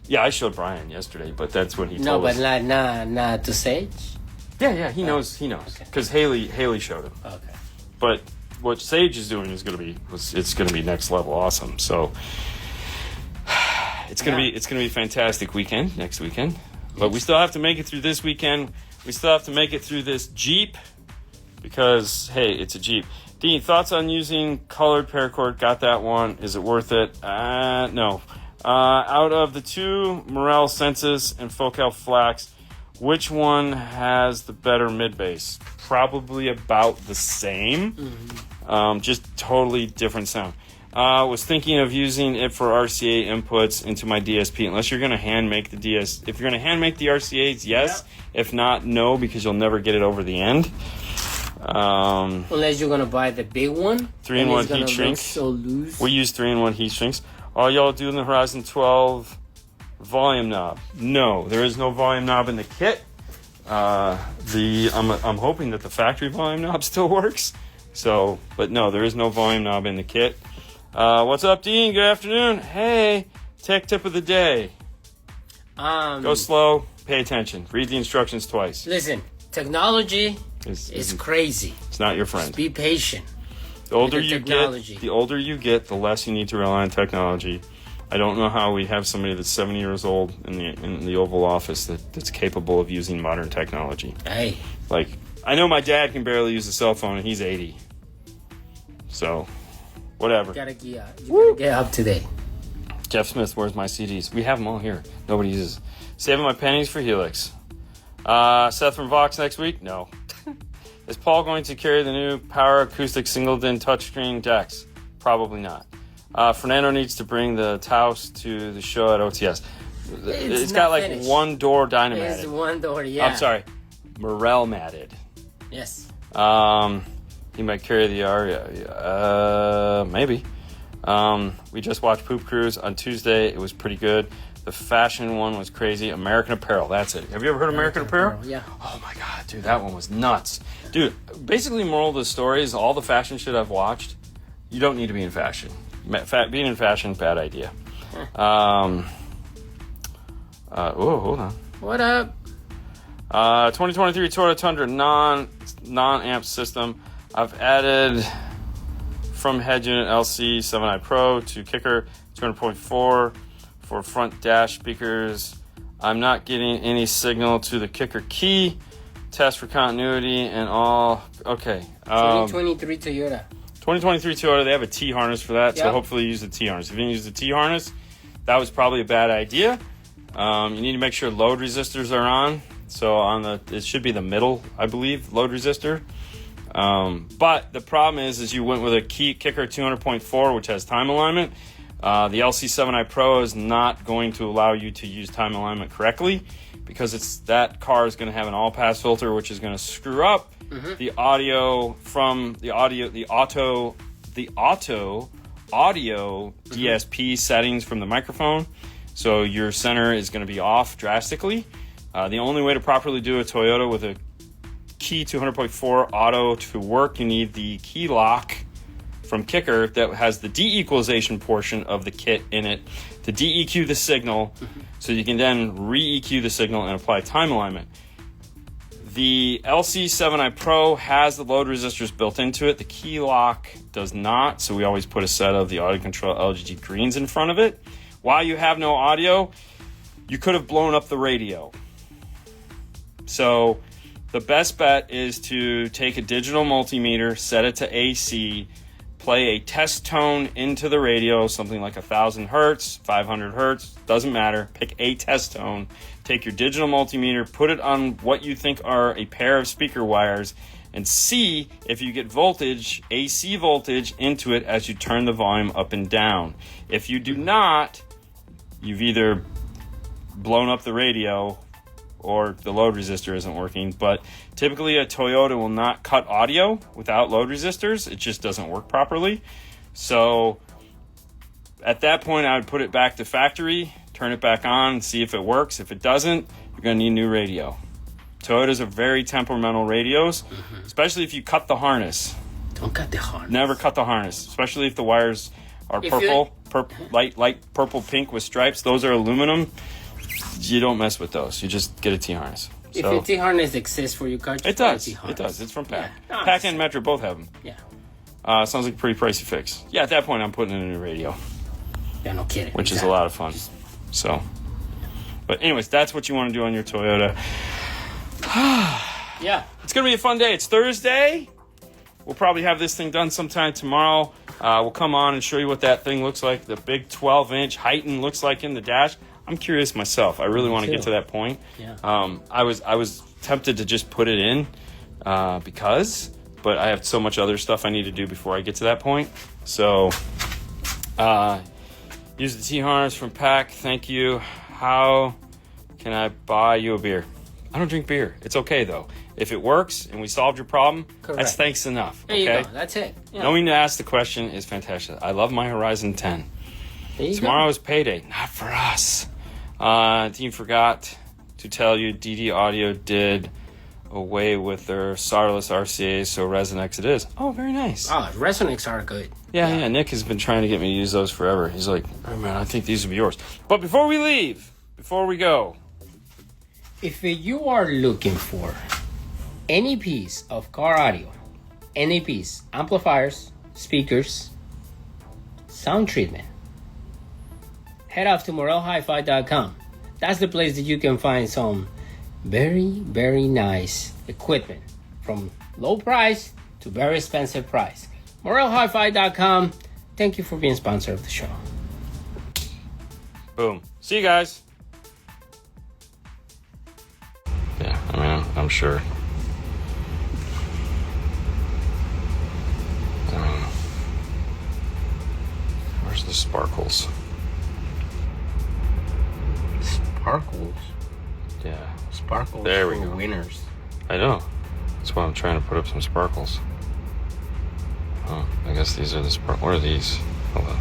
S1: Yeah, I showed Brian yesterday, but that's what he told us.
S2: No, but not to Sage?
S1: Yeah, he knows. He knows. Because Haley showed him.
S2: Okay.
S1: But what Sage is doing is going to be next level awesome. So it's going to be a fantastic weekend next weekend. But we still have to make it through this weekend. We still have to make it through this Jeep because, hey, it's a Jeep. Dean, thoughts on using colored paracord? Got that one. Is it worth it? No. Out of the two, Morel Sensus and Focal Flax, which one has the better mid-bass? Probably about the same. Mm-hmm. Just totally different sound. Was thinking of using it for RCA inputs into my DSP. Unless you're going to hand make the if you're going to hand make the RCAs, yes. Yeah. If not, no, because you'll never get it over the end.
S2: Unless you're going to buy the big one.
S1: 3-in-1 heat shrink.
S2: So loose.
S1: We use 3-in-1 heat shrinks. All y'all do in the Horizon 12 volume knob. No, there is no volume knob in the kit. I'm hoping that the factory volume knob still works. So, but no, there is no volume knob in the kit. What's up, Dean? Good afternoon. Hey, tech tip of the day. Go slow, pay attention. Read the instructions twice.
S2: Listen, technology is crazy.
S1: It's not your friend.
S2: Just be patient.
S1: The older you get, the less you need to rely on technology. I don't know how we have somebody that's 70 years old in the Oval Office that's capable of using modern technology.
S2: Hey.
S1: Like, I know my dad can barely use a cell phone, and he's 80. So, whatever.
S2: You gotta get up to date.
S1: Jeff Smith, where's my CDs? We have them all here. Nobody uses. Saving my pennies for Helix. Seth from Vox next week? No. Is Paul going to carry the new Power Acoustic Single-DIN touchscreen decks? Probably not. Fernando needs to bring the Taos to the show at OTS. It's got like finished. One door dynamatted.
S2: It's one door, yeah.
S1: I'm sorry. Morel matted.
S2: Yes.
S1: He might carry the Aria. Maybe. We just watched Poop Cruise on Tuesday. It was pretty good. The fashion one was crazy. American Apparel. That's it. Have you ever heard of American Apparel?
S2: Yeah.
S1: Oh my God, dude, that one was nuts. Dude, basically, moral of the story is all the fashion shit I've watched, you don't need to be in fashion. Being in fashion, bad idea. Hold on.
S2: What up?
S1: 2023 Toyota Tundra non-amp system. I've added from head unit LC 7i Pro to kicker 200.4 for front dash speakers. I'm not getting any signal to the kicker key. Test for continuity and all. Okay.
S2: 2023 Toyota.
S1: 2023 Toyota, they have a T-harness for that, so hopefully you use the T-harness. If you didn't use the T-harness, that was probably a bad idea. You need to make sure load resistors are on. So it should be the middle, I believe, load resistor. But the problem is you went with a kicker 200.4, which has time alignment. The LC7i Pro is not going to allow you to use time alignment correctly because that car is going to have an all-pass filter, which is going to screw up the audio from the auto DSP settings from the microphone. So your center is going to be off drastically. The only way to properly do a Toyota with a key 200.4 auto to work, you need the keyloc from Kicker that has the de-equalization portion of the kit in it to de-EQ the signal so you can then re-EQ the signal and apply time alignment. The LC7i Pro has the load resistors built into it. The keyloc does not, so we always put a set of the audio control LG greens in front of it. While you have no audio, you could have blown up the radio. So the best bet is to take a digital multimeter, set it to AC, play a test tone into the radio, something like 1,000 hertz, 500 hertz, doesn't matter. Pick a test tone. Take your digital multimeter, put it on what you think are a pair of speaker wires, and see if you get voltage, AC voltage, into it as you turn the volume up and down. If you do not, you've either blown up the radio or the load resistor isn't working. But typically a Toyota will not cut audio without load resistors. It just doesn't work properly. So at that point, I would put it back to factory, turn it back on, and see if it works. If it doesn't, you're going to need a new radio. Toyotas are very temperamental radios, especially if you cut the harness.
S2: Don't cut the harness.
S1: Never cut the harness, especially if the wires are light purple pink with stripes. Those are aluminum. You don't mess with those. You just get a T-harness.
S2: If a T-harness exists for your car,
S1: it does. It does. It's from PAC.
S2: Yeah.
S1: PAC and Metro both have them.
S2: Yeah.
S1: Sounds like a pretty pricey fix. Yeah, at that point, I'm putting in a new radio.
S2: Yeah, no kidding.
S1: Which is a lot of fun. So, but anyways, that's what you want to do on your Toyota.
S2: Yeah.
S1: It's going to be a fun day. It's Thursday. We'll probably have this thing done sometime tomorrow. We'll come on and show you what that thing looks like. The big 12-inch Heighten looks like in the dash. I'm curious myself. I really want to get to that point.
S2: Yeah.
S1: I was tempted to just put it in but I have so much other stuff I need to do before I get to that point. So, use the T-harness from PAC. Thank you. How can I buy you a beer? I don't drink beer. It's okay, though. If it works and we solved your problem, that's thanks enough.
S2: There you go. That's it. Yeah.
S1: Knowing to ask the question is fantastic. I love my Horizon 10. Tomorrow is payday. Not for us. Team forgot to tell you DD Audio did away with their solderless RCAs, so Resonix it is. Oh, very nice.
S2: Oh, Resonix are good.
S1: Yeah, Nick has been trying to get me to use those forever. He's like, oh man, I think these would be yours. But before we leave, before we go,
S2: if you are looking for any piece of car audio, any piece, amplifiers, speakers, sound treatment, head off to morelhifi.com. That's the place that you can find some very, very nice equipment from low price to very expensive price. morelhifi.com. Thank you for being sponsor of the show.
S1: Boom. See you guys. Yeah, I mean, I'm sure. I mean, where's the sparkles?
S2: Sparkles?
S1: Yeah.
S2: Sparkles
S1: there we
S2: for
S1: go.
S2: Winners.
S1: I know. That's why I'm trying to put up some sparkles. Oh, I guess these are the sparkles. What are these? Hold on.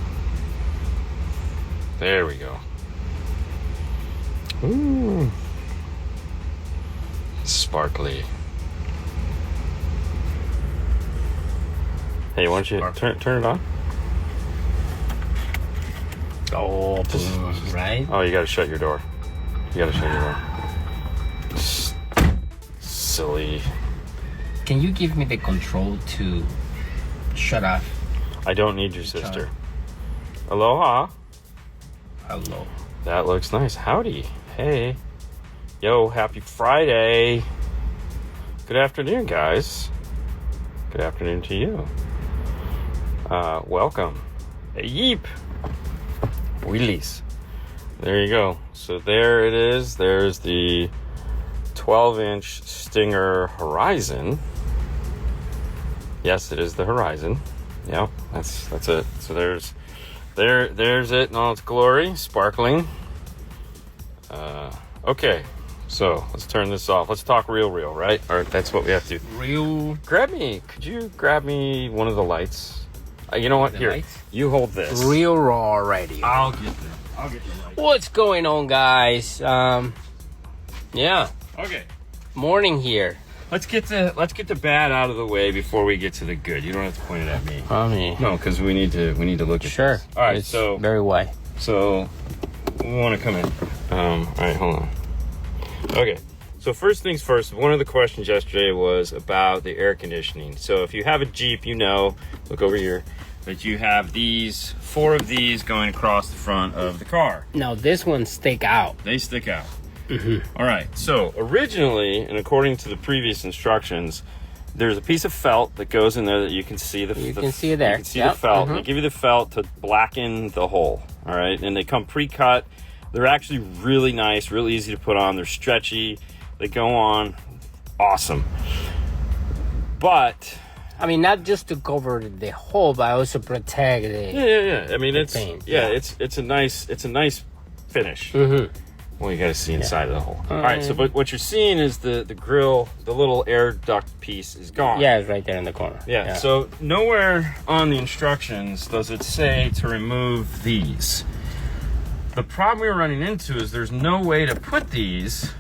S1: There we go. Ooh. Sparkly. Hey, why don't you turn it on?
S2: Oh, boom, right?
S1: Oh, you gotta shut your door. You gotta shut your door. Silly.
S2: Can you give me the control to shut off?
S1: I don't need your sister. Aloha.
S2: Hello.
S1: That looks nice. Howdy. Hey. Yo, happy Friday. Good afternoon, guys. Good afternoon to you. Welcome. Hey, yeep. Wheelies. There you go. So there it is. There's the 12-inch Stinger Horizon. Yes, it is the Horizon. Yep, that's it. So there's it in all its glory, sparkling. Okay, so let's turn this off. Let's talk real, right? Or that's what we have to do.
S2: Real.
S1: Could you grab me one of the lights? You know what? Here,
S2: lights?
S1: You hold this.
S2: Real raw radio.
S1: I'll get the light.
S2: What's going on, guys? Yeah.
S1: Okay.
S2: Morning here.
S1: Let's get the bad out of the way before we get to the good. You don't have to point it at me.
S2: Me.
S1: No, because we need to look at
S2: Sure.
S1: this. All right,
S2: it's
S1: so
S2: very white.
S1: we want to come in. All right, hold on. Okay, So first things first, one of the questions yesterday was about the air conditioning. So if you have a Jeep, you know, look over here, that you have these, 4 of these going across the front of the car.
S2: Now this one stick out.
S1: They stick out. All right, so originally, and according to the previous instructions, there's a piece of felt that goes in there that you can see. You
S2: can see it there.
S1: You can see the felt. They give you the felt to blacken the hole, all right? And they come pre-cut. They're actually really nice, really easy to put on. They're stretchy. They go on. Awesome. But
S2: I mean, not just to cover the hole, but also protect the
S1: yeah. I mean, it's
S2: paint.
S1: it's a nice finish. Well, you got to see inside of the hole. All right, so but what you're seeing is the grill, the little air duct piece is gone.
S2: Yeah, it's right there in the corner.
S1: Yeah, so nowhere on the instructions does it say to remove these. The problem we're running into is there's no way to put these,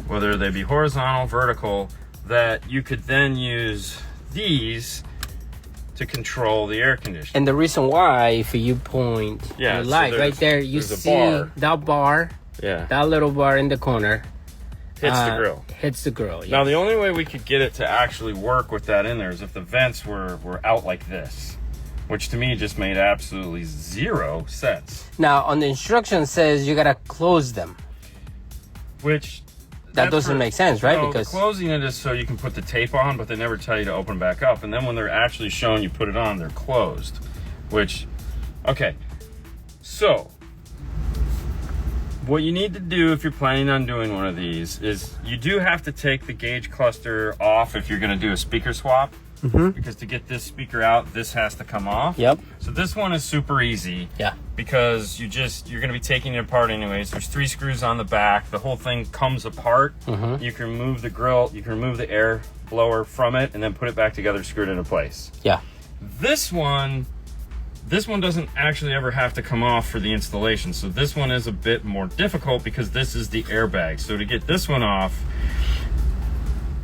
S1: whether they be horizontal, vertical, that you could then use these to control the air conditioning.
S2: And the reason why, if you point your light right there, you see that bar, that little bar in the corner.
S1: Hits the grill.
S2: Hits the grill, yes.
S1: Now, the only way we could get it to actually work with that in there is if the vents were out like this, which to me just made absolutely 0 sense.
S2: Now, on the instruction says you gotta close them.
S1: Which...
S2: That doesn't make sense, right?
S1: No,
S2: because
S1: closing it is so you can put the tape on, but they never tell you to open back up. And then when they're actually showing you put it on, they're closed. Which, okay. So, what you need to do if you're planning on doing one of these is you do have to take the gauge cluster off if you're going to do a speaker swap. Because to get this speaker out, this has to come off.
S2: Yep.
S1: So this one is super easy.
S2: Yeah.
S1: Because you're going to be taking it apart anyways. There's 3 screws on the back. The whole thing comes apart. You can remove the grill. You can remove the air blower from it and then put it back together, screw it into place.
S2: Yeah.
S1: This one doesn't actually ever have to come off for the installation. So this one is a bit more difficult because this is the airbag. So to get this one off,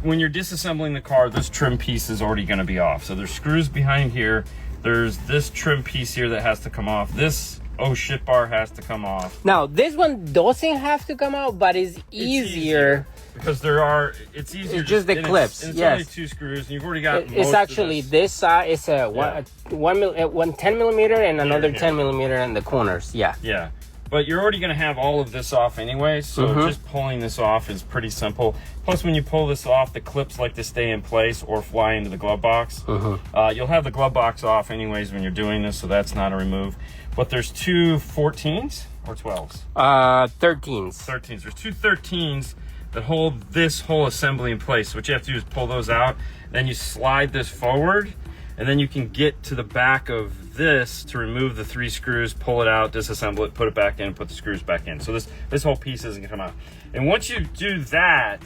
S1: when you're disassembling the car, this trim piece is already going to be off. So there's screws behind here. There's this trim piece here that has to come off. This oh shit bar has to come off.
S2: Now this one doesn't have to come out, but it's easier
S1: because it's easier.
S2: It's just the clips.
S1: It's only 2 screws, and you've already got.
S2: It's actually this side is a one 10 millimeter and another 10 millimeter in the corners. Yeah.
S1: Yeah. But you're already going to have all of this off anyway, so just pulling this off is pretty simple. Plus, when you pull this off, the clips like to stay in place or fly into the glove box. You'll have the glove box off anyways when you're doing this, so that's not a remove. But there's 2 14s or 12s?
S2: 13s.
S1: 13s. There's 2 13s that hold this whole assembly in place. So what you have to do is pull those out, then you slide this forward, and then you can get to the back of this to remove the 3 screws, pull it out, disassemble it, put it back in, put the screws back in. So this whole piece isn't gonna come out. And once you do that,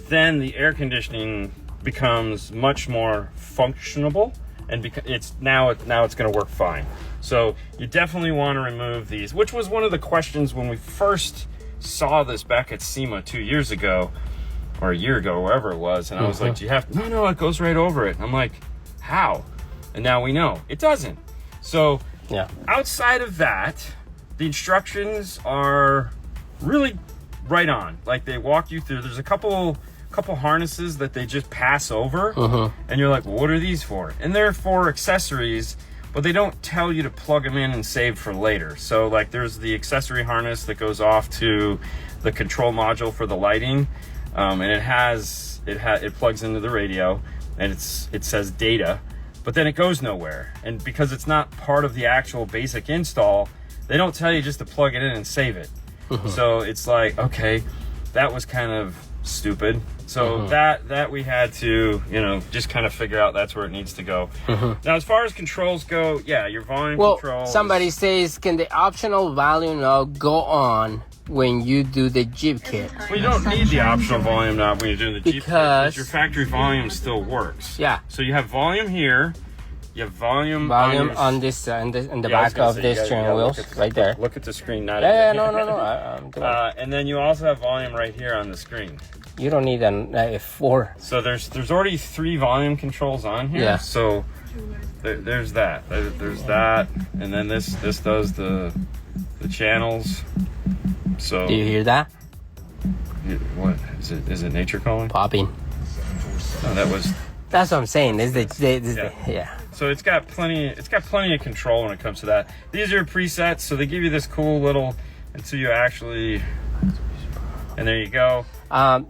S1: then the air conditioning becomes much more functionable, and it's gonna work fine. So you definitely want to remove these, which was one of the questions when we first saw this back at SEMA 2 years ago, or a year ago, wherever it was. And I was like, do you have to? No, it goes right over it. And I'm like, how? And now we know it doesn't. So outside of that, the instructions are really right on. Like they walk you through. There's a couple harnesses that they just pass over, and you're like, well, what are these for? And they're for accessories, but they don't tell you to plug them in and save for later. So like there's the accessory harness that goes off to the control module for the lighting, and it plugs into the radio, and it says data. But then it goes nowhere. And because it's not part of the actual basic install, they don't tell you just to plug it in and save it. So it's like, okay, that was kind of stupid. So that we had to, just kind of figure out that's where it needs to go. Now, as far as controls go, your volume control.
S2: Somebody says, can the optional volume knob go on when you do the Jeep kit?
S1: Well, you don't need the optional volume knob when you're doing the Jeep kit because your factory volume still works.
S2: Yeah.
S1: So you have volume here. You have volume
S2: on this in the back of this steering wheels, right there.
S1: Look at the screen, not
S2: no.
S1: And then you also have volume right here on the screen.
S2: You don't need a 4.
S1: So there's already 3 volume controls on here.
S2: Yeah.
S1: So there's that. There's that, and then this does the channels. So
S2: do you hear that?
S1: What is it? Is it nature calling?
S2: Popping.
S1: No, that was.
S2: That's what I'm saying.
S1: Yeah. So it's got plenty of control when it comes to that. These are presets, so they give you this cool little until you actually. And there you go.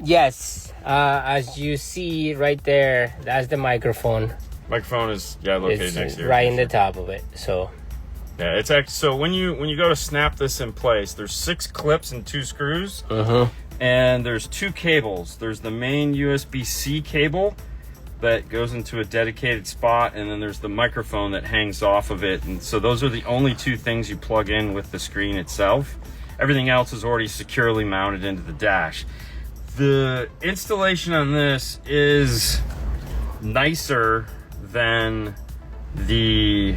S2: Yes. As you see right there, that's the microphone.
S1: Microphone is located
S2: It's
S1: next to it.
S2: right in the top of it. So.
S1: Yeah, it's actually so when you go to snap this in place, there's 6 clips and 2 screws, and there's 2 cables. There's the main USB-C cable that goes into a dedicated spot, and then there's the microphone that hangs off of it. And so those are the only 2 things you plug in with the screen itself. Everything else is already securely mounted into the dash. The installation on this is nicer than the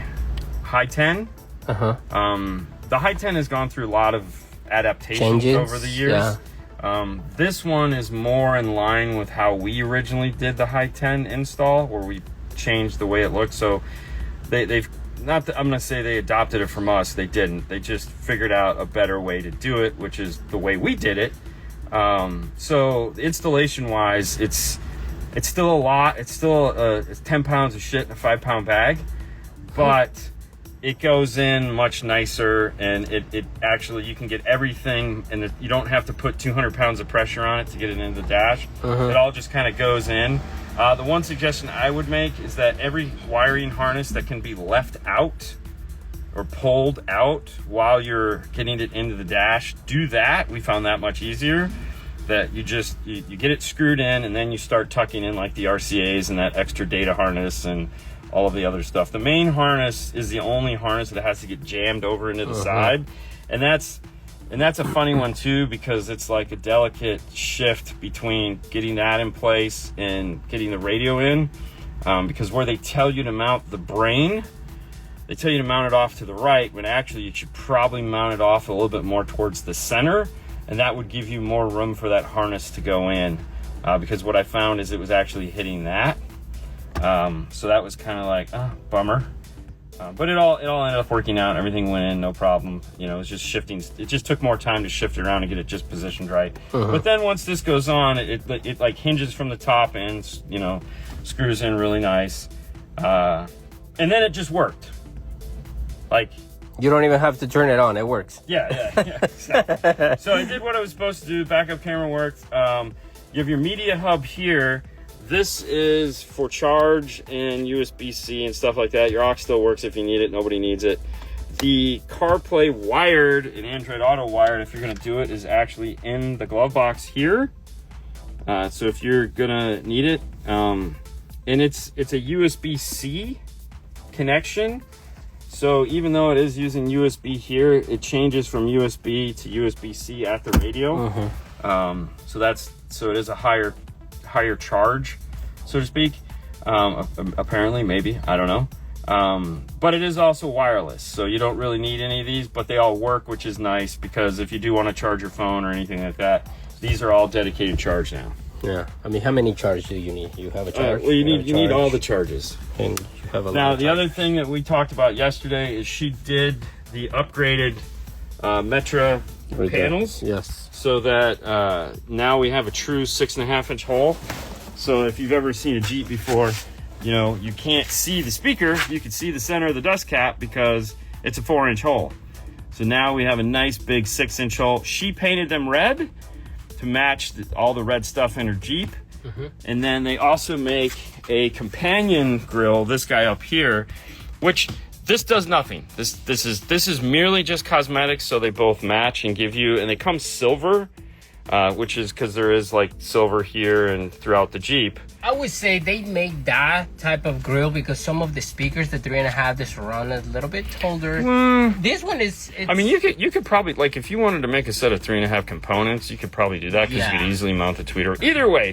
S1: High 10. The High 10 has gone through a lot of adaptations over the years. This one is more in line with how we originally did the High 10 install, where we changed the way it looks. So they've not that I'm gonna say they adopted it from us. They didn't. They just figured out a better way to do it, which is the way we did it. So installation wise, it's still a lot. It's still it's 10 pounds of shit in a 5-pound bag, but it goes in much nicer, and it actually, you can get everything, and you don't have to put 200 pounds of pressure on it to get it into the dash. It all just kind of goes in. The one suggestion I would make is that every wiring harness that can be left out or pulled out while you're getting it into the dash, do that. We found that much easier. That you get it screwed in, and then you start tucking in like the RCAs and that extra data harness and all of the other stuff. The main harness is the only harness that has to get jammed over into the side, and that's a funny one too, because it's like a delicate shift between getting that in place and getting the radio in, because where they tell you to mount the brain, they tell you to mount it off to the right, when actually you should probably mount it off a little bit more towards the center, and that would give you more room for that harness to go in, because what I found is it was actually hitting that. So that was kind of like, bummer. But it all ended up working out. Everything went in, no problem. You know, it was just shifting. It just took more time to shift it around and get it just positioned right. But then once this goes on, it like hinges from the top and, you know, screws in really nice. And then it just worked. Like,
S2: you don't even have to turn it on. It works.
S1: Yeah, exactly. So I did what I was supposed to do. Backup camera worked. You have your media hub here. This is for charge and USB-C and stuff like that. Your aux still works if you need it. Nobody needs it. The CarPlay wired and Android Auto wired, if you're going to do it, is actually in the glove box here. So if you're going to need it, and it's a USB-C connection. So even though it is using USB here, it changes from USB to USB-C at the radio. So it is a higher charge, so to speak. Apparently, maybe, I don't know. But it is also wireless, so you don't really need any of these, but they all work, which is nice, because if you do want to charge your phone or anything like that, these are all dedicated charge now.
S2: Yeah, I mean, how many charges do you need? You have a charge?
S1: Well, you need all the charges.
S2: And you have a
S1: now, the other thing that we talked about yesterday is she did the upgraded Metra panels.
S2: Yes.
S1: So that now we have a true 6.5-inch hole. So if you've ever seen a Jeep before, you know, you can't see the speaker. You can see the center of the dust cap because it's a 4-inch hole. So now we have a nice big 6-inch hole. She painted them red to match all the red stuff in her Jeep. And then they also make a companion grill, this guy up here, which this does nothing. This is merely just cosmetics, so they both match and give you, and they come silver, which is because there is like silver here and throughout the Jeep.
S2: I would say they make that type of grill because some of the speakers, the 3.5, this run a little bit older. This one is.
S1: I mean, you could probably, like, if you wanted to make a set of 3.5 components, you could probably do that, because you could easily mount the tweeter. Either way,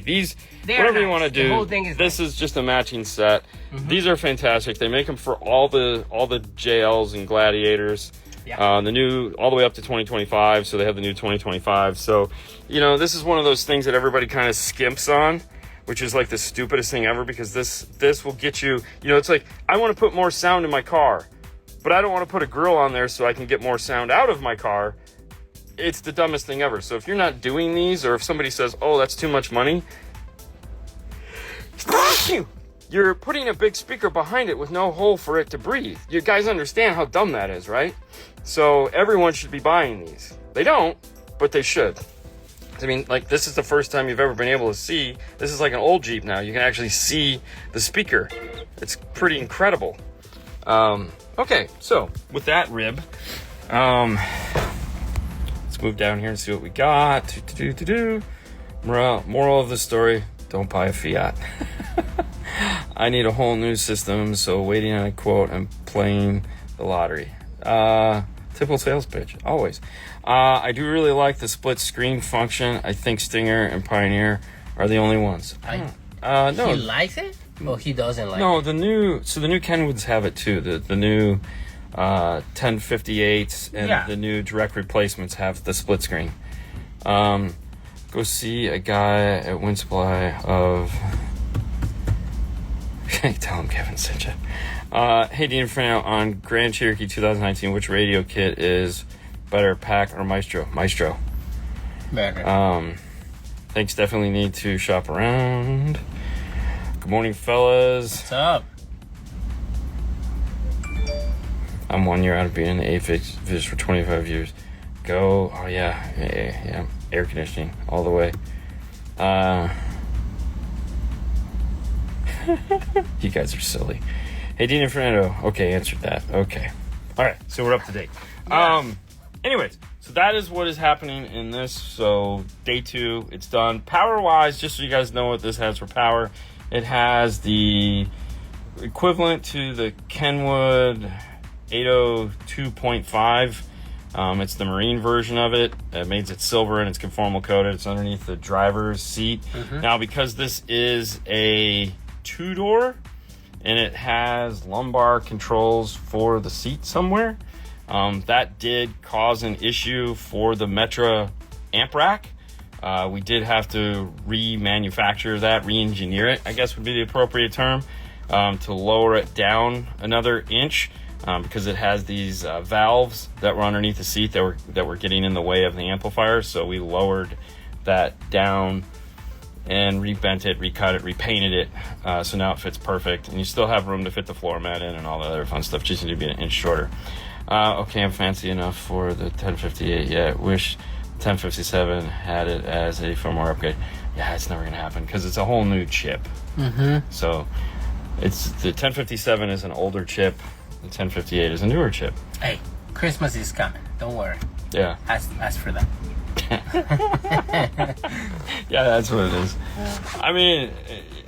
S1: whatever you want to do, this is just a matching set. These are fantastic. They make them for all the JLs and Gladiators. The new, all the way up to 2025, so they have the new 2025. So, you know, this is one of those things that everybody kind of skimps on, which is like the stupidest thing ever, because this will get you, you know, it's like, I want to put more sound in my car, but I don't want to put a grill on there so I can get more sound out of my car. it's the dumbest thing ever. So if you're not doing these, or if somebody says, oh, that's too much money, you're putting a big speaker behind it with no hole for it to breathe. You guys understand how dumb that is, right? So everyone should be buying these. They don't, but they should. I mean, like, this is the first time you've ever been able to see. This is like an old Jeep now. You can actually see the speaker. It's pretty incredible. Okay, so with that rib, let's move down here and see what we got. Moral of the story, don't buy a Fiat. I need a whole new system, so waiting on a quote and playing the lottery. Typical sales pitch, always. I do really like the split screen function. I think Stinger and Pioneer are the only ones. No.
S2: He likes it? Well, he doesn't like it.
S1: No, the new Kenwoods have it too. The new 1058s and the new direct replacements have the split screen. Go see a guy at Wind Supply of... Tell him Kevin sent you. Hey, Dean and Fernando, on Grand Cherokee 2019, which radio kit is better, Pack or Maestro? Maestro.
S2: Better.
S1: Thanks, definitely need to shop around. Good morning, fellas.
S2: What's up?
S1: I'm 1 year out of being an AFIS for 25 years. Go. Oh, yeah. Air conditioning all the way. You guys are silly. Hey, Dean and Fernando. Okay, answered that. Okay. All right, so we're up to date.
S2: Yeah.
S1: Anyways, so that is what is happening in this. So day 2, it's done. Power-wise, just so you guys know what this has for power, it has the equivalent to the Kenwood 802.5. It's the marine version of it. It makes it silver and it's conformal coated. It's underneath the driver's seat. Mm-hmm. Now, because this is a 2-door and it has lumbar controls for the seat somewhere, that did cause an issue for the Metra amp rack. We did have to remanufacture that, re-engineer it, I guess would be the appropriate term, to lower it down another inch. Because it has these valves that were underneath the seat that were getting in the way of the amplifier. So we lowered that down and rebent it, recut it, repainted it. So now it fits perfect. And you still have room to fit the floor mat in and all the other fun stuff. Just need to be an inch shorter. Okay, I'm fancy enough for the 1058 yet. Wish 1057 had it as a firmware upgrade. Yeah, it's never going to happen because it's a whole new chip. Mm-hmm. So it's the 1057 is an older chip. The 1058 is a newer chip.
S2: Hey, Christmas is coming. Don't worry.
S1: Yeah.
S2: Ask for that.
S1: Yeah, that's what it is. I mean,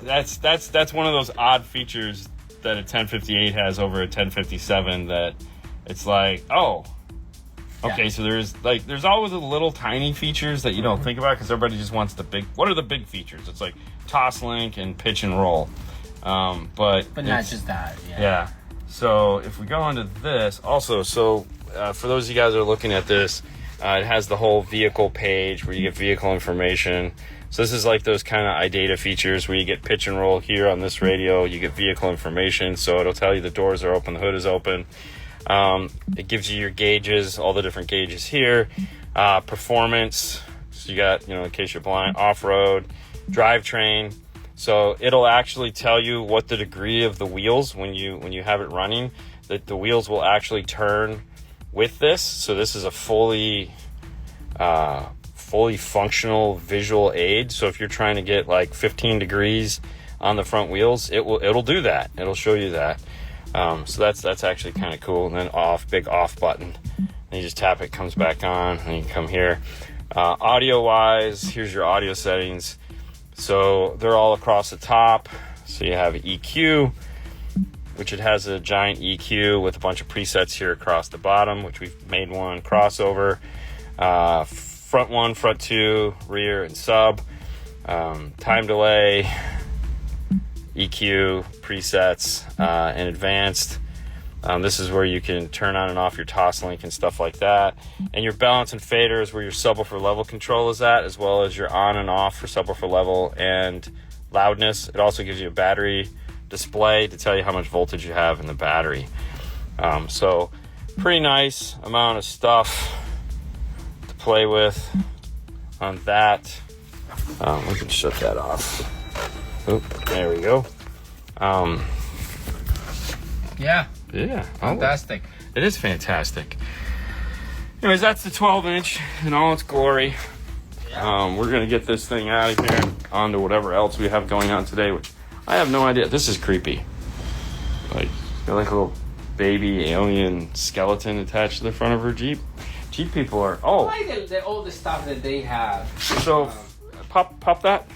S1: that's one of those odd features that a 1058 has over a 1057 that it's like, oh, okay, so there's always the little tiny features that you don't think about because everybody just wants the big. What are the big features? It's like toss link and pitch and roll. But
S2: not just that.
S1: Yeah. So if we go into this, also, for those of you guys that are looking at this, it has the whole vehicle page where you get vehicle information. So this is like those kind of iData features where you get pitch and roll here on this radio. You get vehicle information, so it'll tell you the doors are open, the hood is open. It gives you your gauges, all the different gauges here. Performance, so you got, in case you're blind, off-road, drivetrain. So it'll actually tell you what the degree of the wheels when you have it running, that the wheels will actually turn with this. So this is a fully functional visual aid. So if you're trying to get like 15 degrees on the front wheels, it'll do that. It'll show you that. So that's actually kind of cool. And then big off button. And you just tap it, comes back on, and you come here. Audio wise, here's your audio settings. So they're all across the top. So you have EQ, which it has a giant EQ with a bunch of presets here across the bottom, which we've made one crossover. Front 1, front 2, rear and sub. Time delay, EQ, presets, and advanced. This is where you can turn on and off your toss link and stuff like that. And your balance and fader is where your subwoofer level control is at, as well as your on and off for subwoofer level and loudness. It also gives you a battery display to tell you how much voltage you have in the battery. So pretty nice amount of stuff to play with on that. We can shut that off. Oop, there we go.
S2: Yeah.
S1: Yeah.
S2: Fantastic.
S1: It is fantastic. Anyways, that's the 12-inch in all its glory. We're going to get this thing out of here and on to whatever else we have going on today, which I have no idea. This is creepy. Like a little baby alien skeleton attached to the front of her Jeep. Jeep people are...
S2: I like all the stuff that they have.
S1: So, pop that.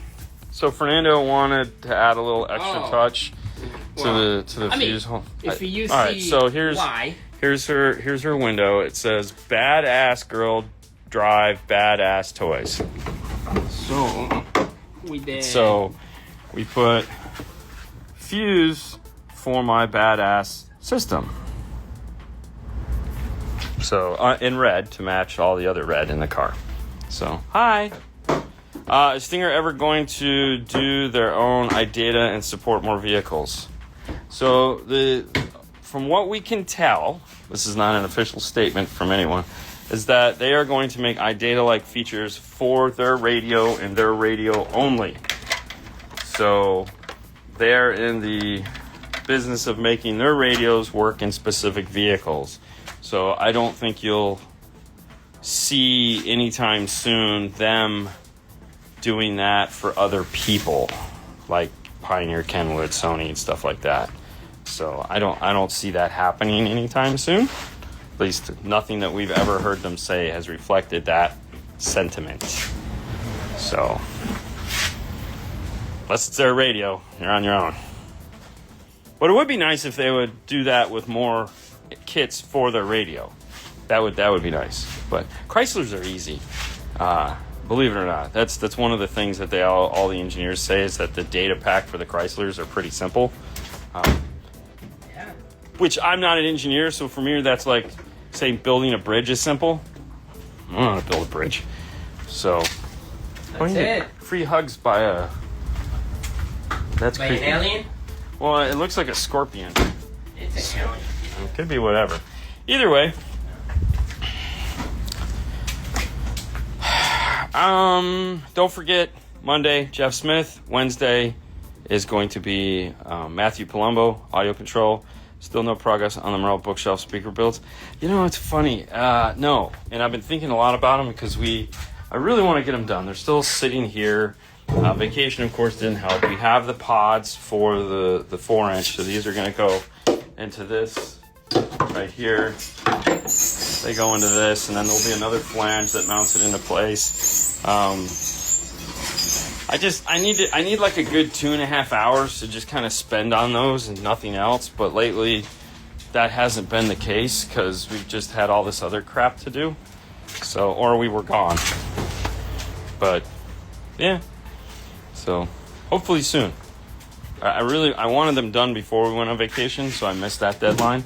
S1: So Fernando wanted to add a little extra touch to the fuse hole.
S2: If you see
S1: all right, so
S2: why...
S1: Here's her window. It says "Badass girl drive badass toys." So we put fuse for my badass system. So in red to match all the other red in the car. So hi. Is Stinger ever going to do their own iData and support more vehicles? So from what we can tell, this is not an official statement from anyone, is that they are going to make iData-like features for their radio and their radio only. So they're in the business of making their radios work in specific vehicles. So I don't think you'll see anytime soon them doing that for other people, like Pioneer, Kenwood, Sony, and stuff like that. So I don't see that happening anytime soon. At least nothing that we've ever heard them say has reflected that sentiment. So unless it's their radio, you're on your own. But it would be nice if they would do that with more kits for their radio. That would be nice. But Chryslers are easy. Believe it or not, that's one of the things that all the engineers say is that the data pack for the Chryslers are pretty simple. Which I'm not an engineer, so for me that's like saying building a bridge is simple. I don't know how to build a bridge. So
S2: That's it.
S1: Free hugs by a... That's
S2: By
S1: creepy.
S2: an alien?
S1: Well, it looks like a scorpion.
S2: It's an alien.
S1: It could be whatever. Either way. Don't forget, Monday, Jeff Smith. Wednesday is going to be Matthew Palumbo, audio control. Still no progress on the Merle bookshelf speaker builds. You know, it's funny. No. And I've been thinking a lot about them because I really want to get them done. They're still sitting here. Vacation, of course, didn't help. We have the pods for the 4-inch, so these are going to go into this right here. They go into this, and then there'll be another flange that mounts it into place. I need like a good 2.5 hours to just kind of spend on those and nothing else. But lately, that hasn't been the case because we've just had all this other crap to do. So, or we were gone. But yeah. So hopefully soon. I wanted them done before we went on vacation, so I missed that deadline.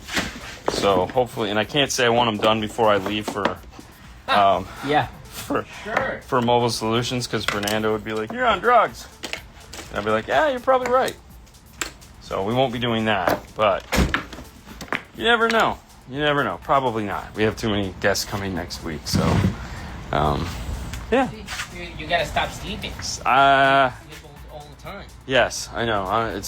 S1: So hopefully, and I can't say I want them done before I leave for for Mobile Solutions, because Fernando would be like, "You're on drugs," and I'd be like, "Yeah, you're probably right." So we won't be doing that, but you never know. You never know. Probably not. We have too many guests coming next week, so yeah.
S2: You gotta stop sleeping.
S1: Sleep
S2: all the time.
S1: Yes, I know.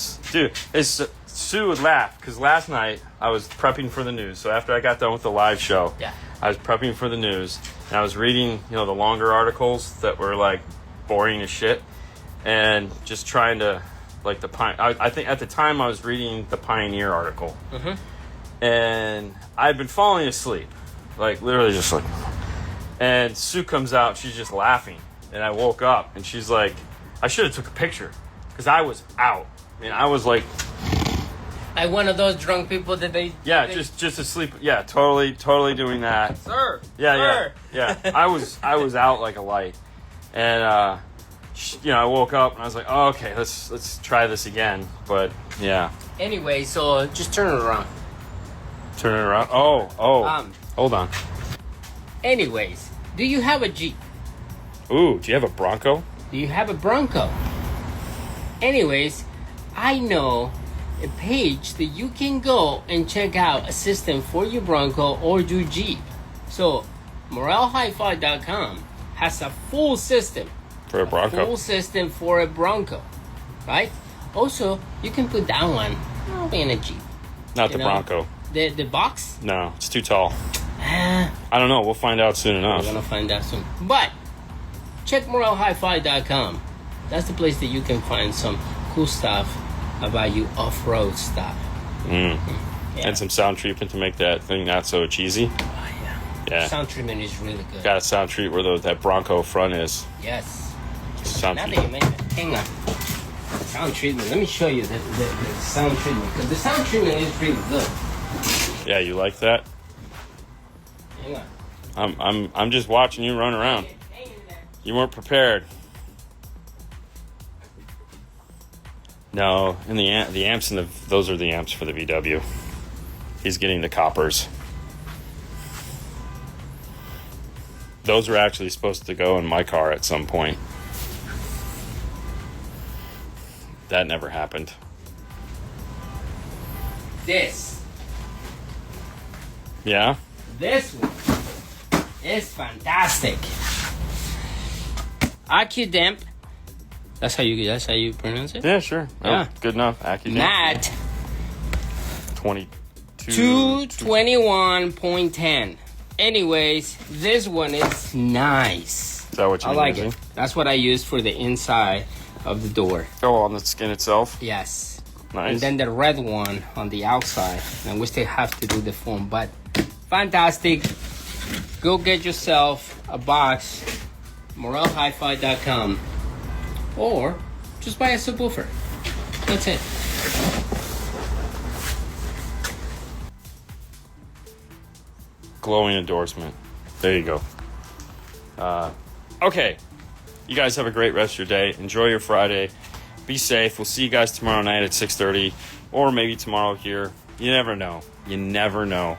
S1: Sue would laugh because last night I was prepping for the news. So after I got done with the live show, I was prepping for the news and I was reading, the longer articles that were like boring as shit, and just trying to like I think at the time I was reading the Pioneer article, and I'd been falling asleep, like literally just like. And Sue comes out, she's just laughing. And I woke up, and she's like, I should have took a picture. Because I was out. And I was like...
S2: Like one of those drunk people that they...
S1: Yeah, just asleep. Yeah, totally doing that.
S2: Sir!
S1: Yeah. I was out like a light. And, I woke up, and I was like, oh, okay, let's try this again. But, yeah.
S2: Anyway, so just turn it around.
S1: Turn it around? Oh. Hold on.
S2: Anyways, do you have a Jeep?
S1: Ooh, do you have a Bronco?
S2: Do you have a Bronco? Anyways, I know a page that you can go and check out a system for your Bronco or your Jeep. So MorelHiFi.com has a full system.
S1: For a Bronco.
S2: Full system for a Bronco, right? Also, you can put that one in a Jeep.
S1: Not the Bronco.
S2: The box?
S1: No, it's too tall.
S2: Ah,
S1: I don't know. We'll find out soon enough.
S2: we're gonna find out soon. But check MorelHiFi.com. That's the place that you can find some cool stuff about you off-road stuff.
S1: Mm.
S2: Yeah.
S1: And some sound treatment to make that thing not so cheesy.
S2: Oh, yeah.
S1: Yeah.
S2: Sound treatment is really good.
S1: Got a sound treat where that Bronco front is.
S2: Yes.
S1: Sound
S2: Now that
S1: treatment.
S2: you mention, hang on. Sound treatment. Let me show you the sound treatment, because the sound treatment is really good.
S1: Yeah, you like that?
S2: Hang on.
S1: I'm just watching you run around.
S2: Hang in there.
S1: You weren't prepared. No, and the amps and those are the amps for the VW. He's getting the coppers. Those were actually supposed to go in my car at some point. That never happened.
S2: This
S1: Yeah?
S2: one is fantastic. AccuDemp. That's how you pronounce it?
S1: Yeah, sure.
S2: Yeah.
S1: Oh, good enough. AccuDemp.
S2: Matt
S1: 22.
S2: 221.10. Anyways, this one is nice.
S1: Is that what you're
S2: I like
S1: using?
S2: it. That's what I use for the inside of the door.
S1: Oh, on the skin itself?
S2: Yes.
S1: Nice.
S2: And then the red one on the outside. And we still have to do the foam, but fantastic. Go get yourself a box, MorelHiFi.com, or just buy a subwoofer. That's it.
S1: Glowing endorsement. There you go. Okay. You guys have a great rest of your day. Enjoy your Friday. Be safe. We'll see you guys tomorrow night at 6:30, or maybe tomorrow here. You never know. You never know.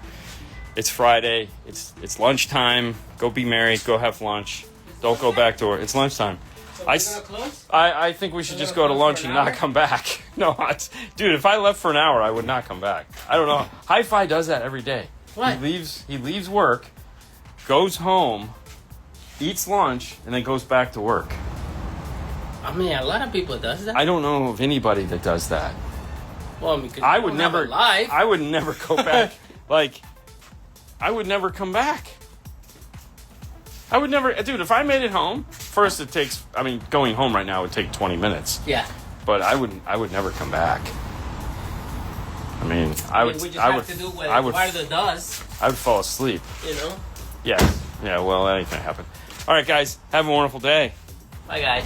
S1: It's Friday. It's lunchtime. Go be merry. Go have lunch. Don't go back to work. It's lunchtime.
S2: So we're gonna close?
S1: I think we should just go to lunch and not come back. No, dude, if I left for an hour, I would not come back. I don't know. Hi-Fi does that every day.
S2: What?
S1: He leaves work, goes home, eats lunch, and then goes back to work.
S2: I mean, a lot of people does that.
S1: I don't know of anybody that does that.
S2: Well, because
S1: I
S2: you
S1: would
S2: don't have
S1: never.
S2: a life.
S1: I would never go back. I would never come back. I would never, dude. If I made it home, first it takes. I mean, going home right now would take 20 minutes.
S2: Yeah.
S1: But I would never come back. I mean,
S2: We just have to do what Eduardo does.
S1: I would fall asleep.
S2: You know.
S1: Yeah. Yeah. Well, that ain't gonna happen. All right, guys. Have a wonderful day.
S2: Bye, guys.